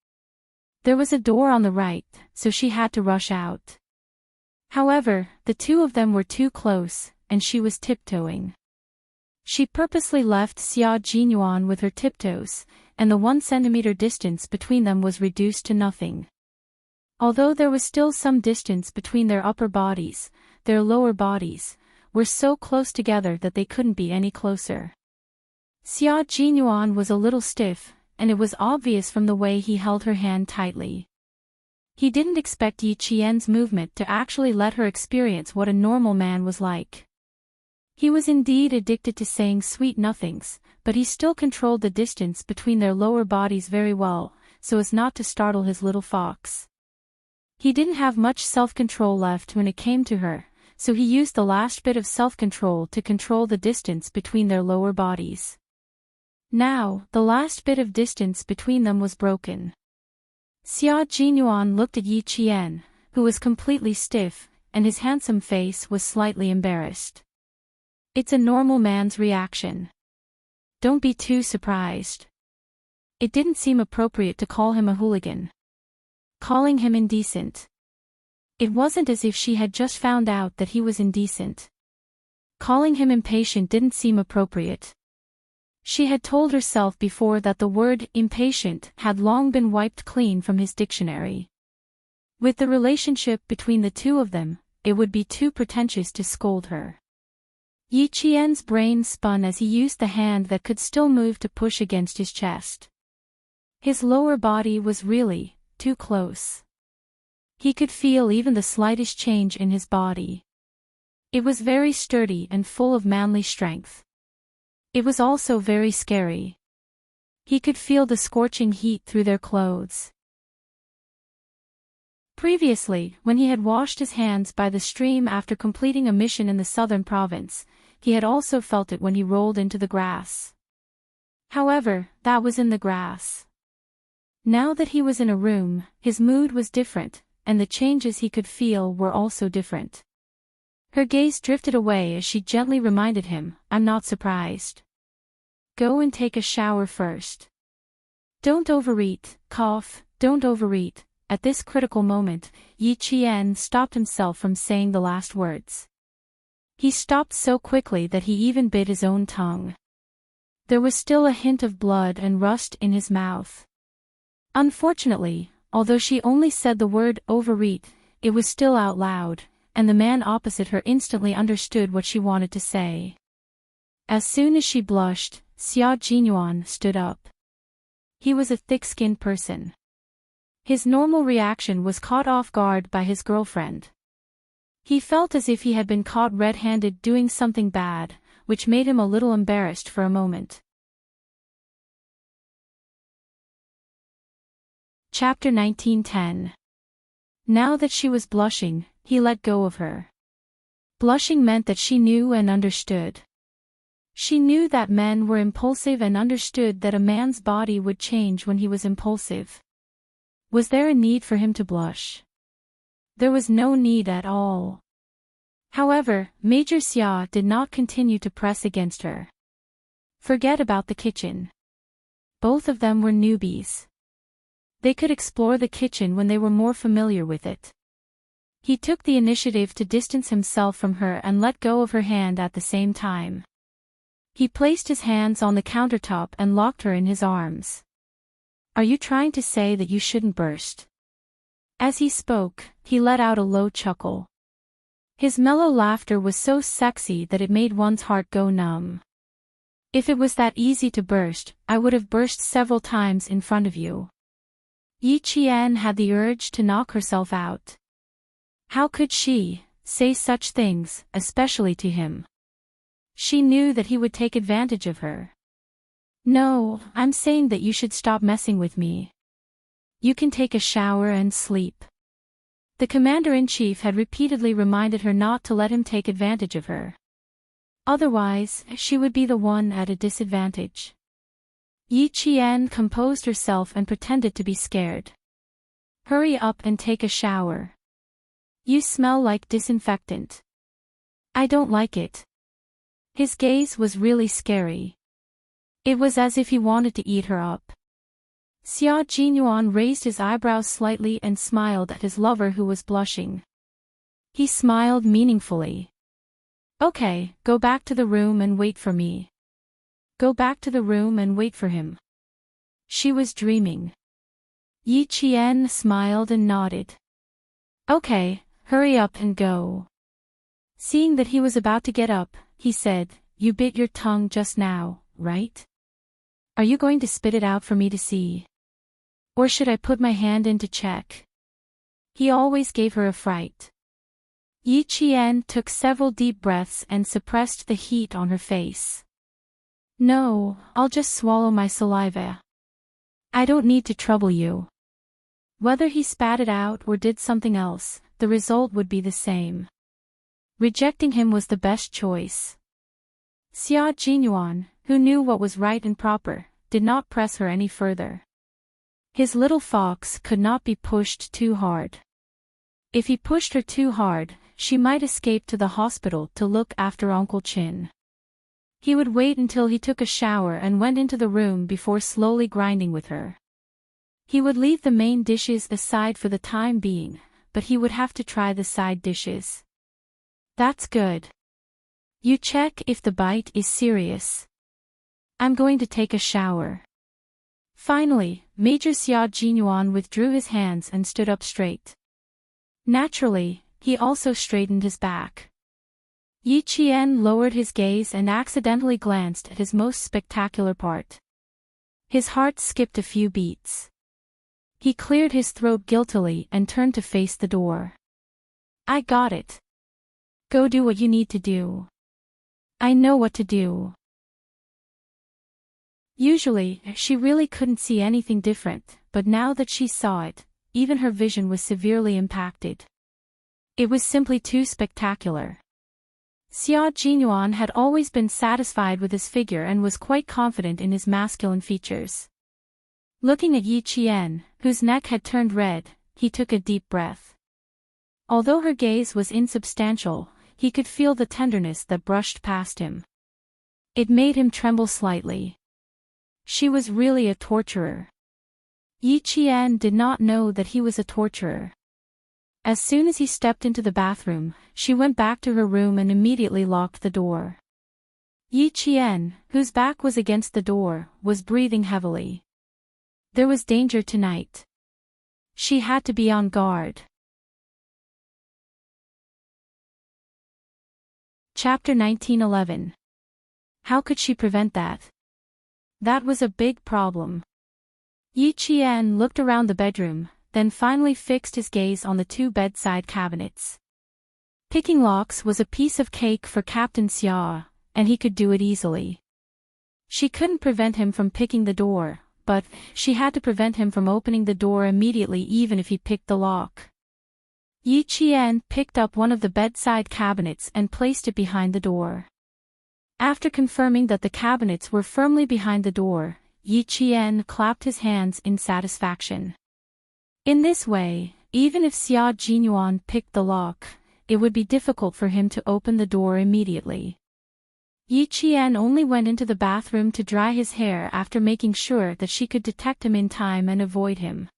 There was a door on the right, so she had to rush out. However, the two of them were too close, and she was tiptoeing. She purposely left Xia Jinyuan with her tiptoes, and the 1 centimeter distance between them was reduced to nothing. Although there was still some distance between their upper bodies, their lower bodies were so close together that they couldn't be any closer. Xia Jinyuan was a little stiff, and it was obvious from the way he held her hand tightly. He didn't expect Yi Qian's movement to actually let her experience what a normal man was like. He was indeed addicted to saying sweet nothings, but he still controlled the distance between their lower bodies very well, so as not to startle his little fox. He didn't have much self-control left when it came to her, so he used the last bit of self-control to control the distance between their lower bodies. Now, the last bit of distance between them was broken. Xia Jinyuan looked at Yi Qian, who was completely stiff, and his handsome face was slightly embarrassed. It's a normal man's reaction. Don't be too surprised. It didn't seem appropriate to call him a hooligan. Calling him indecent. It wasn't as if she had just found out that he was indecent. Calling him impatient didn't seem appropriate. She had told herself before that the word impatient had long been wiped clean from his dictionary. With the relationship between the two of them, it would be too pretentious to scold her. Yi Qian's brain spun as he used the hand that could still move to push against his chest. His lower body was really too close. He could feel even the slightest change in his body. It was very sturdy and full of manly strength. It was also very scary. He could feel the scorching heat through their clothes. Previously, when he had washed his hands by the stream after completing a mission in the southern province, he had also felt it when he rolled into the grass. However, that was in the grass. Now that he was in a room, his mood was different, and the changes he could feel were also different. Her gaze drifted away as she gently reminded him, "I'm not surprised. Go and take a shower first. Don't overeat, don't overeat." At this critical moment, Yi Qian stopped himself from saying the last words. He stopped so quickly that he even bit his own tongue. There was still a hint of blood and rust in his mouth. Unfortunately, although she only said the word overeat, it was still out loud, and the man opposite her instantly understood what she wanted to say. As soon as she blushed, Xia Jinyuan stood up. He was a thick-skinned person. His normal reaction was caught off guard by his girlfriend. He felt as if he had been caught red-handed doing something bad, which made him a little embarrassed for a moment. Chapter 1910. Now that she was blushing, he let go of her. Blushing meant that she knew and understood. She knew that men were impulsive and understood that a man's body would change when he was impulsive. Was there a need for him to blush? There was no need at all. However, Major Xia did not continue to press against her. Forget about the kitchen. Both of them were newbies. They could explore the kitchen when they were more familiar with it. He took the initiative to distance himself from her and let go of her hand at the same time. He placed his hands on the countertop and locked her in his arms. Are you trying to say that you shouldn't burst? As he spoke, he let out a low chuckle. His mellow laughter was so sexy that it made one's heart go numb. If it was that easy to burst, I would have burst several times in front of you. Yi Qian had the urge to knock herself out. How could she say such things, especially to him? She knew that he would take advantage of her. No, I'm saying that you should stop messing with me. You can take a shower and sleep. The commander-in-chief had repeatedly reminded her not to let him take advantage of her. Otherwise, she would be the one at a disadvantage. Yi Qian composed herself and pretended to be scared. Hurry up and take a shower. You smell like disinfectant. I don't like it. His gaze was really scary. It was as if he wanted to eat her up. Xia Jinyuan raised his eyebrows slightly and smiled at his lover who was blushing. He smiled meaningfully. Okay, go back to the room and wait for me. Go back to the room and wait for him. She was dreaming. Yi Qian smiled and nodded. Okay, hurry up and go. Seeing that he was about to get up, he said, You bit your tongue just now, right? Are you going to spit it out for me to see? Or should I put my hand in to check? He always gave her a fright. Yi Qian took several deep breaths and suppressed the heat on her face. No, I'll just swallow my saliva. I don't need to trouble you. Whether he spat it out or did something else, the result would be the same. Rejecting him was the best choice. Xia Jinyuan, who knew what was right and proper, did not press her any further. His little fox could not be pushed too hard. If he pushed her too hard, she might escape to the hospital to look after Uncle Chin. He would wait until he took a shower and went into the room before slowly grinding with her. He would leave the main dishes aside for the time being, but he would have to try the side dishes. That's good. You check if the bite is serious. I'm going to take a shower. Finally, Major Xia Jinyuan withdrew his hands and stood up straight. Naturally, he also straightened his back. Yi Qian lowered his gaze and accidentally glanced at his most spectacular part. His heart skipped a few beats. He cleared his throat guiltily and turned to face the door. I got it. Go do what you need to do. I know what to do. Usually, she really couldn't see anything different, but now that she saw it, even her vision was severely impacted. It was simply too spectacular. Xia Jinyuan had always been satisfied with his figure and was quite confident in his masculine features. Looking at Yi Qian, whose neck had turned red, he took a deep breath. Although her gaze was insubstantial, he could feel the tenderness that brushed past him. It made him tremble slightly. She was really a torturer. Yi Qian did not know that he was a torturer. As soon as he stepped into the bathroom, she went back to her room and immediately locked the door. Yi Qian, whose back was against the door, was breathing heavily. There was danger tonight. She had to be on guard. Chapter 1911. How could she prevent that? That was a big problem. Yi Qian looked around the bedroom, then finally fixed his gaze on the two bedside cabinets. Picking locks was a piece of cake for Captain Xia, and he could do it easily. She couldn't prevent him from picking the door, but she had to prevent him from opening the door immediately even if he picked the lock. Yi Qian picked up one of the bedside cabinets and placed it behind the door. After confirming that the cabinets were firmly behind the door, Yi Qian clapped his hands in satisfaction. In this way, even if Xia Jinyuan picked the lock, it would be difficult for him to open the door immediately. Yi Qian only went into the bathroom to dry his hair after making sure that she could detect him in time and avoid him.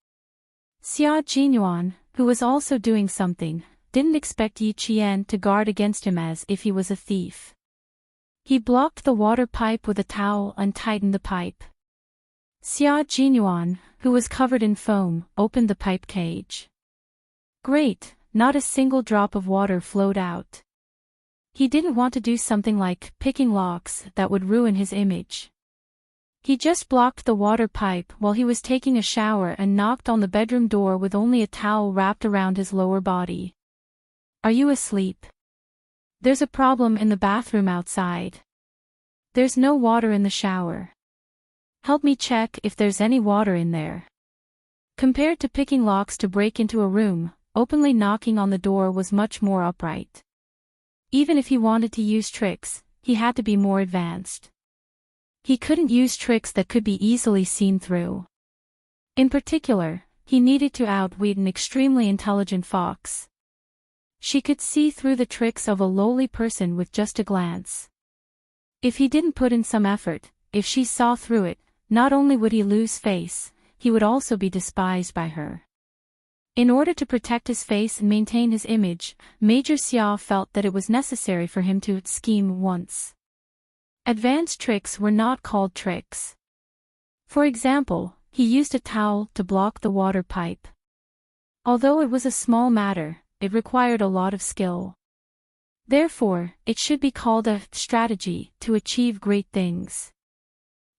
Xia Jinyuan, who was also doing something, didn't expect Yi Qian to guard against him as if he was a thief. He blocked the water pipe with a towel and tightened the pipe. Xia Jinyuan, who was covered in foam, opened the pipe cage. Great, not a single drop of water flowed out. He didn't want to do something like picking locks that would ruin his image. He just blocked the water pipe while he was taking a shower and knocked on the bedroom door with only a towel wrapped around his lower body. Are you asleep? There's a problem in the bathroom outside. There's no water in the shower. Help me check if there's any water in there. Compared to picking locks to break into a room, openly knocking on the door was much more upright. Even if he wanted to use tricks, he had to be more advanced. He couldn't use tricks that could be easily seen through. In particular, he needed to outwit an extremely intelligent fox. She could see through the tricks of a lowly person with just a glance. If he didn't put in some effort, if she saw through it, not only would he lose face, he would also be despised by her. In order to protect his face and maintain his image, Major Xia felt that it was necessary for him to scheme once. Advanced tricks were not called tricks. For example, he used a towel to block the water pipe. Although it was a small matter, it required a lot of skill. Therefore, it should be called a strategy to achieve great things.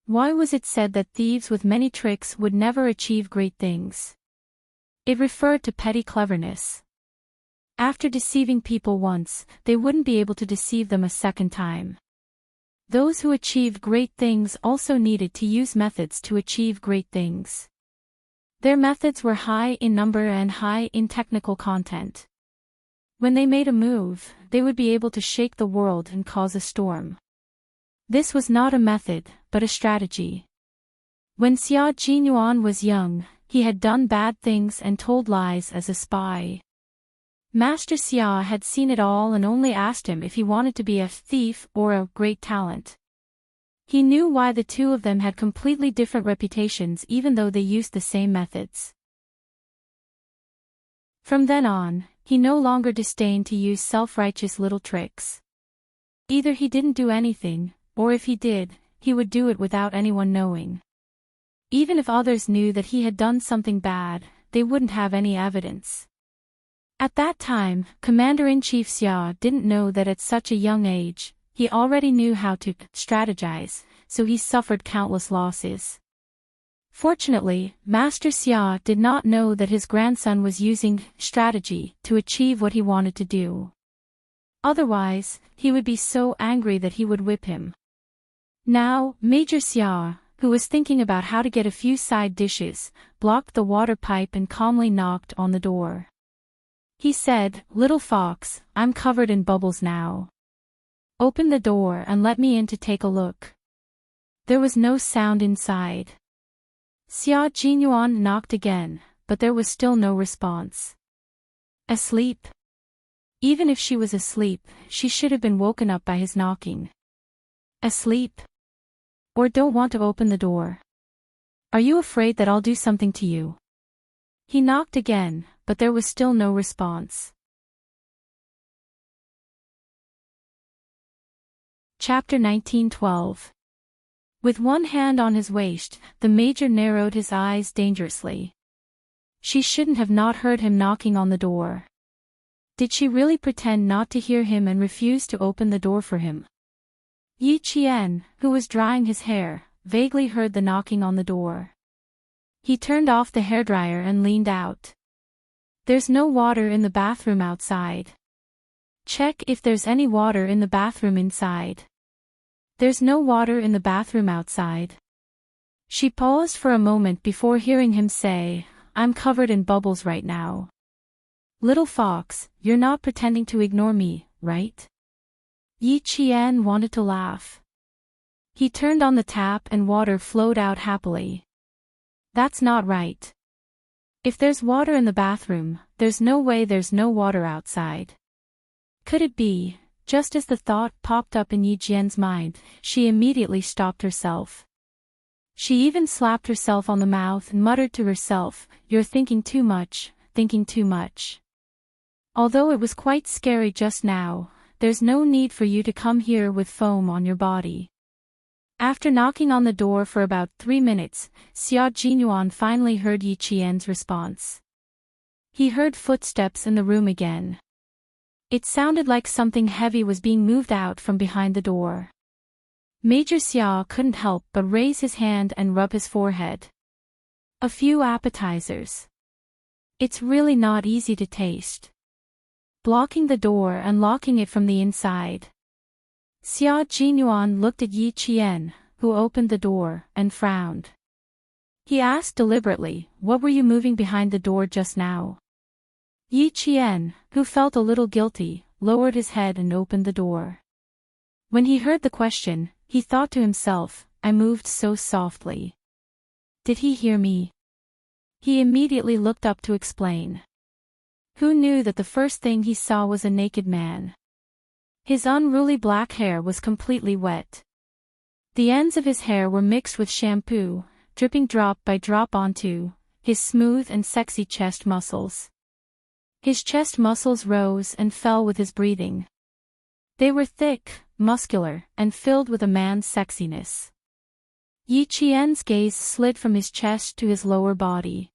Why was it said that thieves with many tricks would never achieve great things? It referred to petty cleverness. After deceiving people once, they wouldn't be able to deceive them a second time. Those who achieved great things also needed to use methods to achieve great things. Their methods were high in number and high in technical content. When they made a move, they would be able to shake the world and cause a storm. This was not a method, but a strategy. When Xia Jinyuan was young, he had done bad things and told lies as a spy. Master Xia had seen it all and only asked him if he wanted to be a thief or a great talent. He knew why the two of them had completely different reputations even though they used the same methods. From then on, he no longer disdained to use self-righteous little tricks. Either he didn't do anything, or if he did, he would do it without anyone knowing. Even if others knew that he had done something bad, they wouldn't have any evidence. At that time, Commander-in-Chief Xia didn't know that at such a young age, he already knew how to strategize, so he suffered countless losses. Fortunately, Master Xia did not know that his grandson was using strategy to achieve what he wanted to do. Otherwise, he would be so angry that he would whip him. Now, Major Xia, who was thinking about how to get a few side dishes, blocked the water pipe and calmly knocked on the door. He said, "Little fox, I'm covered in bubbles now. Open the door and let me in to take a look." There was no sound inside. Xia Jinyuan knocked again, but there was still no response. Asleep? Even if she was asleep, she should have been woken up by his knocking. Asleep? Or don't want to open the door? Are you afraid that I'll do something to you? He knocked again, but there was still no response. Chapter 19:12. With one hand on his waist, the major narrowed his eyes dangerously. She shouldn't have not heard him knocking on the door. Did she really pretend not to hear him and refuse to open the door for him? Yi Qian, who was drying his hair, vaguely heard the knocking on the door. He turned off the hairdryer and leaned out. There's no water in the bathroom outside. Check if there's any water in the bathroom inside. There's no water in the bathroom outside. She paused for a moment before hearing him say, "I'm covered in bubbles right now." Little fox, you're not pretending to ignore me, right? Yi Qian wanted to laugh. He turned on the tap and water flowed out happily. That's not right. If there's water in the bathroom, there's no way there's no water outside. Could it be? Just as the thought popped up in Yi Qian's mind, she immediately stopped herself. She even slapped herself on the mouth and muttered to herself, "You're thinking too much, thinking too much." Although it was quite scary just now, there's no need for you to come here with foam on your body. After knocking on the door for about 3 minutes, Xia Jinyuan finally heard Yi Qian's response. He heard footsteps in the room again. It sounded like something heavy was being moved out from behind the door. Major Xia couldn't help but raise his hand and rub his forehead. A few appetizers. It's really not easy to taste. Blocking the door and locking it from the inside. Xia Jinyuan looked at Yi Qian, who opened the door, and frowned. He asked deliberately, "What were you moving behind the door just now?" Yi Qian, who felt a little guilty, lowered his head and opened the door. When he heard the question, he thought to himself, "I moved so softly. Did he hear me?" He immediately looked up to explain. Who knew that the first thing he saw was a naked man? His unruly black hair was completely wet. The ends of his hair were mixed with shampoo, dripping drop by drop onto his smooth and sexy chest muscles. His chest muscles rose and fell with his breathing. They were thick, muscular, and filled with a man's sexiness. Yi Qian's gaze slid from his chest to his lower body.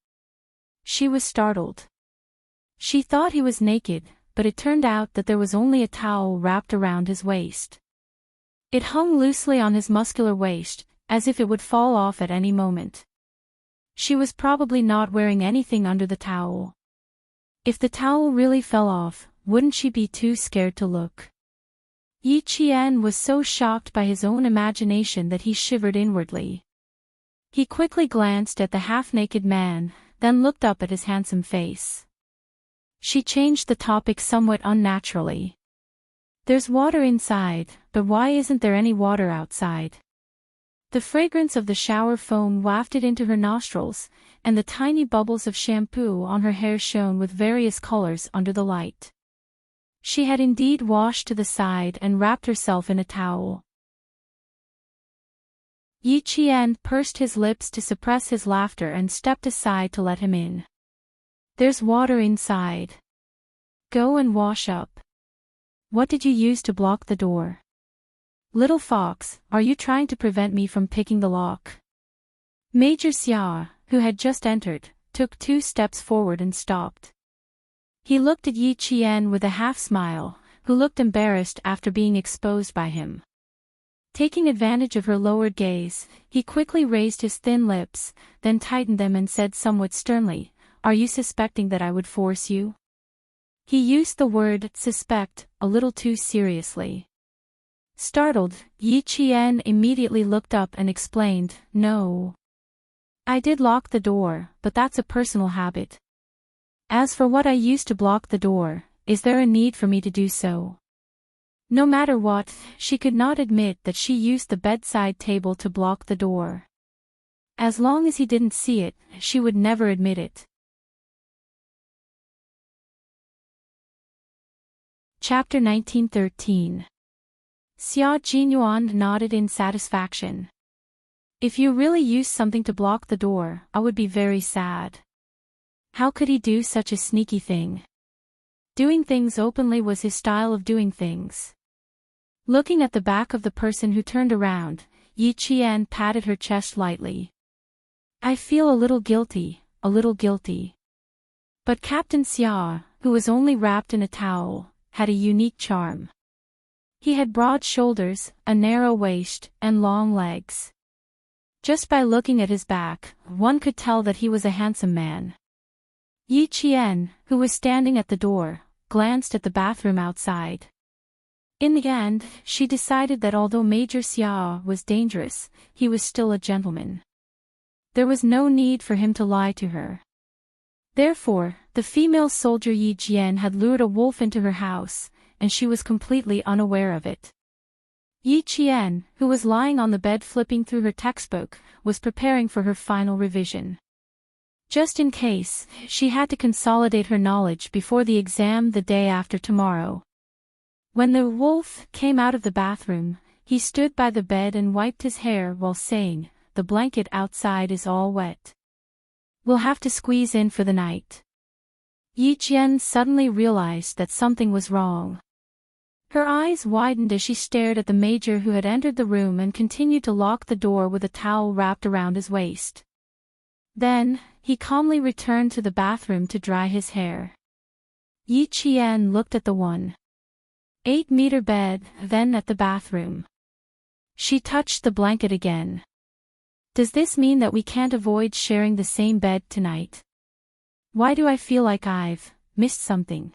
She was startled. She thought he was naked, but it turned out that there was only a towel wrapped around his waist. It hung loosely on his muscular waist, as if it would fall off at any moment. She was probably not wearing anything under the towel. If the towel really fell off, wouldn't she be too scared to look? Yi Qian was so shocked by his own imagination that he shivered inwardly. He quickly glanced at the half-naked man, then looked up at his handsome face. She changed the topic somewhat unnaturally. There's water inside, but why isn't there any water outside? The fragrance of the shower foam wafted into her nostrils, and the tiny bubbles of shampoo on her hair shone with various colors under the light. She had indeed washed to the side and wrapped herself in a towel. Yi Qian pursed his lips to suppress his laughter and stepped aside to let him in. There's water inside. Go and wash up. What did you use to block the door? Little fox, are you trying to prevent me from picking the lock? Major Xia, who had just entered, took 2 steps forward and stopped. He looked at Yi Qian with a half-smile, who looked embarrassed after being exposed by him. Taking advantage of her lowered gaze, he quickly raised his thin lips, then tightened them and said somewhat sternly, "Are you suspecting that I would force you?" He used the word "suspect" a little too seriously. Startled, Yi Qian immediately looked up and explained, "No. I did lock the door, but that's a personal habit. As for what I used to block the door, is there a need for me to do so?" No matter what, she could not admit that she used the bedside table to block the door. As long as he didn't see it, she would never admit it. Chapter 1913. Xia Jinyuan nodded in satisfaction. If you really used something to block the door, I would be very sad. How could he do such a sneaky thing? Doing things openly was his style of doing things. Looking at the back of the person who turned around, Yi Qian patted her chest lightly. I feel a little guilty, a little guilty. But Captain Xia, who was only wrapped in a towel, had a unique charm. He had broad shoulders, a narrow waist, and long legs. Just by looking at his back, one could tell that he was a handsome man. Yi Qian, who was standing at the door, glanced at the bathroom outside. In the end, she decided that although Major Xia was dangerous, he was still a gentleman. There was no need for him to lie to her. Therefore, The female soldier Yi Jian had lured a wolf into her house, and she was completely unaware of it. Yi Qian, who was lying on the bed flipping through her textbook, was preparing for her final revision. Just in case, she had to consolidate her knowledge before the exam the day after tomorrow. When the wolf came out of the bathroom, he stood by the bed and wiped his hair while saying, "The blanket outside is all wet. We'll have to squeeze in for the night." Yi Qian suddenly realized that something was wrong. Her eyes widened as she stared at the major who had entered the room and continued to lock the door with a towel wrapped around his waist. Then, he calmly returned to the bathroom to dry his hair. Yi Qian looked at the 1.8-meter bed, then at the bathroom. She touched the blanket again. Does this mean that we can't avoid sharing the same bed tonight? Why do I feel like I've missed something?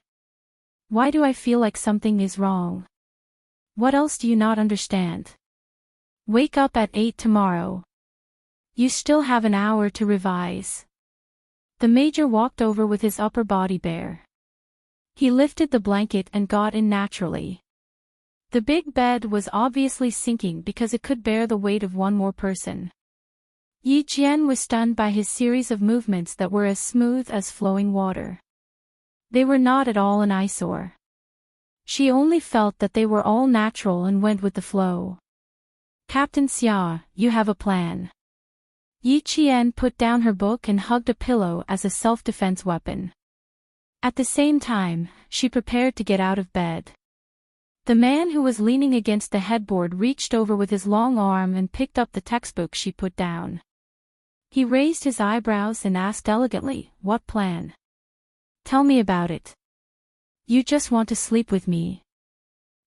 Why do I feel like something is wrong? What else do you not understand? Wake up at 8 tomorrow. You still have an hour to revise. The major walked over with his upper body bare. He lifted the blanket and got in naturally. The big bed was obviously sinking because it could bear the weight of one more person. Yi Jian was stunned by his series of movements that were as smooth as flowing water. They were not at all an eyesore. She only felt that they were all natural and went with the flow. "Captain Xia, you have a plan." Yi Qian put down her book and hugged a pillow as a self-defense weapon. At the same time, she prepared to get out of bed. The man who was leaning against the headboard reached over with his long arm and picked up the textbook she put down. He raised his eyebrows and asked elegantly, "What plan? Tell me about it." "You just want to sleep with me,"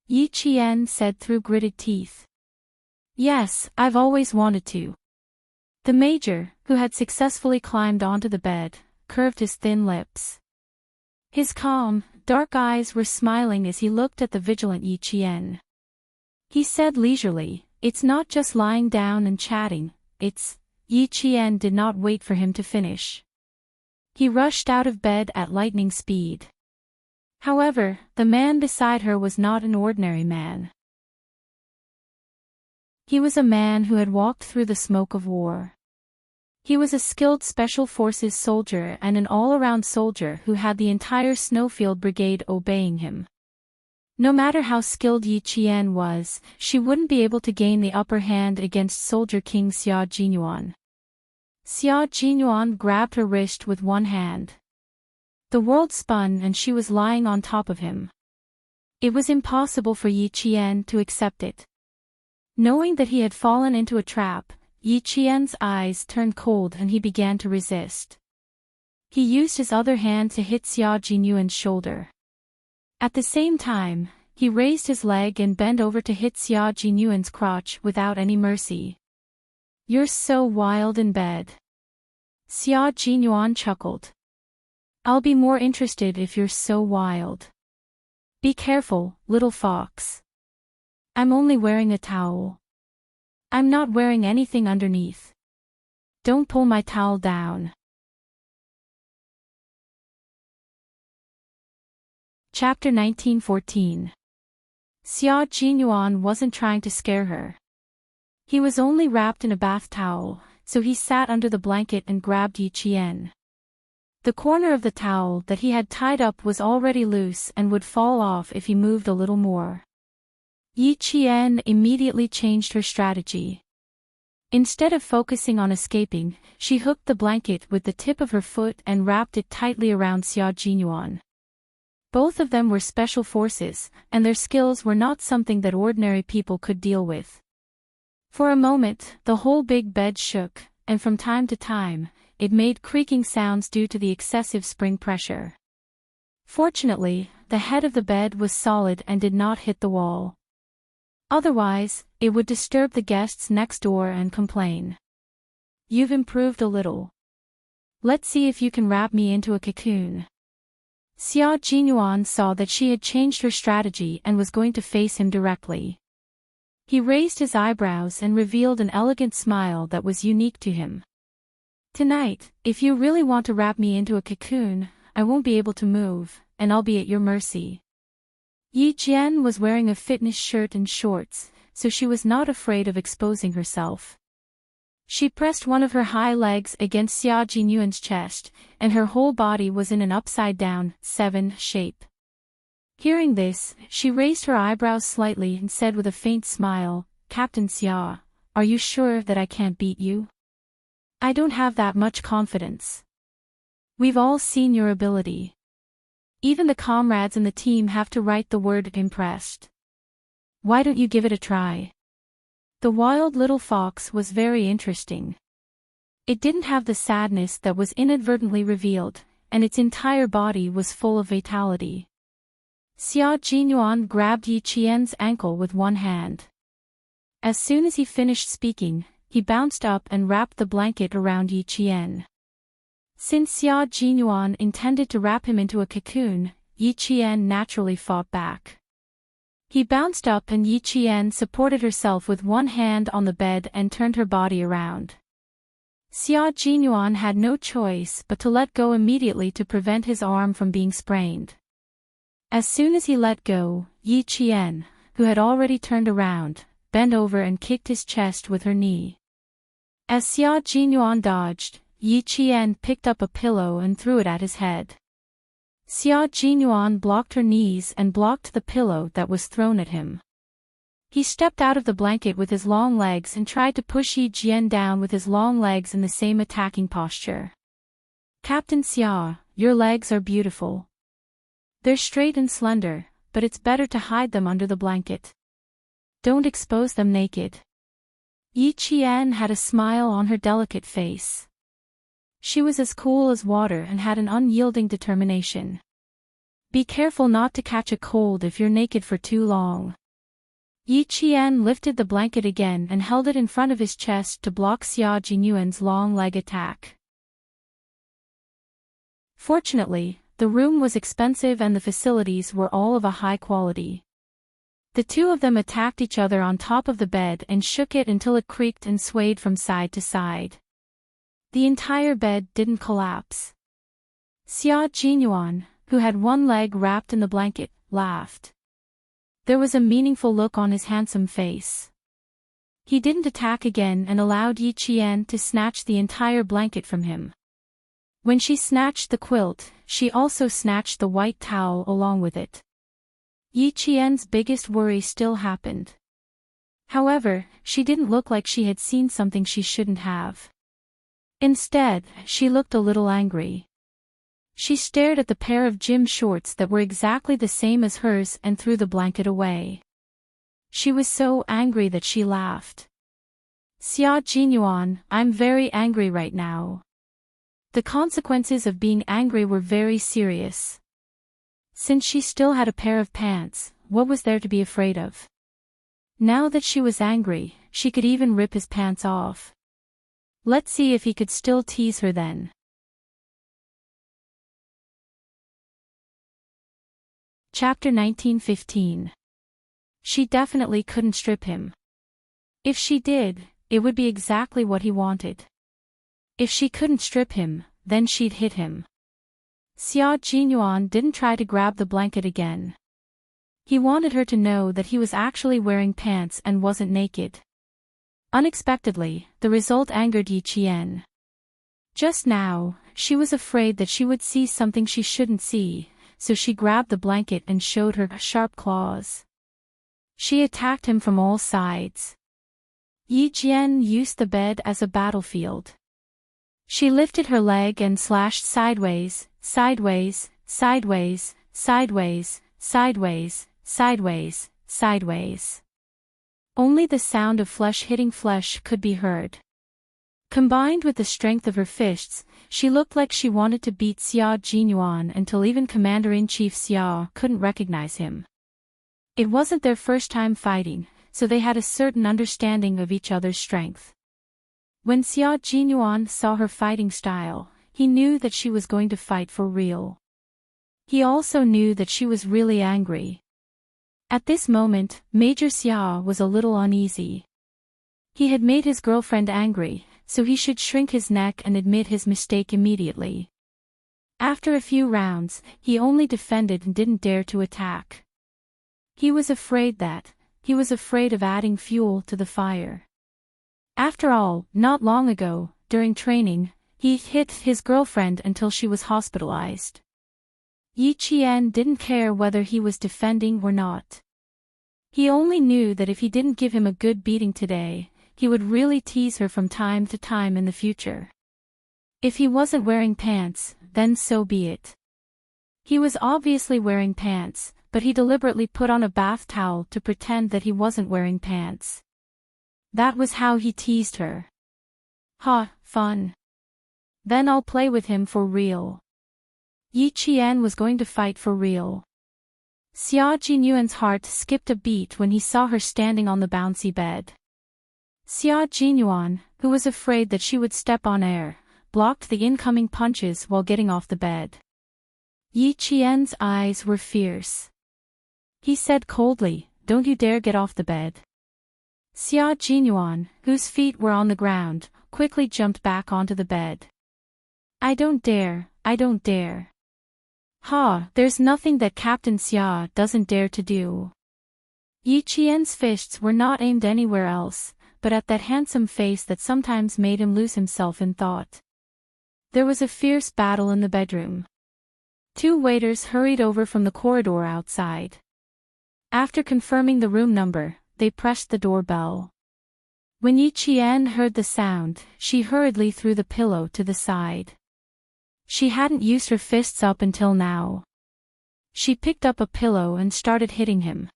Yi Qian said through gritted teeth. "Yes, I've always wanted to." The major, who had successfully climbed onto the bed, curved his thin lips. His calm, dark eyes were smiling as he looked at the vigilant Yi Qian. He said leisurely, "It's not just lying down and chatting, it's..." Yi Qian did not wait for him to finish. He rushed out of bed at lightning speed. However, the man beside her was not an ordinary man. He was a man who had walked through the smoke of war. He was a skilled Special Forces soldier and an all-around soldier who had the entire Snowfield Brigade obeying him. No matter how skilled Yi Qian was, she wouldn't be able to gain the upper hand against Soldier King Xia Jinyuan. Xia Jinyuan grabbed her wrist with one hand. The world spun and she was lying on top of him. It was impossible for Yi Qian to accept it. Knowing that he had fallen into a trap, Yi Qian's eyes turned cold and he began to resist. He used his other hand to hit Xia Jinyuan's shoulder. At the same time, he raised his leg and bent over to hit Xia Jinyuan's crotch without any mercy. "You're so wild in bed." Xia Jinyuan chuckled. "I'll be more interested if you're so wild. Be careful, little fox. I'm only wearing a towel. I'm not wearing anything underneath. Don't pull my towel down." Chapter 1914. Xia Jinyuan wasn't trying to scare her. He was only wrapped in a bath towel, so he sat under the blanket and grabbed Yi Qian. The corner of the towel that he had tied up was already loose and would fall off if he moved a little more. Yi Qian immediately changed her strategy. Instead of focusing on escaping, she hooked the blanket with the tip of her foot and wrapped it tightly around Xia Jinyuan. Both of them were special forces, and their skills were not something that ordinary people could deal with. For a moment, the whole big bed shook, and from time to time, it made creaking sounds due to the excessive spring pressure. Fortunately, the head of the bed was solid and did not hit the wall. Otherwise, it would disturb the guests next door and complain. "You've improved a little. Let's see if you can wrap me into a cocoon." Xia Jinyuan saw that she had changed her strategy and was going to face him directly. He raised his eyebrows and revealed an elegant smile that was unique to him. "Tonight, if you really want to wrap me into a cocoon, I won't be able to move, and I'll be at your mercy. Yi Jian was wearing a fitness shirt and shorts, so she was not afraid of exposing herself. She pressed one of her high legs against Xia Jinyuan's chest, and her whole body was in an upside-down, 7 shape. Hearing this, she raised her eyebrows slightly and said with a faint smile, "Captain Xia, are you sure that I can't beat you? I don't have that much confidence. We've all seen your ability. Even the comrades in the team have to write the word impressed. Why don't you give it a try?" The wild little fox was very interesting. It didn't have the sadness that was inadvertently revealed, and its entire body was full of vitality. Xia Jinyuan grabbed Yi Qian's ankle with one hand. As soon as he finished speaking, he bounced up and wrapped the blanket around Yi Qian. Since Xia Jinyuan intended to wrap him into a cocoon, Yi Qian naturally fought back. He bounced up and Yi Qian supported herself with one hand on the bed and turned her body around. Xia Jinyuan had no choice but to let go immediately to prevent his arm from being sprained. As soon as he let go, Yi Qian, who had already turned around, bent over and kicked his chest with her knee. As Xia Jinyuan dodged, Yi Qian picked up a pillow and threw it at his head. Xia Jinyuan blocked her knees and blocked the pillow that was thrown at him. He stepped out of the blanket with his long legs and tried to push Yi Jian down with his long legs in the same attacking posture. "Captain Xia, your legs are beautiful. They're straight and slender, but it's better to hide them under the blanket. Don't expose them naked." Yi Qian had a smile on her delicate face. She was as cool as water and had an unyielding determination. "Be careful not to catch a cold if you're naked for too long." Yi Qian lifted the blanket again and held it in front of his chest to block Xia Jinyuan's long leg attack. Fortunately, the room was expensive and the facilities were all of a high quality. The two of them attacked each other on top of the bed and shook it until it creaked and swayed from side to side. The entire bed didn't collapse. Xia Jinyuan, who had one leg wrapped in the blanket, laughed. There was a meaningful look on his handsome face. He didn't attack again and allowed Yi Qian to snatch the entire blanket from him. When she snatched the quilt, she also snatched the white towel along with it. Yi Qian's biggest worry still happened. However, she didn't look like she had seen something she shouldn't have. Instead, she looked a little angry. She stared at the pair of gym shorts that were exactly the same as hers and threw the blanket away. She was so angry that she laughed. "Xia Jinyuan, I'm very angry right now." The consequences of being angry were very serious. Since she still had a pair of pants, what was there to be afraid of? Now that she was angry, she could even rip his pants off. Let's see if he could still tease her then. Chapter 19:15. She definitely couldn't strip him. If she did, it would be exactly what he wanted. If she couldn't strip him, then she'd hit him. Xia Jinyuan didn't try to grab the blanket again. He wanted her to know that he was actually wearing pants and wasn't naked. Unexpectedly, the result angered Yi Qian. Just now, she was afraid that she would see something she shouldn't see, so she grabbed the blanket and showed her sharp claws. She attacked him from all sides. Yi Jian used the bed as a battlefield. She lifted her leg and slashed sideways, sideways, sideways, sideways, sideways, sideways, sideways. Only the sound of flesh hitting flesh could be heard. Combined with the strength of her fists, she looked like she wanted to beat Xia Jinyuan until even Commander-in-Chief Xia couldn't recognize him. It wasn't their first time fighting, so they had a certain understanding of each other's strength. When Xia Jinyuan saw her fighting style, he knew that she was going to fight for real. He also knew that she was really angry. At this moment, Major Xia was a little uneasy. He had made his girlfriend angry, so he should shrink his neck and admit his mistake immediately. After a few rounds, he only defended and didn't dare to attack. He was afraid of adding fuel to the fire. After all, not long ago, during training, he hit his girlfriend until she was hospitalized. Yi Qian didn't care whether he was defending or not. He only knew that if he didn't give him a good beating today, he would really tease her from time to time in the future. If he wasn't wearing pants, then so be it. He was obviously wearing pants, but he deliberately put on a bath towel to pretend that he wasn't wearing pants. That was how he teased her. Ha, fun. Then I'll play with him for real. Yi Qian was going to fight for real. Xia Jinyuan's heart skipped a beat when he saw her standing on the bouncy bed. Xia Jinyuan, who was afraid that she would step on air, blocked the incoming punches while getting off the bed. Yi Qian's eyes were fierce. He said coldly, "Don't you dare get off the bed." Xia Jinyuan, whose feet were on the ground, quickly jumped back onto the bed. I don't dare. Ha, there's nothing that Captain Xia doesn't dare to do. Yi Qian's fists were not aimed anywhere else, but at that handsome face that sometimes made him lose himself in thought. There was a fierce battle in the bedroom. Two waiters hurried over from the corridor outside. After confirming the room number, they pressed the doorbell. When Yi Qian heard the sound, she hurriedly threw the pillow to the side. She hadn't used her fists up until now. She picked up a pillow and started hitting him.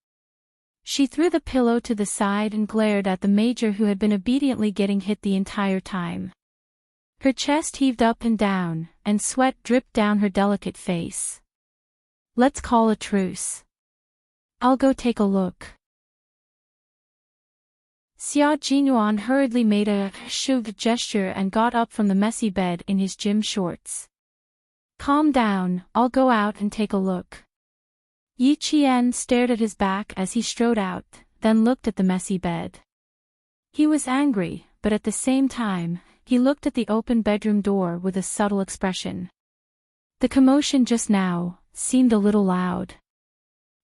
She threw the pillow to the side and glared at the major, who had been obediently getting hit the entire time. Her chest heaved up and down, and sweat dripped down her delicate face. Let's call a truce. I'll go take a look. Xia Jinyuan hurriedly made a shoved gesture and got up from the messy bed in his gym shorts. Calm down, I'll go out and take a look. Yi Qian stared at his back as he strode out, then looked at the messy bed. He was angry, but at the same time, he looked at the open bedroom door with a subtle expression. The commotion just now seemed a little loud.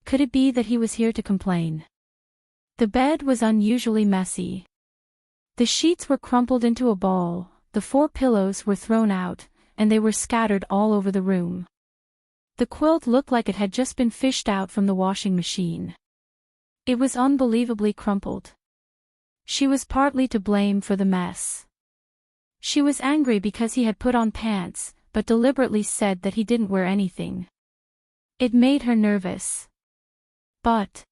Could it be that he was here to complain? The bed was unusually messy. The sheets were crumpled into a ball, the 4 pillows were thrown out, and they were scattered all over the room. The quilt looked like it had just been fished out from the washing machine. It was unbelievably crumpled. She was partly to blame for the mess. She was angry because he had put on pants, but deliberately said that he didn't wear anything. It made her nervous. But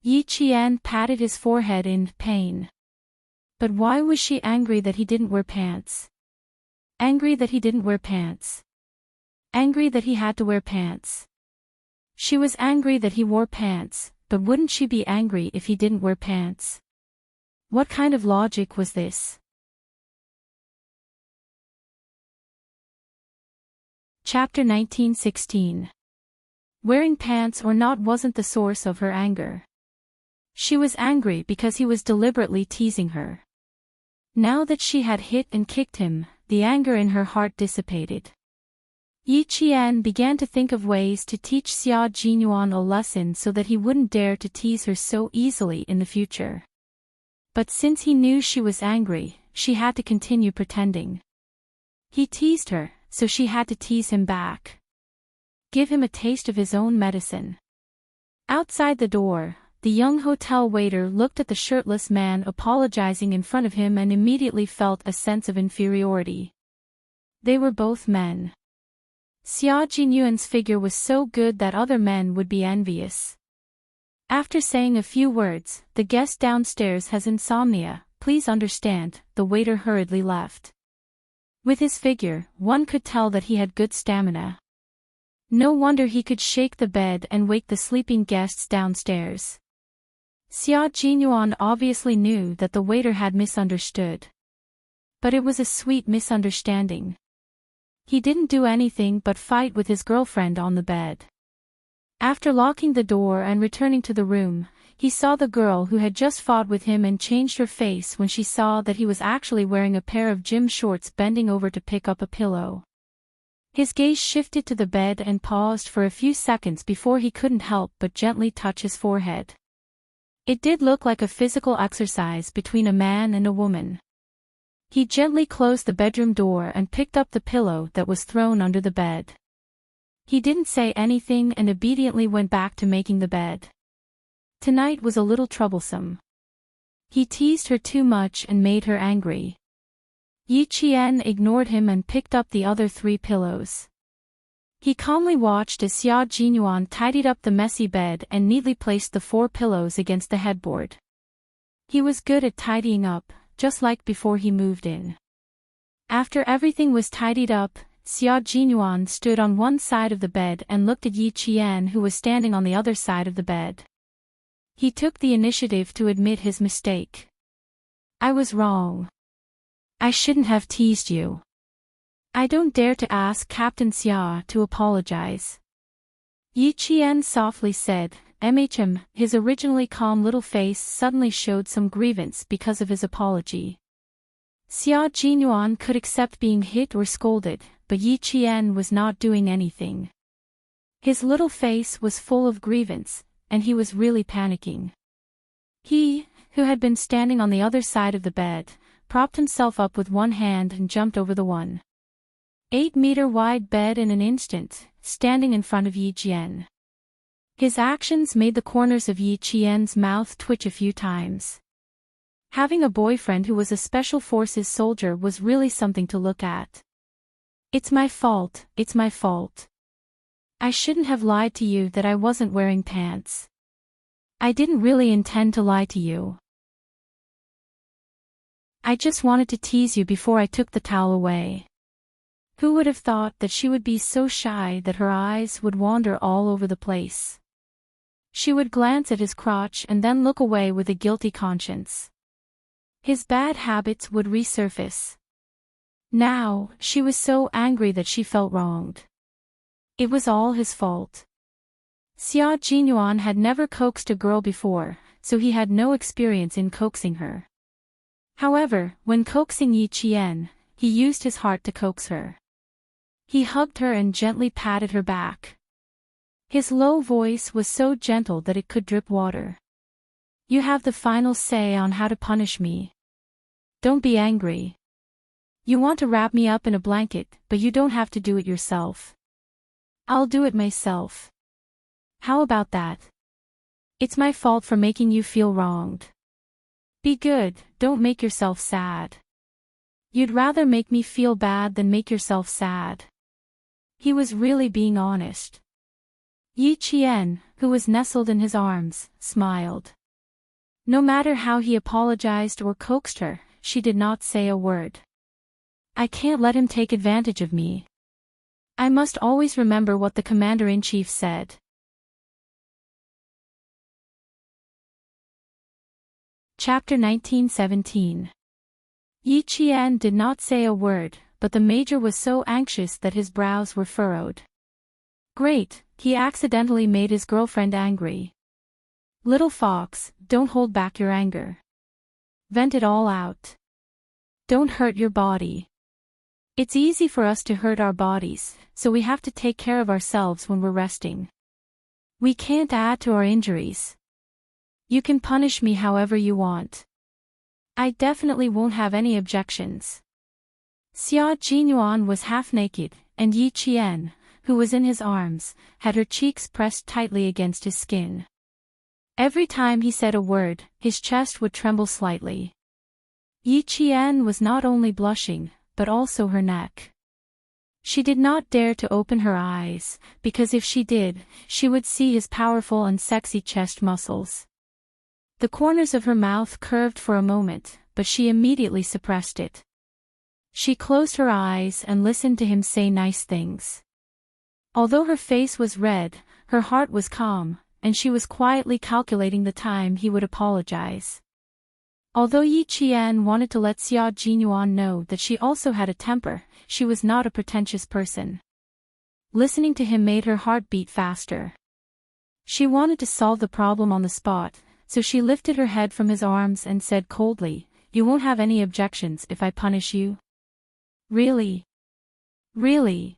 Yi Qian patted his forehead in pain. But why was she angry that he didn't wear pants? Angry that he didn't wear pants. Angry that he had to wear pants. She was angry that he wore pants, but wouldn't she be angry if he didn't wear pants? What kind of logic was this? Chapter 19:16. Wearing pants or not wasn't the source of her anger. She was angry because he was deliberately teasing her. Now that she had hit and kicked him, the anger in her heart dissipated. Yi Qian began to think of ways to teach Xia Jinyuan a lesson so that he wouldn't dare to tease her so easily in the future. But since he knew she was angry, she had to continue pretending. He teased her, so she had to tease him back. Give him a taste of his own medicine. Outside the door, the young hotel waiter looked at the shirtless man apologizing in front of him and immediately felt a sense of inferiority. They were both men. Xia Jinyuan's figure was so good that other men would be envious. After saying a few words, "The guest downstairs has insomnia, please understand," the waiter hurriedly left. With his figure, one could tell that he had good stamina. No wonder he could shake the bed and wake the sleeping guests downstairs. Xia Jinyuan obviously knew that the waiter had misunderstood. But it was a sweet misunderstanding. He didn't do anything but fight with his girlfriend on the bed. After locking the door and returning to the room, he saw the girl who had just fought with him and changed her face when she saw that he was actually wearing a pair of gym shorts, bending over to pick up a pillow. His gaze shifted to the bed and paused for a few seconds before he couldn't help but gently touch his forehead. It did look like a physical exercise between a man and a woman. He gently closed the bedroom door and picked up the pillow that was thrown under the bed. He didn't say anything and obediently went back to making the bed. Tonight was a little troublesome. He teased her too much and made her angry. Yi Qian ignored him and picked up the other 3 pillows. He calmly watched as Xia Jinyuan tidied up the messy bed and neatly placed the 4 pillows against the headboard. He was good at tidying up, just like before he moved in. After everything was tidied up, Xia Jinyuan stood on one side of the bed and looked at Yi Qian, who was standing on the other side of the bed. He took the initiative to admit his mistake. "I was wrong. I shouldn't have teased you. I don't dare to ask Captain Xia to apologize." Yi Qian softly said, His originally calm little face suddenly showed some grievance because of his apology. Xia Jinyuan could accept being hit or scolded, but Yi Qian was not doing anything. His little face was full of grievance, and he was really panicking. He, who had been standing on the other side of the bed, propped himself up with one hand and jumped over the 1.8-meter wide bed in an instant, standing in front of Yi Qian. His actions made the corners of Yi Qian's mouth twitch a few times. Having a boyfriend who was a special forces soldier was really something to look at. It's my fault. I shouldn't have lied to you that I wasn't wearing pants. I didn't really intend to lie to you. I just wanted to tease you before I took the towel away. Who would have thought that she would be so shy that her eyes would wander all over the place? She would glance at his crotch and then look away with a guilty conscience. His bad habits would resurface. Now, she was so angry that she felt wronged. It was all his fault. Xia Jinyuan had never coaxed a girl before, so he had no experience in coaxing her. However, when coaxing Yi Qian, he used his heart to coax her. He hugged her and gently patted her back. His low voice was so gentle that it could drip water. "You have the final say on how to punish me. Don't be angry. You want to wrap me up in a blanket, but you don't have to do it yourself. I'll do it myself. How about that? It's my fault for making you feel wronged. Be good, don't make yourself sad. You'd rather make me feel bad than make yourself sad." He was really being honest. Yi Qian, who was nestled in his arms, smiled. No matter how he apologized or coaxed her, she did not say a word. "I can't let him take advantage of me. I must always remember what the Commander-in-Chief said." Chapter 1917. Yi Qian did not say a word, but the Major was so anxious that his brows were furrowed. Great, he accidentally made his girlfriend angry. Little fox, don't hold back your anger. Vent it all out. Don't hurt your body. It's easy for us to hurt our bodies, so we have to take care of ourselves when we're resting. We can't add to our injuries. You can punish me however you want. I definitely won't have any objections. Xia Jinyuan was half naked, and Yi Qian, who was in his arms, had her cheeks pressed tightly against his skin. Every time he said a word, his chest would tremble slightly. Yi Qian was not only blushing, but also her neck. She did not dare to open her eyes, because if she did, she would see his powerful and sexy chest muscles. The corners of her mouth curved for a moment, but she immediately suppressed it. She closed her eyes and listened to him say nice things. Although her face was red, her heart was calm, and she was quietly calculating the time he would apologize. Although Yi Qian wanted to let Xia Jinyuan know that she also had a temper, she was not a pretentious person. Listening to him made her heart beat faster. She wanted to solve the problem on the spot, so she lifted her head from his arms and said coldly, "You won't have any objections if I punish you?" Really? Really?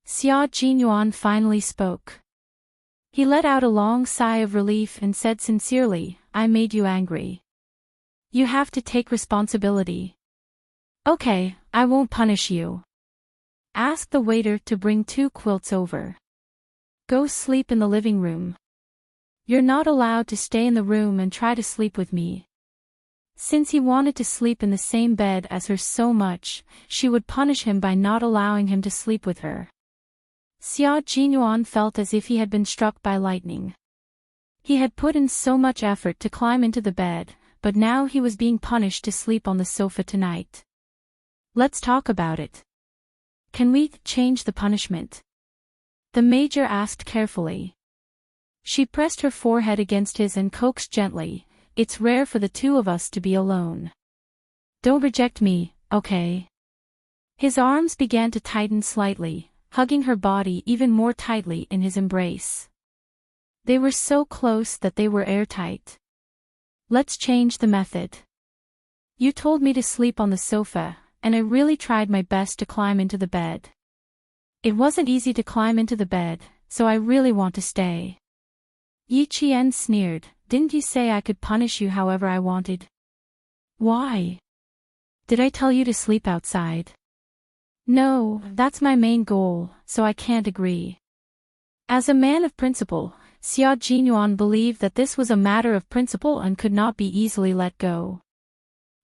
Xia Jinyuan finally spoke. He let out a long sigh of relief and said sincerely, I made you angry. You have to take responsibility. Okay, I won't punish you. Ask the waiter to bring 2 quilts over. Go sleep in the living room. You're not allowed to stay in the room and try to sleep with me. Since he wanted to sleep in the same bed as her so much, she would punish him by not allowing him to sleep with her. Xia Jinyuan felt as if he had been struck by lightning. He had put in so much effort to climb into the bed, but now he was being punished to sleep on the sofa tonight. Let's talk about it. Can we change the punishment? The major asked carefully. She pressed her forehead against his and coaxed gently, it's rare for the 2 of us to be alone. Don't reject me, okay? His arms began to tighten slightly, hugging her body even more tightly in his embrace. They were so close that they were airtight. Let's change the method. You told me to sleep on the sofa, and I really tried my best to climb into the bed. It wasn't easy to climb into the bed, so I really want to stay. Yi Qian sneered, didn't you say I could punish you however I wanted? Why? Did I tell you to sleep outside? No, that's my main goal, so I can't agree. As a man of principle, Xia Jinyuan believed that this was a matter of principle and could not be easily let go.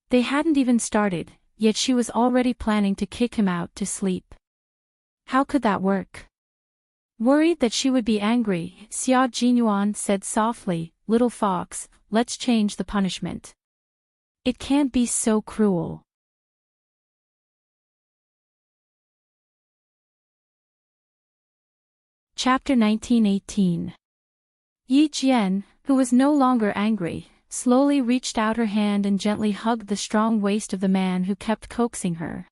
They hadn't even started, yet she was already planning to kick him out to sleep. How could that work? Worried that she would be angry, Xia Jinyuan said softly, Little fox, let's change the punishment. It can't be so cruel. Chapter 1918. Yi Jian, who was no longer angry, slowly reached out her hand and gently hugged the strong waist of the man who kept coaxing her.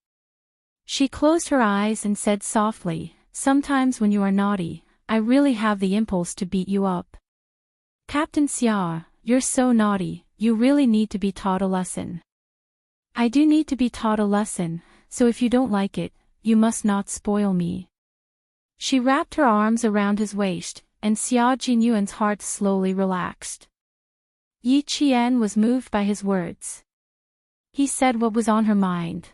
She closed her eyes and said softly, Sometimes when you are naughty, I really have the impulse to beat you up. Captain Xia, you're so naughty, you really need to be taught a lesson. I do need to be taught a lesson, so if you don't like it, you must not spoil me. She wrapped her arms around his waist, and Xia Jinyuan's heart slowly relaxed. Yi Qian was moved by his words. He said what was on her mind.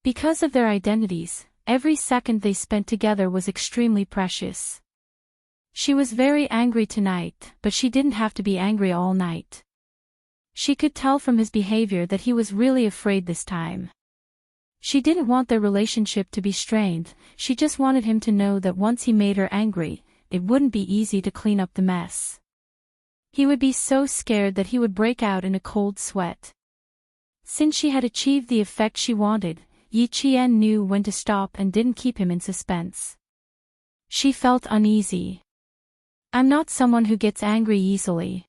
Because of their identities, every second they spent together was extremely precious. She was very angry tonight, but she didn't have to be angry all night. She could tell from his behavior that he was really afraid this time. She didn't want their relationship to be strained, she just wanted him to know that once he made her angry, it wouldn't be easy to clean up the mess. He would be so scared that he would break out in a cold sweat. Since she had achieved the effect she wanted, Yi Qian knew when to stop and didn't keep him in suspense. She felt uneasy. I'm not someone who gets angry easily.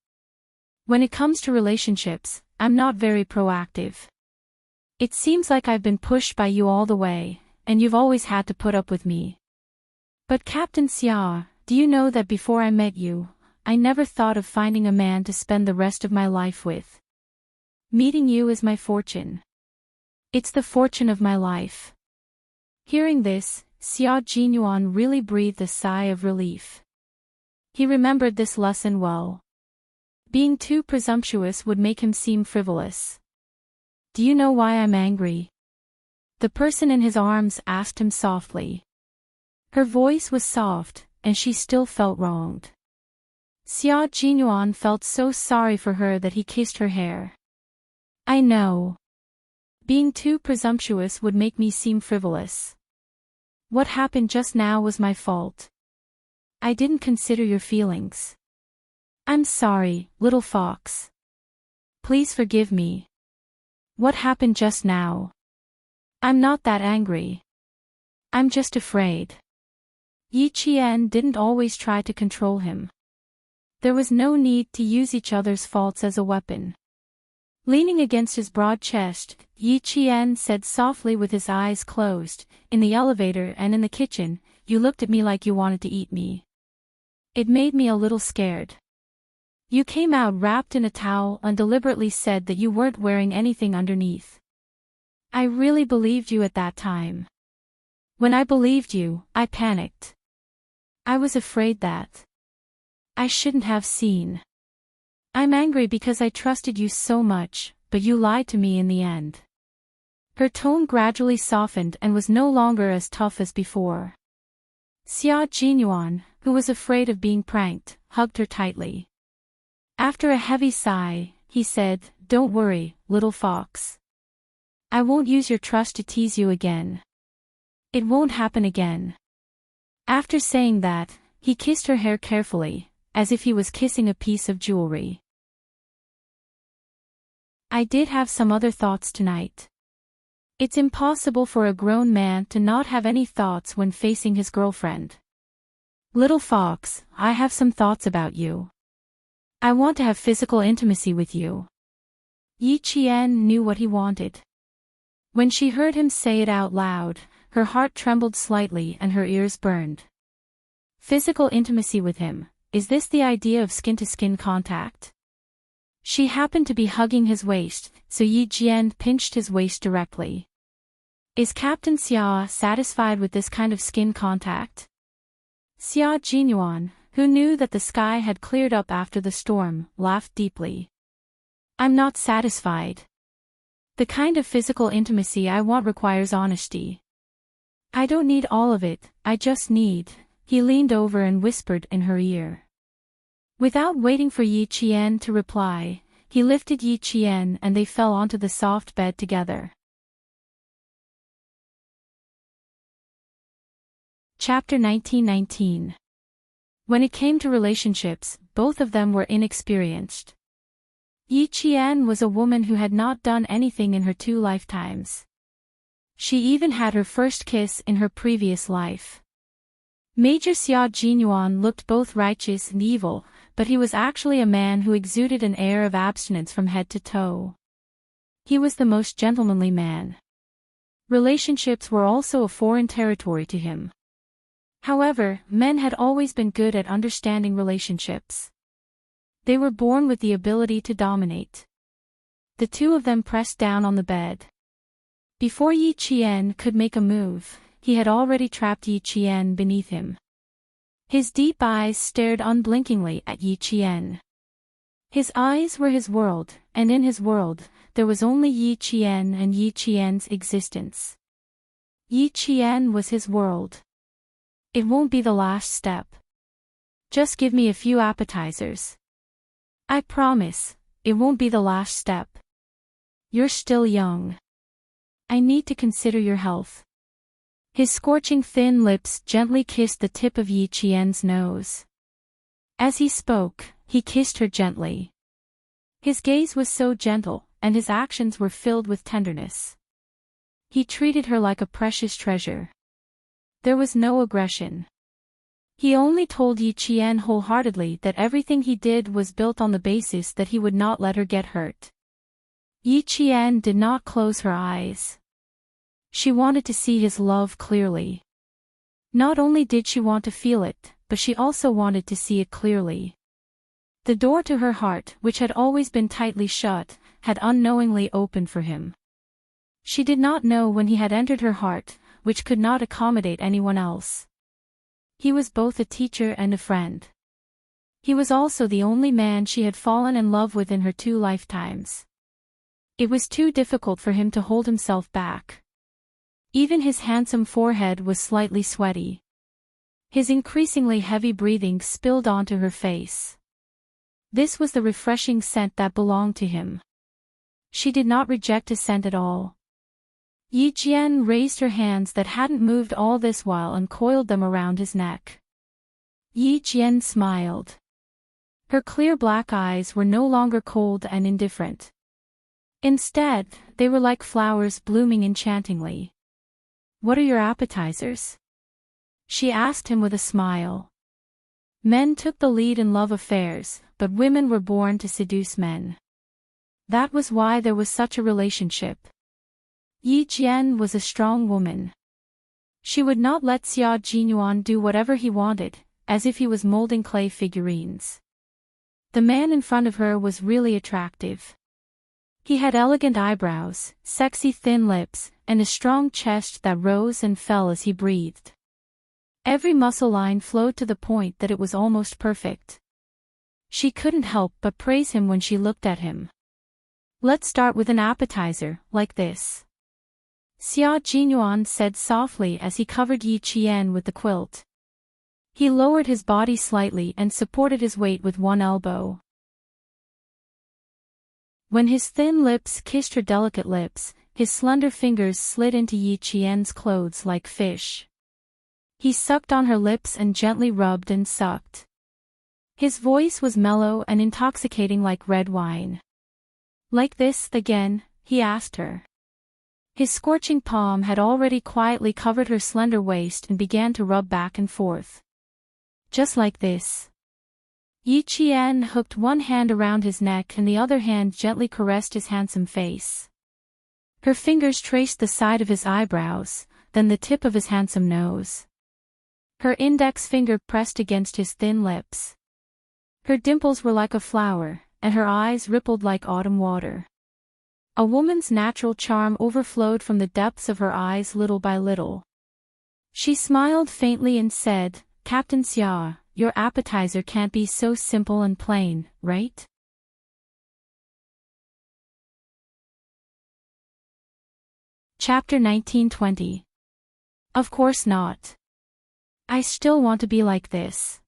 When it comes to relationships, I'm not very proactive. It seems like I've been pushed by you all the way, and you've always had to put up with me. But Captain Xia, do you know that before I met you, I never thought of finding a man to spend the rest of my life with. Meeting you is my fortune. It's the fortune of my life. Hearing this, Xia Jinyuan really breathed a sigh of relief. He remembered this lesson well. Being too presumptuous would make him seem frivolous. Do you know why I'm angry? The person in his arms asked him softly. Her voice was soft, and she still felt wronged. Xia Jinyuan felt so sorry for her that he kissed her hair. I know. Being too presumptuous would make me seem frivolous. What happened just now was my fault. I didn't consider your feelings. I'm sorry, little fox. Please forgive me. What happened just now? I'm not that angry. I'm just afraid. Yi Qian didn't always try to control him. There was no need to use each other's faults as a weapon. Leaning against his broad chest, Yi Qian said softly with his eyes closed, in the elevator and in the kitchen, you looked at me like you wanted to eat me. It made me a little scared. You came out wrapped in a towel and deliberately said that you weren't wearing anything underneath. I really believed you at that time. When I believed you, I panicked. I was afraid that I shouldn't have seen. I'm angry because I trusted you so much, but you lied to me in the end. Her tone gradually softened and was no longer as tough as before. Xia Jinyuan, who was afraid of being pranked, hugged her tightly. After a heavy sigh, he said, "Don't worry, little fox. I won't use your trust to tease you again. It won't happen again." After saying that, he kissed her hair carefully, as if he was kissing a piece of jewelry. I did have some other thoughts tonight. It's impossible for a grown man to not have any thoughts when facing his girlfriend. Little fox, I have some thoughts about you. I want to have physical intimacy with you. Yi Qian knew what he wanted. When she heard him say it out loud, her heart trembled slightly and her ears burned. Physical intimacy with him, is this the idea of skin-to-skin contact? She happened to be hugging his waist, so Yi Jian pinched his waist directly. Is Captain Xia satisfied with this kind of skin contact? Xia Jinyuan, who knew that the sky had cleared up after the storm, laughed deeply. I'm not satisfied. The kind of physical intimacy I want requires honesty. I don't need all of it, I just need. He leaned over and whispered in her ear. Without waiting for Yi Qian to reply, he lifted Yi Qian and they fell onto the soft bed together. Chapter 1919. When it came to relationships, both of them were inexperienced. Yi Qian was a woman who had not done anything in her 2 lifetimes. She even had her first kiss in her previous life. Major Xia Jinyuan looked both righteous and evil, but he was actually a man who exuded an air of abstinence from head to toe. He was the most gentlemanly man. Relationships were also a foreign territory to him. However, men had always been good at understanding relationships. They were born with the ability to dominate. The two of them pressed down on the bed. Before Yi Qian could make a move, he had already trapped Yi Qian beneath him. His deep eyes stared unblinkingly at Yi Qian. His eyes were his world, and in his world, there was only Yi Qian and Yi Qian's existence. Yi Qian was his world. It won't be the last step. Just give me a few appetizers. I promise, it won't be the last step. You're still young. I need to consider your health. His scorching thin lips gently kissed the tip of Yi Qian's nose. As he spoke, he kissed her gently. His gaze was so gentle, and his actions were filled with tenderness. He treated her like a precious treasure. There was no aggression. He only told Yi Qian wholeheartedly that everything he did was built on the basis that he would not let her get hurt. Yi Qian did not close her eyes. She wanted to see his love clearly. Not only did she want to feel it, but she also wanted to see it clearly. The door to her heart, which had always been tightly shut, had unknowingly opened for him. She did not know when he had entered her heart, which could not accommodate anyone else. He was both a teacher and a friend. He was also the only man she had fallen in love with in her 2 lifetimes. It was too difficult for him to hold himself back. Even his handsome forehead was slightly sweaty. His increasingly heavy breathing spilled onto her face. This was the refreshing scent that belonged to him. She did not reject his scent at all. Yi Qian raised her hands that hadn't moved all this while and coiled them around his neck. Yi Qian smiled. Her clear black eyes were no longer cold and indifferent. Instead, they were like flowers blooming enchantingly. What are your appetizers? She asked him with a smile. Men took the lead in love affairs, but women were born to seduce men. That was why there was such a relationship. Yi Qian was a strong woman. She would not let Xia Jinyuan do whatever he wanted, as if he was molding clay figurines. The man in front of her was really attractive. He had elegant eyebrows, sexy thin lips, and a strong chest that rose and fell as he breathed. Every muscle line flowed to the point that it was almost perfect. She couldn't help but praise him when she looked at him. "Let's start with an appetizer, like this," Xia Jinyuan said softly as he covered Yi Qian with the quilt. He lowered his body slightly and supported his weight with one elbow. When his thin lips kissed her delicate lips, his slender fingers slid into Yi Qian's clothes like fish. He sucked on her lips and gently rubbed and sucked. His voice was mellow and intoxicating like red wine. "Like this, again?" he asked her. His scorching palm had already quietly covered her slender waist and began to rub back and forth. "Just like this." Yi Qian hooked one hand around his neck and the other hand gently caressed his handsome face. Her fingers traced the side of his eyebrows, then the tip of his handsome nose. Her index finger pressed against his thin lips. Her dimples were like a flower, and her eyes rippled like autumn water. A woman's natural charm overflowed from the depths of her eyes little by little. She smiled faintly and said, "Captain Xia, your appetizer can't be so simple and plain, right?" Chapter 1920. "Of course not. I still want to be like this."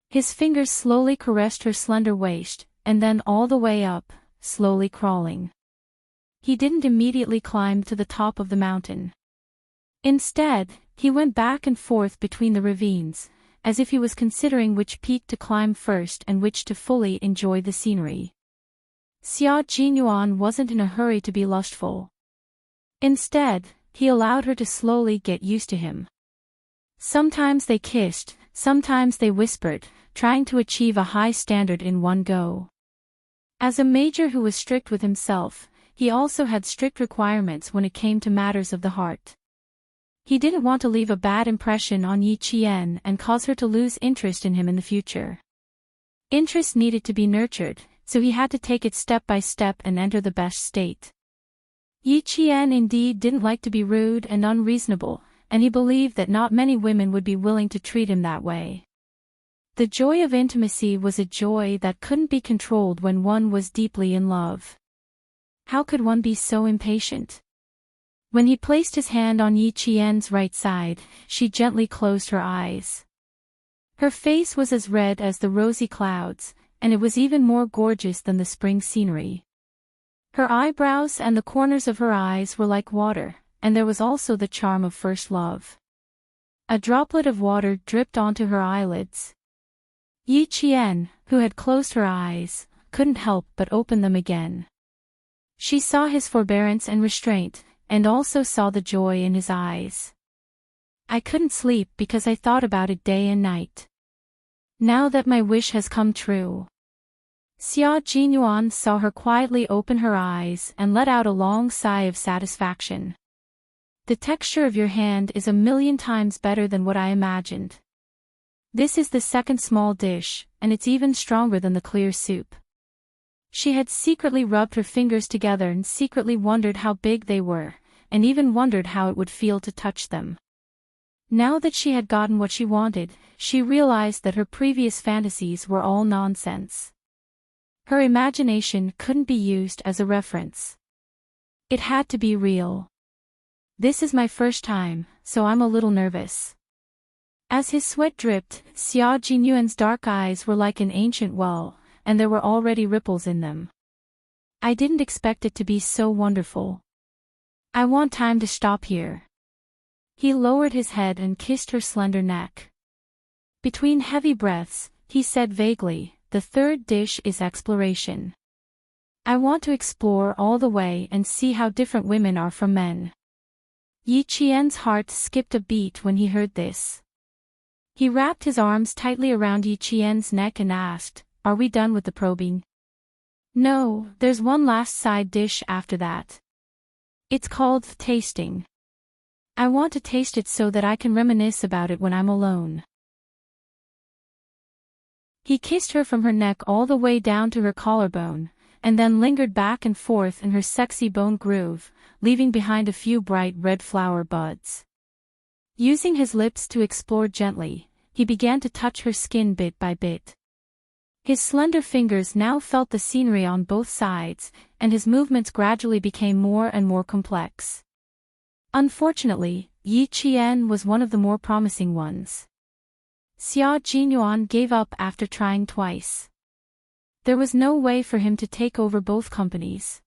His fingers slowly caressed her slender waist, and then all the way up, slowly crawling. He didn't immediately climb to the top of the mountain. Instead, he went back and forth between the ravines, as if he was considering which peak to climb first and which to fully enjoy the scenery. Xia Jinyuan wasn't in a hurry to be lustful. Instead, he allowed her to slowly get used to him. Sometimes they kissed, sometimes they whispered, trying to achieve a high standard in one go. As a major who was strict with himself, he also had strict requirements when it came to matters of the heart. He didn't want to leave a bad impression on Yi Qian and cause her to lose interest in him in the future. Interest needed to be nurtured, so he had to take it step by step and enter the best state. Yi Qian indeed didn't like to be rude and unreasonable, and he believed that not many women would be willing to treat him that way. The joy of intimacy was a joy that couldn't be controlled when one was deeply in love. How could one be so impatient? When he placed his hand on Yi Qian's right side, she gently closed her eyes. Her face was as red as the rosy clouds, and it was even more gorgeous than the spring scenery. Her eyebrows and the corners of her eyes were like water, and there was also the charm of first love. A droplet of water dripped onto her eyelids. Yi Qian, who had closed her eyes, couldn't help but open them again. She saw his forbearance and restraint, and also saw the joy in his eyes. "I couldn't sleep because I thought about it day and night. Now that my wish has come true." Xia Jinyuan saw her quietly open her eyes and let out a long sigh of satisfaction. "The texture of your hand is a million times better than what I imagined. This is the second small dish, and it's even stronger than the clear soup." She had secretly rubbed her fingers together and secretly wondered how big they were, and even wondered how it would feel to touch them. Now that she had gotten what she wanted, she realized that her previous fantasies were all nonsense. Her imagination couldn't be used as a reference. It had to be real. "This is my first time, so I'm a little nervous." As his sweat dripped, Xia Jinyuan's dark eyes were like an ancient well, and there were already ripples in them. "I didn't expect it to be so wonderful. I want time to stop here." He lowered his head and kissed her slender neck. Between heavy breaths, he said vaguely, "The third dish is exploration. I want to explore all the way and see how different women are from men." Yi Qian's heart skipped a beat when he heard this. He wrapped his arms tightly around Yi Qian's neck and asked, "Are we done with the probing?" "No, there's one last side dish after that. It's called tasting. I want to taste it so that I can reminisce about it when I'm alone." He kissed her from her neck all the way down to her collarbone, and then lingered back and forth in her sexy bone groove, leaving behind a few bright red flower buds. Using his lips to explore gently, he began to touch her skin bit by bit. His slender fingers now felt the scenery on both sides, and his movements gradually became more and more complex. Unfortunately, Yi Qian was one of the more promising ones. Xia Jinyuan gave up after trying twice. There was no way for him to take over both companies.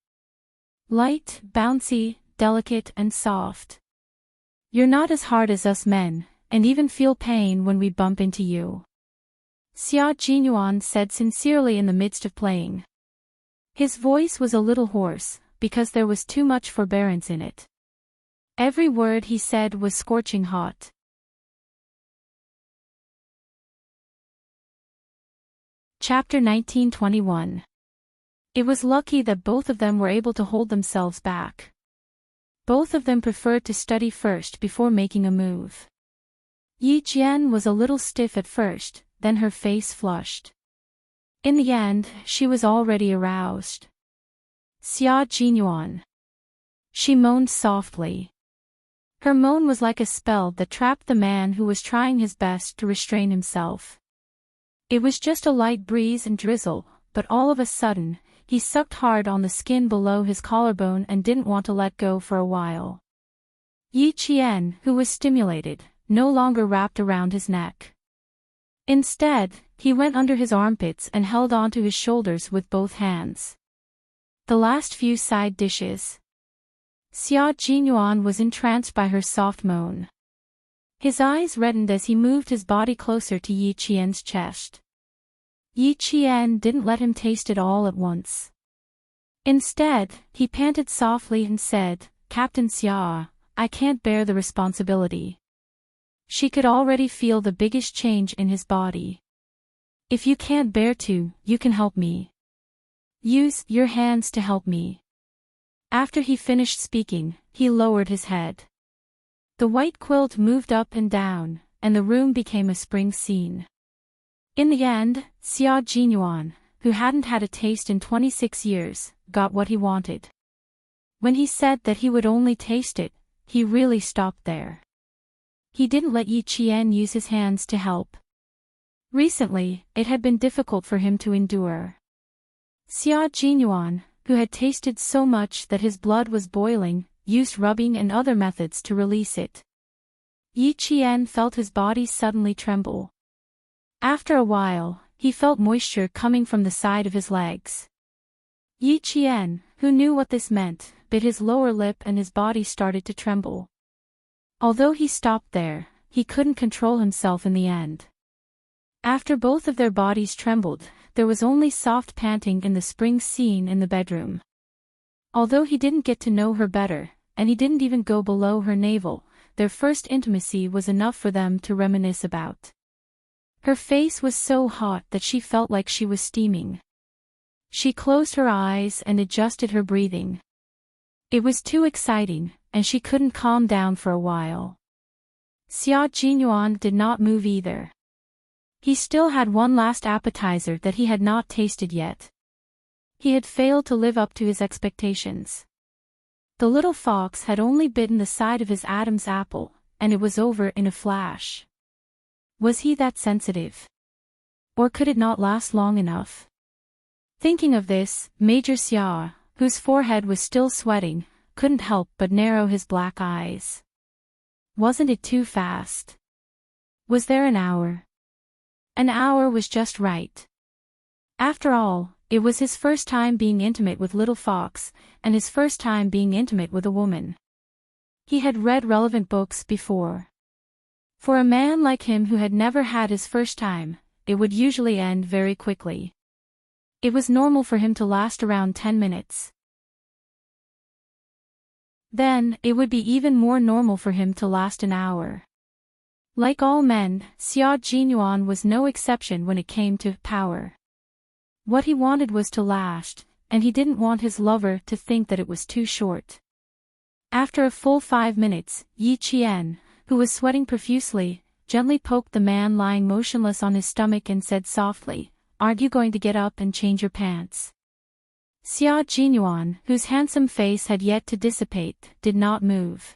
Light, bouncy, delicate and soft. You're not as hard as us men, and even feel pain when we bump into you. Xia Jinyuan said sincerely in the midst of playing. His voice was a little hoarse, because there was too much forbearance in it. Every word he said was scorching hot. Chapter 1921. It was lucky that both of them were able to hold themselves back. Both of them preferred to study first before making a move. Yi Jian was a little stiff at first, then her face flushed. In the end, she was already aroused. Xia Jinyuan. She moaned softly. Her moan was like a spell that trapped the man who was trying his best to restrain himself. It was just a light breeze and drizzle, but all of a sudden, he sucked hard on the skin below his collarbone and didn't want to let go for a while. Yi Qian, who was stimulated, no longer wrapped around his neck. Instead, he went under his armpits and held onto his shoulders with both hands. The last few side dishes. Xia Jinyuan was entranced by her soft moan. His eyes reddened as he moved his body closer to Yi Qian's chest. Yi Qian didn't let him taste it all at once. Instead, he panted softly and said, "Captain Xia, I can't bear the responsibility." She could already feel the biggest change in his body. "If you can't bear to, you can help me. Use your hands to help me." After he finished speaking, he lowered his head. The white quilt moved up and down, and the room became a spring scene. In the end, Xia Jinyuan, who hadn't had a taste in 26 years, got what he wanted. When he said that he would only taste it, he really stopped there. He didn't let Yi Qian use his hands to help. Recently, it had been difficult for him to endure. Xia Jinyuan, who had tasted so much that his blood was boiling, used rubbing and other methods to release it. Yi Qian felt his body suddenly tremble. After a while, he felt moisture coming from the side of his legs. Yi Qian, who knew what this meant, bit his lower lip and his body started to tremble. Although he stopped there, he couldn't control himself in the end. After both of their bodies trembled, there was only soft panting in the spring scene in the bedroom. Although he didn't get to know her better, and he didn't even go below her navel, their first intimacy was enough for them to reminisce about. Her face was so hot that she felt like she was steaming. She closed her eyes and adjusted her breathing. It was too exciting, and she couldn't calm down for a while. Xia Jinyuan did not move either. He still had one last appetizer that he had not tasted yet. He had failed to live up to his expectations. The little fox had only bitten the side of his Adam's apple, and it was over in a flash. Was he that sensitive? Or could it not last long enough? Thinking of this, Major Xia, whose forehead was still sweating, couldn't help but narrow his black eyes. Wasn't it too fast? Was there an hour? An hour was just right. After all, it was his first time being intimate with Little Fox, and his first time being intimate with a woman. He had read relevant books before. For a man like him who had never had his first time, it would usually end very quickly. It was normal for him to last around 10 minutes. Then, it would be even more normal for him to last an hour. Like all men, Xia Jinyuan was no exception when it came to power. What he wanted was to last, and he didn't want his lover to think that it was too short. After a full 5 minutes, Yi Qian, who was sweating profusely, gently poked the man lying motionless on his stomach and said softly, "Aren't you going to get up and change your pants?" Xia Jinyuan, whose handsome face had yet to dissipate, did not move.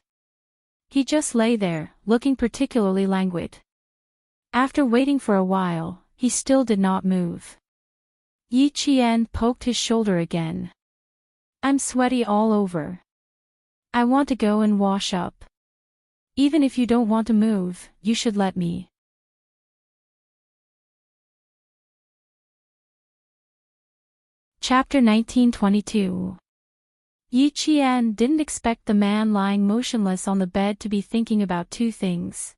He just lay there, looking particularly languid. After waiting for a while, he still did not move. Yi Qian poked his shoulder again. I'm sweaty all over. I want to go and wash up. Even if you don't want to move, you should let me. Chapter 1922. Yi Qian didn't expect the man lying motionless on the bed to be thinking about two things.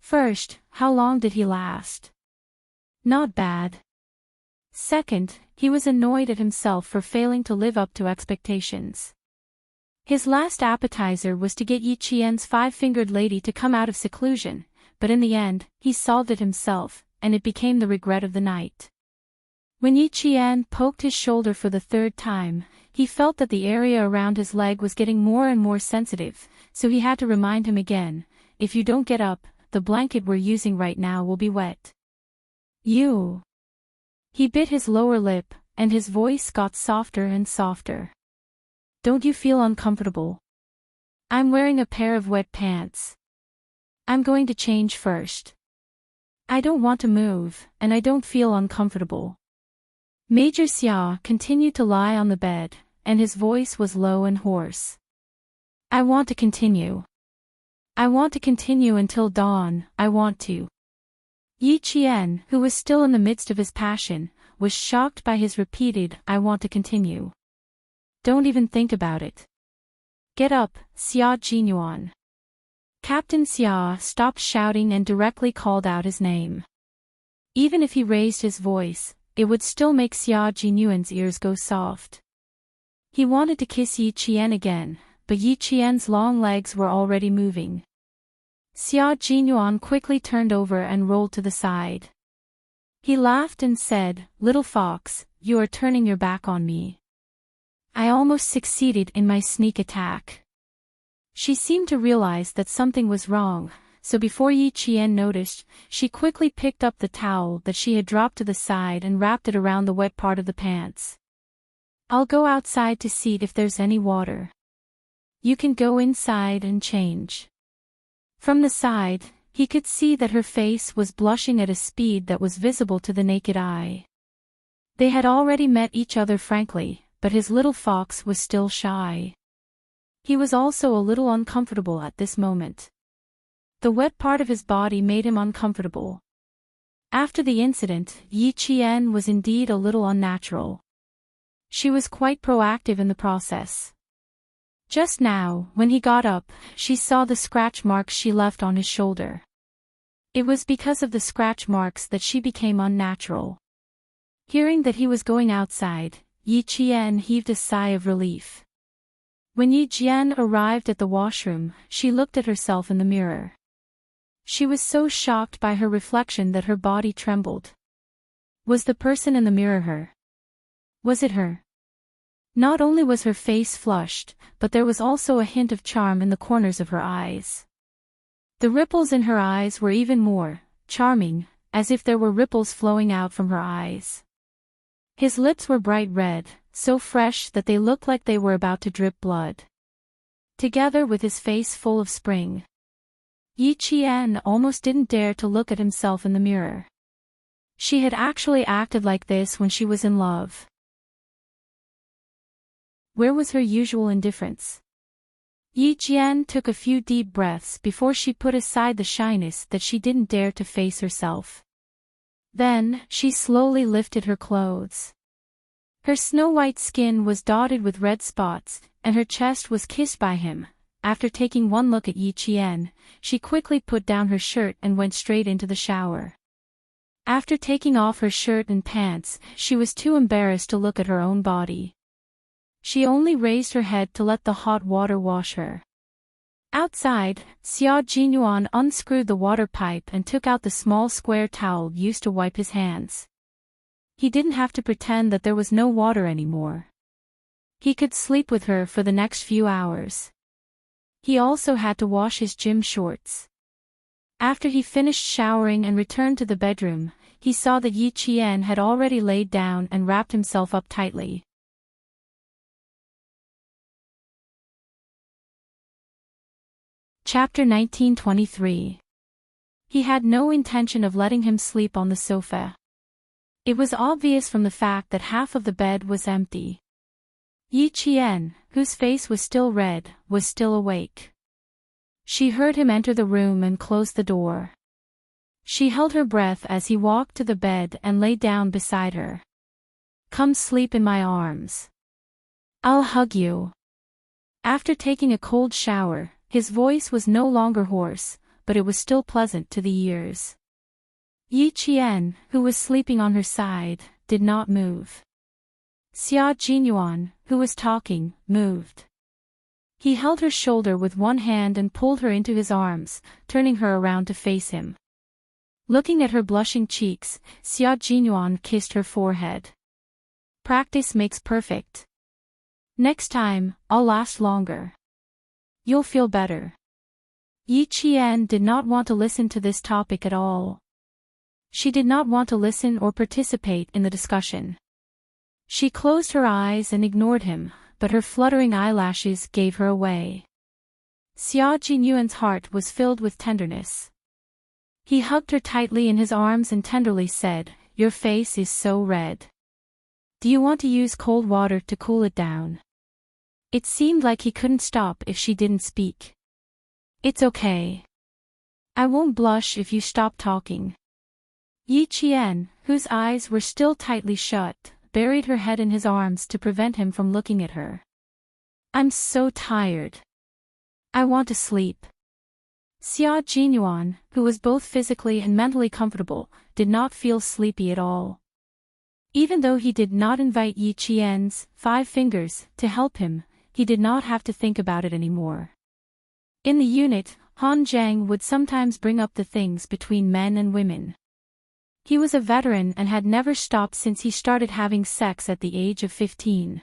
First, how long did he last? Not bad. Second, he was annoyed at himself for failing to live up to expectations. His last appetizer was to get Yi Qian's five-fingered lady to come out of seclusion, but in the end, he solved it himself, and it became the regret of the night. When Yi Qian poked his shoulder for the third time, he felt that the area around his leg was getting more and more sensitive, so he had to remind him again, if you don't get up, the blanket we're using right now will be wet. You. He bit his lower lip, and his voice got softer and softer. Don't you feel uncomfortable? I'm wearing a pair of wet pants. I'm going to change first. I don't want to move, and I don't feel uncomfortable. Major Xia continued to lie on the bed, and his voice was low and hoarse. I want to continue. I want to continue until dawn, I want to. Yi Qian, who was still in the midst of his passion, was shocked by his repeated, I want to continue. Don't even think about it. Get up, Xia Jinyuan. Captain Xia stopped shouting and directly called out his name. Even if he raised his voice, it would still make Xia Jinyuan's ears go soft. He wanted to kiss Yi Qian again, but Yi Qian's long legs were already moving. Xia Jinyuan quickly turned over and rolled to the side. He laughed and said, Little fox, you are turning your back on me. I almost succeeded in my sneak attack. She seemed to realize that something was wrong, so before Yi Qian noticed, she quickly picked up the towel that she had dropped to the side and wrapped it around the wet part of the pants. I'll go outside to see if there's any water. You can go inside and change. From the side, he could see that her face was blushing at a speed that was visible to the naked eye. They had already met each other frankly, but his little fox was still shy. He was also a little uncomfortable at this moment. The wet part of his body made him uncomfortable. After the incident, Yi Qian was indeed a little unnatural. She was quite proactive in the process. Just now, when he got up, she saw the scratch marks she left on his shoulder. It was because of the scratch marks that she became unnatural. Hearing that he was going outside, Yi Qian heaved a sigh of relief. When Yi Qian arrived at the washroom, she looked at herself in the mirror. She was so shocked by her reflection that her body trembled. Was the person in the mirror her? Was it her? Not only was her face flushed, but there was also a hint of charm in the corners of her eyes. The ripples in her eyes were even more charming, as if there were ripples flowing out from her eyes. His lips were bright red, so fresh that they looked like they were about to drip blood. Together with his face full of spring, Yi Qian almost didn't dare to look at himself in the mirror. She had actually acted like this when she was in love. Where was her usual indifference? Yi Qian took a few deep breaths before she put aside the shyness that she didn't dare to face herself. Then, she slowly lifted her clothes. Her snow-white skin was dotted with red spots, and her chest was kissed by him. After taking one look at Yi Qian, she quickly put down her shirt and went straight into the shower. After taking off her shirt and pants, she was too embarrassed to look at her own body. She only raised her head to let the hot water wash her. Outside, Xia Jinyuan unscrewed the water pipe and took out the small square towel used to wipe his hands. He didn't have to pretend that there was no water anymore. He could sleep with her for the next few hours. He also had to wash his gym shorts. After he finished showering and returned to the bedroom, he saw that Yi Qian had already laid down and wrapped himself up tightly. Chapter 1923. He had no intention of letting him sleep on the sofa. It was obvious from the fact that half of the bed was empty. Yi Qian, whose face was still red, was still awake. She heard him enter the room and close the door. She held her breath as he walked to the bed and lay down beside her. "Come sleep in my arms. I'll hug you." After taking a cold shower, his voice was no longer hoarse, but it was still pleasant to the ears. Yi Qian, who was sleeping on her side, did not move. Xia Jinyuan, who was talking, moved. He held her shoulder with one hand and pulled her into his arms, turning her around to face him. Looking at her blushing cheeks, Xia Jinyuan kissed her forehead. "Practice makes perfect. Next time, I'll last longer. You'll feel better." Yi Qian did not want to listen to this topic at all. She did not want to listen or participate in the discussion. She closed her eyes and ignored him, but her fluttering eyelashes gave her away. Xia Jinyuan's heart was filled with tenderness. He hugged her tightly in his arms and tenderly said, "Your face is so red. Do you want to use cold water to cool it down?" It seemed like he couldn't stop if she didn't speak. "It's okay. I won't blush if you stop talking." Yi Qian, whose eyes were still tightly shut, buried her head in his arms to prevent him from looking at her. "I'm so tired. I want to sleep." Xia Jinyuan, who was both physically and mentally comfortable, did not feel sleepy at all. Even though he did not invite Yi Qian's 5 fingers to help him, he did not have to think about it anymore. In the unit, Han Zhang would sometimes bring up the things between men and women. He was a veteran and had never stopped since he started having sex at the age of 15.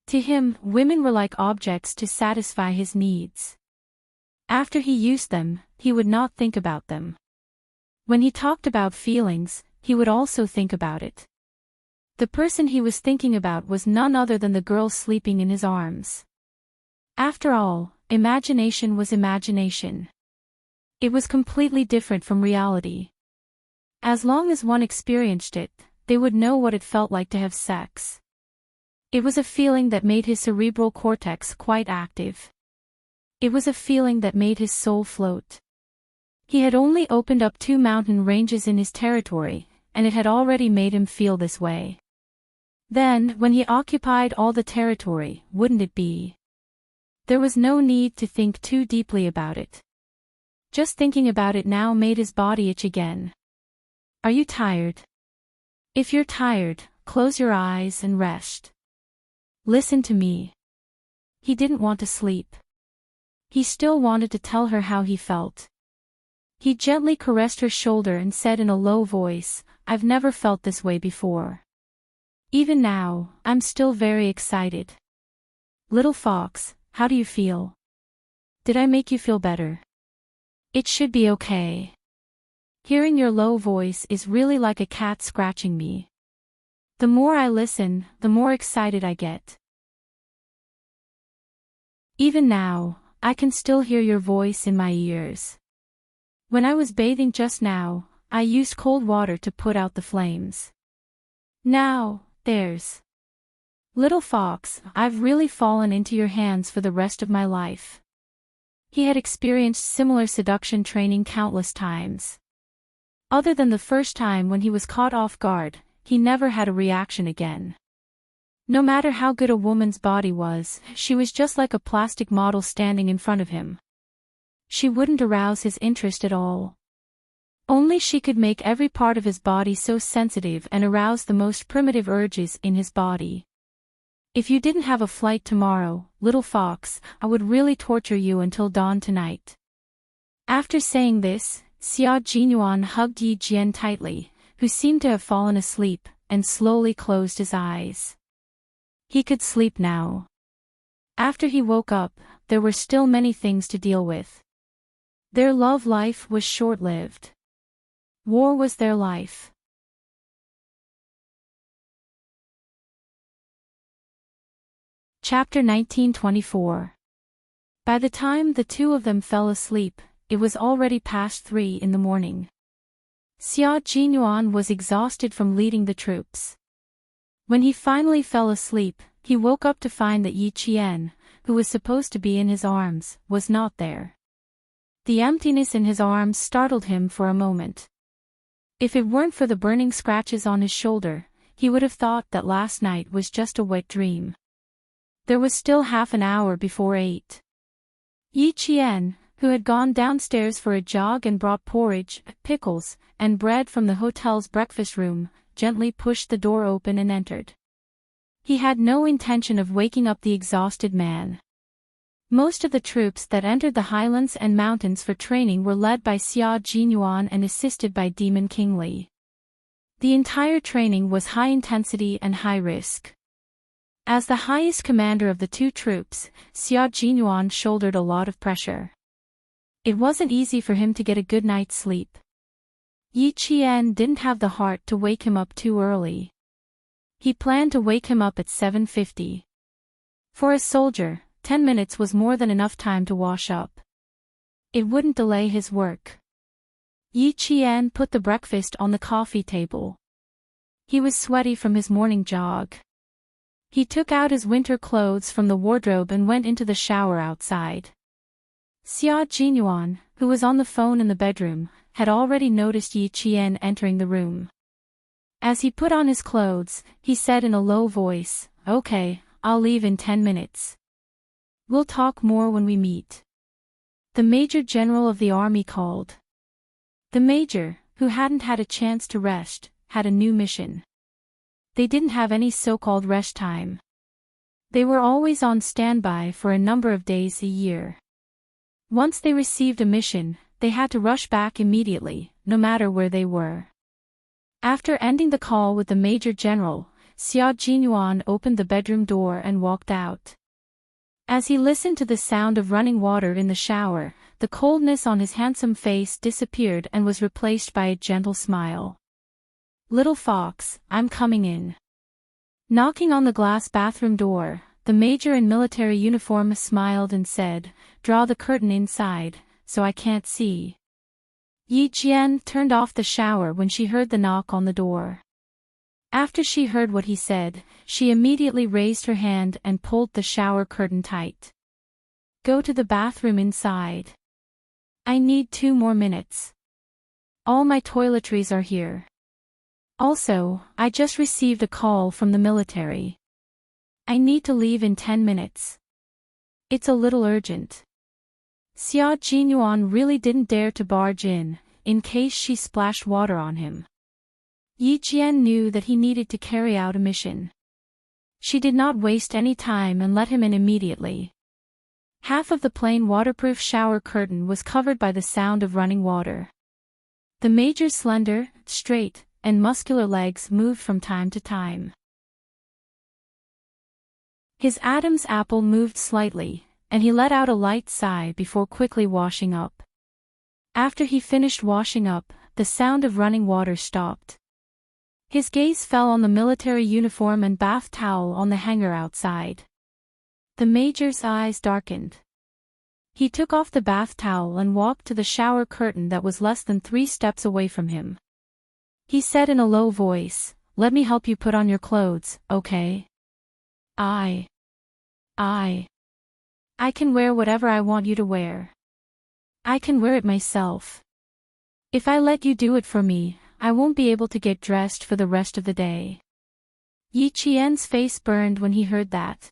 To him, women were like objects to satisfy his needs. After he used them, he would not think about them. When he talked about feelings, he would also think about it. The person he was thinking about was none other than the girl sleeping in his arms. After all, imagination was imagination. It was completely different from reality. As long as one experienced it, they would know what it felt like to have sex. It was a feeling that made his cerebral cortex quite active. It was a feeling that made his soul float. He had only opened up 2 mountain ranges in his territory, and it had already made him feel this way. Then, when he occupied all the territory, wouldn't it be? There was no need to think too deeply about it. Just thinking about it now made his body itch again. Are you tired? If you're tired, close your eyes and rest. Listen to me. He didn't want to sleep. He still wanted to tell her how he felt. He gently caressed her shoulder and said in a low voice, "I've never felt this way before. Even now, I'm still very excited. Little fox, how do you feel? Did I make you feel better? It should be okay. Hearing your low voice is really like a cat scratching me. The more I listen, the more excited I get. Even now, I can still hear your voice in my ears. When I was bathing just now, I used cold water to put out the flames. Now, there's. Little fox, I've really fallen into your hands for the rest of my life." He had experienced similar seduction training countless times. Other than the first time when he was caught off guard, he never had a reaction again. No matter how good a woman's body was, she was just like a plastic model standing in front of him. She wouldn't arouse his interest at all. Only she could make every part of his body so sensitive and arouse the most primitive urges in his body. "If you didn't have a flight tomorrow, little fox, I would really torture you until dawn tonight." After saying this, Xia Jinyuan hugged Yi Jian tightly, who seemed to have fallen asleep, and slowly closed his eyes. He could sleep now. After he woke up, there were still many things to deal with. Their love life was short-lived. War was their life. Chapter 1924. By the time the two of them fell asleep, it was already past 3 in the morning. Xia Jinyuan was exhausted from leading the troops. When he finally fell asleep, he woke up to find that Yi Qian, who was supposed to be in his arms, was not there. The emptiness in his arms startled him for a moment. If it weren't for the burning scratches on his shoulder, he would have thought that last night was just a wet dream. There was still half an hour before 8. Yi Qian, who had gone downstairs for a jog and brought porridge, pickles, and bread from the hotel's breakfast room, gently pushed the door open and entered. He had no intention of waking up the exhausted man. Most of the troops that entered the highlands and mountains for training were led by Xia Jinyuan and assisted by Demon King Li. The entire training was high intensity and high risk. As the highest commander of the two troops, Xia Jinyuan shouldered a lot of pressure. It wasn't easy for him to get a good night's sleep. Yi Qian didn't have the heart to wake him up too early. He planned to wake him up at 7:50. For a soldier, 10 minutes was more than enough time to wash up. It wouldn't delay his work. Yi Qian put the breakfast on the coffee table. He was sweaty from his morning jog. He took out his winter clothes from the wardrobe and went into the shower outside. Xia Jinyuan, who was on the phone in the bedroom, had already noticed Yi Qian entering the room. As he put on his clothes, he said in a low voice, "Okay, I'll leave in 10 minutes. We'll talk more when we meet." The Major General of the army called. The Major, who hadn't had a chance to rest, had a new mission. They didn't have any so-called rest time. They were always on standby for a number of days a year. Once they received a mission, they had to rush back immediately, no matter where they were. After ending the call with the Major General, Xia Jinyuan opened the bedroom door and walked out. As he listened to the sound of running water in the shower, the coldness on his handsome face disappeared and was replaced by a gentle smile. "Little fox, I'm coming in." Knocking on the glass bathroom door, the major in military uniform smiled and said, "Draw the curtain inside, so I can't see." Yi Qian turned off the shower when she heard the knock on the door. After she heard what he said, she immediately raised her hand and pulled the shower curtain tight. "Go to the bathroom inside. I need 2 more minutes. All my toiletries are here. Also, I just received a call from the military. I need to leave in 10 minutes. It's a little urgent." Xia Jinyuan really didn't dare to barge in case she splashed water on him. Yi Qian knew that he needed to carry out a mission. She did not waste any time and let him in immediately. Half of the plain waterproof shower curtain was covered by the sound of running water. The major's slender, straight, and muscular legs moved from time to time. His Adam's apple moved slightly, and he let out a light sigh before quickly washing up. After he finished washing up, the sound of running water stopped. His gaze fell on the military uniform and bath towel on the hanger outside. The major's eyes darkened. He took off the bath towel and walked to the shower curtain that was less than 3 steps away from him. He said in a low voice, "Let me help you put on your clothes, okay? I can wear whatever I want you to wear. I can wear it myself. If I let you do it for me, I won't be able to get dressed for the rest of the day." Yi Qian's face burned when he heard that.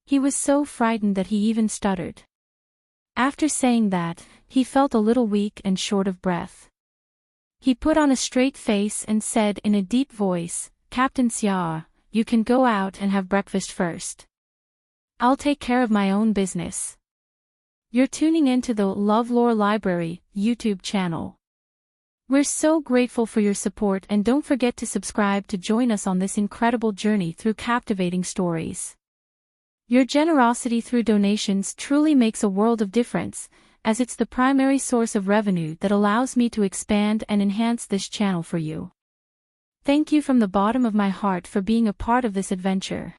He was so frightened that he even stuttered. After saying that, he felt a little weak and short of breath. He put on a straight face and said in a deep voice, "Captain Xia, you can go out and have breakfast first. I'll take care of my own business." You're tuning into the LoveLore Library YouTube channel. We're so grateful for your support, and don't forget to subscribe to join us on this incredible journey through captivating stories. Your generosity through donations truly makes a world of difference, as it's the primary source of revenue that allows me to expand and enhance this channel for you. Thank you from the bottom of my heart for being a part of this adventure.